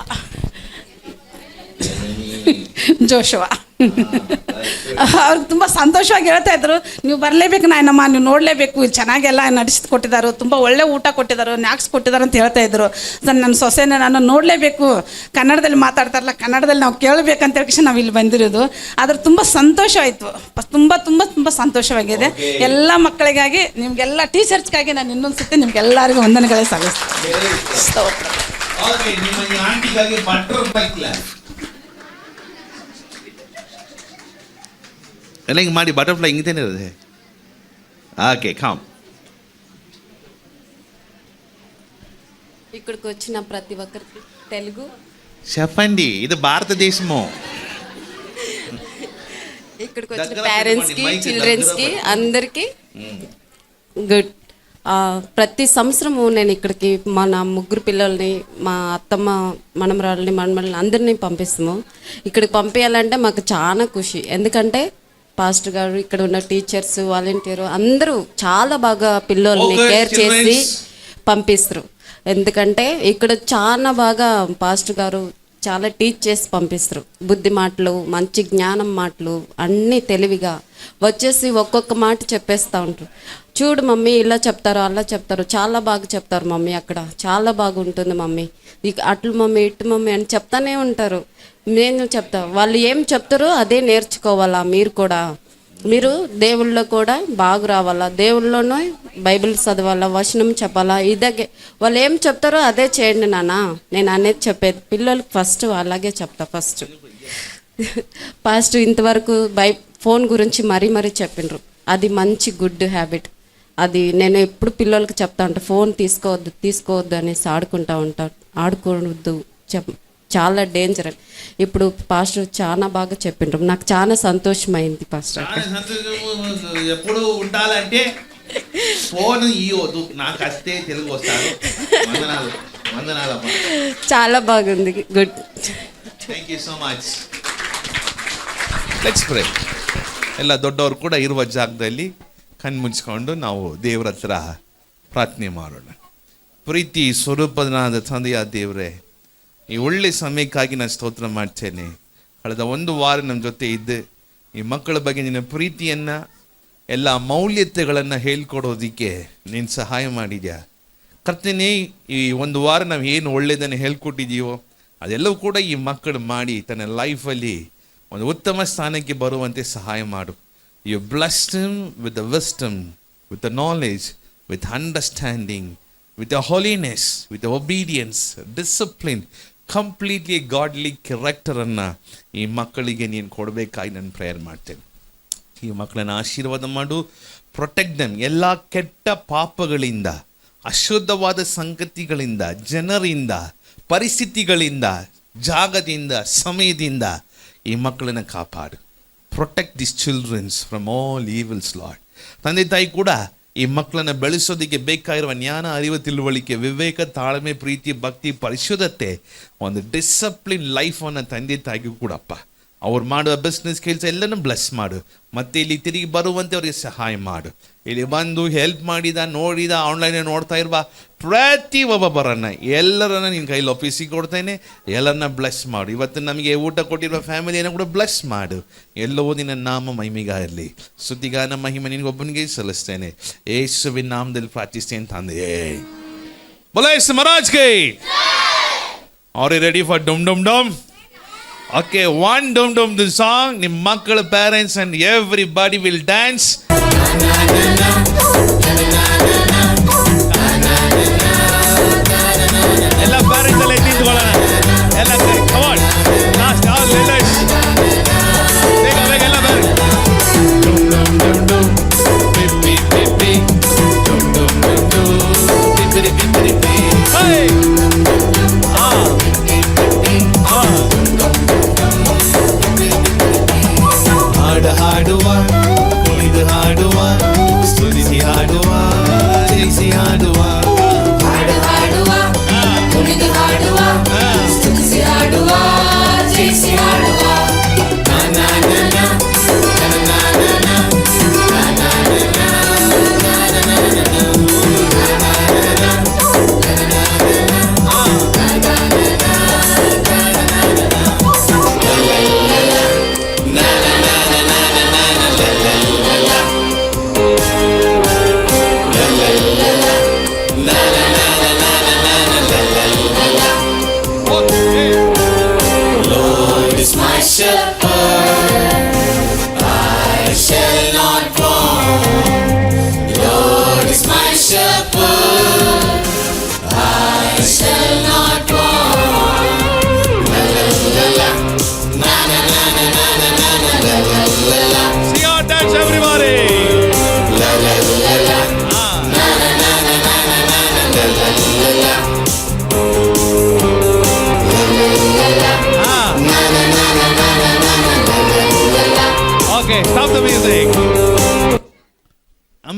ಅವ್ರಿಗೆ ತುಂಬ ಸಂತೋಷವಾಗಿ ಹೇಳ್ತಾ ಇದ್ರು, ನೀವು ಬರಲೇಬೇಕು ನಾಯನಮ್ಮ, ನೀವು ನೋಡಲೇಬೇಕು, ಚೆನ್ನಾಗೆಲ್ಲ ನಡೆಸಿ ಕೊಟ್ಟಿದ್ದಾರೆ, ತುಂಬ ಒಳ್ಳೆ ಊಟ ಕೊಟ್ಟಿದ್ದಾರೆ, ನ್ಯಾಕ್ಸ್ ಕೊಟ್ಟಿದ್ದಾರೆ ಅಂತ ಹೇಳ್ತಾ ಇದ್ರು. ನನ್ನ ಸೊಸೆನ ನಾನು ನೋಡಲೇಬೇಕು, ಕನ್ನಡದಲ್ಲಿ ಮಾತಾಡ್ತಾರಲ್ಲ, ಕನ್ನಡದಲ್ಲಿ ನಾವು ಕೇಳಬೇಕಂತ ಹೇಳಿ ನಾವು ಇಲ್ಲಿ ಬಂದಿರೋದು. ಆದ್ರೆ ತುಂಬ ಸಂತೋಷ ಆಯಿತು, ತುಂಬ ತುಂಬ ತುಂಬ ಸಂತೋಷವಾಗಿದೆ. ಎಲ್ಲ ಮಕ್ಕಳಿಗಾಗಿ, ನಿಮಗೆಲ್ಲ ಟೀಚರ್ಸ್ಗಾಗಿ ನಾನು ಇನ್ನೊಂದು ಸತಿ ನಿಮ್ಗೆಲ್ಲರಿಗೂ ವಂದನೆಗಳೇ ಸಲ್ಲಿಸ್ತೀನಿ. ಎಲ್ಲ ಹಿಂಗೆ ಮಾಡಿ ಬಟರ್ಫ್ಲೈ ಹಿಂಗೇನೆ ಇರೋದೆ. Okay come. ఇక్కడికి వచ్చిన ప్రతి ఒక్కరికి తెలుగు చెప్పండి, ఇది భారతదేశము. ఇక్కడికి వచ్చిన పేరెంట్స్ కి, చిల్డ్రన్స్ కి అందరికి గుడ్. ప్రతి సంవత్సరము నేను ఇక్కడికి మన ముగ్గురు పిల్లల్ని, మా అత్తమ్మ మనమరాళ్ళని, మనమల్ని అందరినీ పంపిస్తాము. ఇక్కడికి పంపించాలంటే మాకు చాలా ఖుషి. ఎందుకంటే పాస్టర్ గారు, ఇక్కడ ఉన్న టీచర్స్, వాలంటీర్ అందరూ చాలా బాగా పిల్లల్ని కేర్ చేసి పంపిస్తారు. ఎందుకంటే ఇక్కడ చాలా బాగా పాస్టర్ గారు చాలా టీచ్ చేసి పంపిస్తారు. బుద్ధి మాటలు, మంచి జ్ఞానం మాటలు అన్నీ తెలివిగా వచ్చేసి ఒక్కొక్క మాట చెప్పేస్తూ ఉంటారు. చూడు మమ్మీ, ఇలా చెప్తారు, అలా చెప్తారు, చాలా బాగా చెప్తారు మమ్మీ, అక్కడ చాలా బాగుంటుంది మమ్మీ, అట్లు మమ్మీ, ఇటు మమ్మీ అని చెప్తానే ఉంటారు. నేను చెప్తా, వాళ్ళు ఏం చెప్తారో అదే నేర్చుకోవాలా. మీరు కూడా, మీరు దేవుళ్ళో కూడా బాగా రావాలా, దేవుళ్ళలోనే బైబిల్ చదవాలా, వచనం చెప్పాలా. ఇదే వాళ్ళు ఏం చెప్తారో అదే చేయండి నాన్న, నేను అనేది చెప్పేది పిల్లలకి ఫస్ట్ అలాగే చెప్తా. ఫస్ట్ ఇంతవరకు ఫోన్ గురించి మరీ చెప్పిండ్రు, అది మంచి గుడ్ హ్యాబిట్. అది నేను ఎప్పుడు పిల్లలకి చెప్తా ఉంటాను, ఫోన్ తీసుకోవద్దు అనేసి ఆడుకోవద్దు, చాలా డేంజర్ అని. ఇప్పుడు పాస్టర్ చాలా బాగా చెప్పిండ్రు, నాకు చాలా సంతోషమైంది పాస్టర్. ఎప్పుడు ఉండాలంటే ఫోన్ ఇవ్వద్దు, నాకు అస్తే తెలుగు వస్తాను. వందనాలు. చాలా బాగుంది, good. Thank you so much. Let's pray. ಎಲ್ಲ ದೊಡ್ಡವರು ಕೂಡ ಇರುವ ಜಾಗದಲ್ಲಿ ಕಣ್ಣು ಮುಚ್ಕೊಂಡು ನಾವು ದೇವರ ಹತ್ರ ಪ್ರಾರ್ಥನೆ ಮಾಡೋಣ. ಪ್ರೀತಿ ಸ್ವರೂಪನಾದ ತಂದೆಯ ದೇವರೇ, ಈ ಒಳ್ಳೆ ಸಮಯಕ್ಕಾಗಿ ನಾನು ಸ್ತೋತ್ರ ಮಾಡ್ತೇನೆ. ಕಳೆದ ಒಂದು ವಾರ ನಮ್ಮ ಜೊತೆ ಇದ್ದು ಈ ಮಕ್ಕಳ ಬಗ್ಗೆ ನಿನ್ನ ಪ್ರೀತಿಯನ್ನು, ಎಲ್ಲ ಮೌಲ್ಯತೆಗಳನ್ನು ಹೇಳ್ಕೊಡೋದಕ್ಕೆ ನೀನು ಸಹಾಯ ಮಾಡಿದ್ಯಾ ಕರ್ತನೇ. ಈ ಒಂದು ವಾರ ನಾವು ಏನು ಒಳ್ಳೆಯದನ್ನು ಹೇಳ್ಕೊಟ್ಟಿದ್ದೀವೋ ಅದೆಲ್ಲವೂ ಕೂಡ ಈ ಮಕ್ಕಳು ಮಾಡಿ ತನ್ನ ಲೈಫಲ್ಲಿ ಒಂದು ಉತ್ತಮ ಸ್ಥಾನಕ್ಕೆ ಬರುವಂತೆ ಸಹಾಯ ಮಾಡು. You blessed him with the wisdom, with the knowledge, with understanding, with the holiness, with the obedience, discipline, completely godly ಕ್ಯಾರೆಕ್ಟರನ್ನು ಈ ಮಕ್ಕಳಿಗೆ ನೀನು ಕೊಡಬೇಕಾಗಿ ನಾನು ಪ್ರೇಯರ್ ಮಾಡ್ತೇನೆ. ಈ ಮಕ್ಕಳನ್ನು ಆಶೀರ್ವಾದ ಮಾಡು. ಪ್ರೊಟೆಕ್ಟ್ ದೆಮ್ ಎಲ್ಲ ಕೆಟ್ಟ ಪಾಪಗಳಿಂದ, ಅಶುದ್ಧವಾದ ಸಂಗತಿಗಳಿಂದ, ಜನರಿಂದ, ಪರಿಸ್ಥಿತಿಗಳಿಂದ, ಜಾಗದಿಂದ, ಸಮಯದಿಂದ ಈ ಮಕ್ಕಳನ್ನು ಕಾಪಾಡು. Protect this childrens from all evils lord. ತಂದೆ ತಾಯಿ ಕೂಡ ಈ ಮಕ್ಕಳನ್ನು ಬೆಳೆಸೋದಕ್ಕೆ ಬೇಕಾಗಿರುವ ಜ್ಞಾನ, ಅರಿವು, ತಿಳುವಳಿಕೆ, ವಿವೇಕ, ತಾಳ್ಮೆ, ಪ್ರೀತಿ, ಭಕ್ತಿ, ಪರಿಶುದ್ಧತೆ, ಒಂದು ಡಿಸಿಪ್ಲಿನ್ ಲೈಫನ್ನು ತಂದೆ ತಾಯಿಗೂ ಕೂಡಪ್ಪ. ಅವ್ರು ಮಾಡುವ ಬಿಸ್ನೆಸ್ ಕೆಲಸ ಎಲ್ಲನೂ ಬ್ಲೆಸ್ ಮಾಡು. ಮತ್ತೆ ಇಲ್ಲಿ ತಿರುಗಿ ಬರುವಂತೆ ಅವರಿಗೆ ಸಹಾಯ ಮಾಡು. ಇಲ್ಲಿ ಬಂದು ಹೆಲ್ಪ್ ಮಾಡಿದ, ನೋಡಿದ, ಆನ್ಲೈನಲ್ಲಿ ನೋಡ್ತಾ ಇರುವ ಪ್ರತಿ ಒಬ್ಬೊಬ್ಬರನ್ನ ಎಲ್ಲರನ್ನ ನಿನ್ನ ಕೈಲಿ ಆಫೀಸಿಗೆ ಕೊಡ್ತೇನೆ. ಎಲ್ಲರನ್ನ ಬ್ಲೆಸ್ ಮಾಡು. ಇವತ್ತು ನಮಗೆ ಊಟ ಕೊಟ್ಟಿರುವ ಫ್ಯಾಮಿಲಿಯನ್ನು ಕೂಡ ಬ್ಲೆಸ್ ಮಾಡು. ಎಲ್ಲವೂ ನಿನ್ನ ನಾಮ ಮಹಿಮೆಗಾಗಲಿ. ಸ್ತುತಿಗಾನ ಮಹಿಮೆ ನಿನಗೊಬ್ಬನಿಗೆ ಸಲ್ಲಿಸ್ತೇನೆ. ಯೇಸುವಿನ ನಾಮದಲ್ಲಿ ಪ್ರಾರ್ಥಿಸ್ತೇನೆ ತಂದೆಯೇ. ಬೋಲೋ ಯೇಸು ಮಹಾರಾಜ್ ಕೈ. ಆರ್ ಯು ರೆಡಿ ಫಾರ್ ಡಮ್ ಡಮ್ ಡಮ್? Okay, one dum dum the song. ನಿಮ್ಮ ಮಕ್ಕಳ parents and everybody will dance. ಎಲ್ಲ parents ಎಲ್ಲ ನಿಂತ್ಕೊಳ್ಳೋಣ. ಎಲ್ಲ come on. Last all leaders. ಬೇಗ ಎಲ್ಲ ಬೇಗ. Dum dum dum dum. Beep beep beep beep. Dum dum dum dum. Beep beep beep beep beep. Hey. Ah.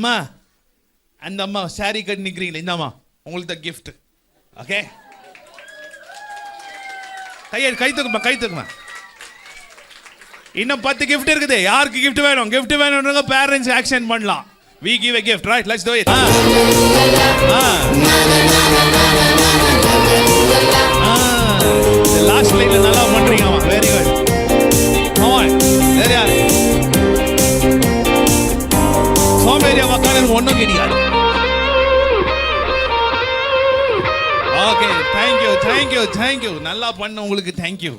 அம்மா அந்த அம்மா சாரி கட்டி நிற்கிறீங்களே இந்த அம்மா உங்களுக்கு தான் கிஃப்ட். ஓகே, கை தூக்குமா. இன்னும் 10 gift இருக்குது. யாருக்கு gift வேணும்? gift வேணும்ன்றவங்க parents action பண்ணலாம். We give a gift, right? Let's do it. Last லைன்ல நல்லா பண்றீங்க. Very good. Come on. வேற யாரு? சோமேரியா மக்களுக்கு ஒண்ணும் கிடையாது. Okay, thank you. நல்லா பண்ண உங்களுக்கு thank you.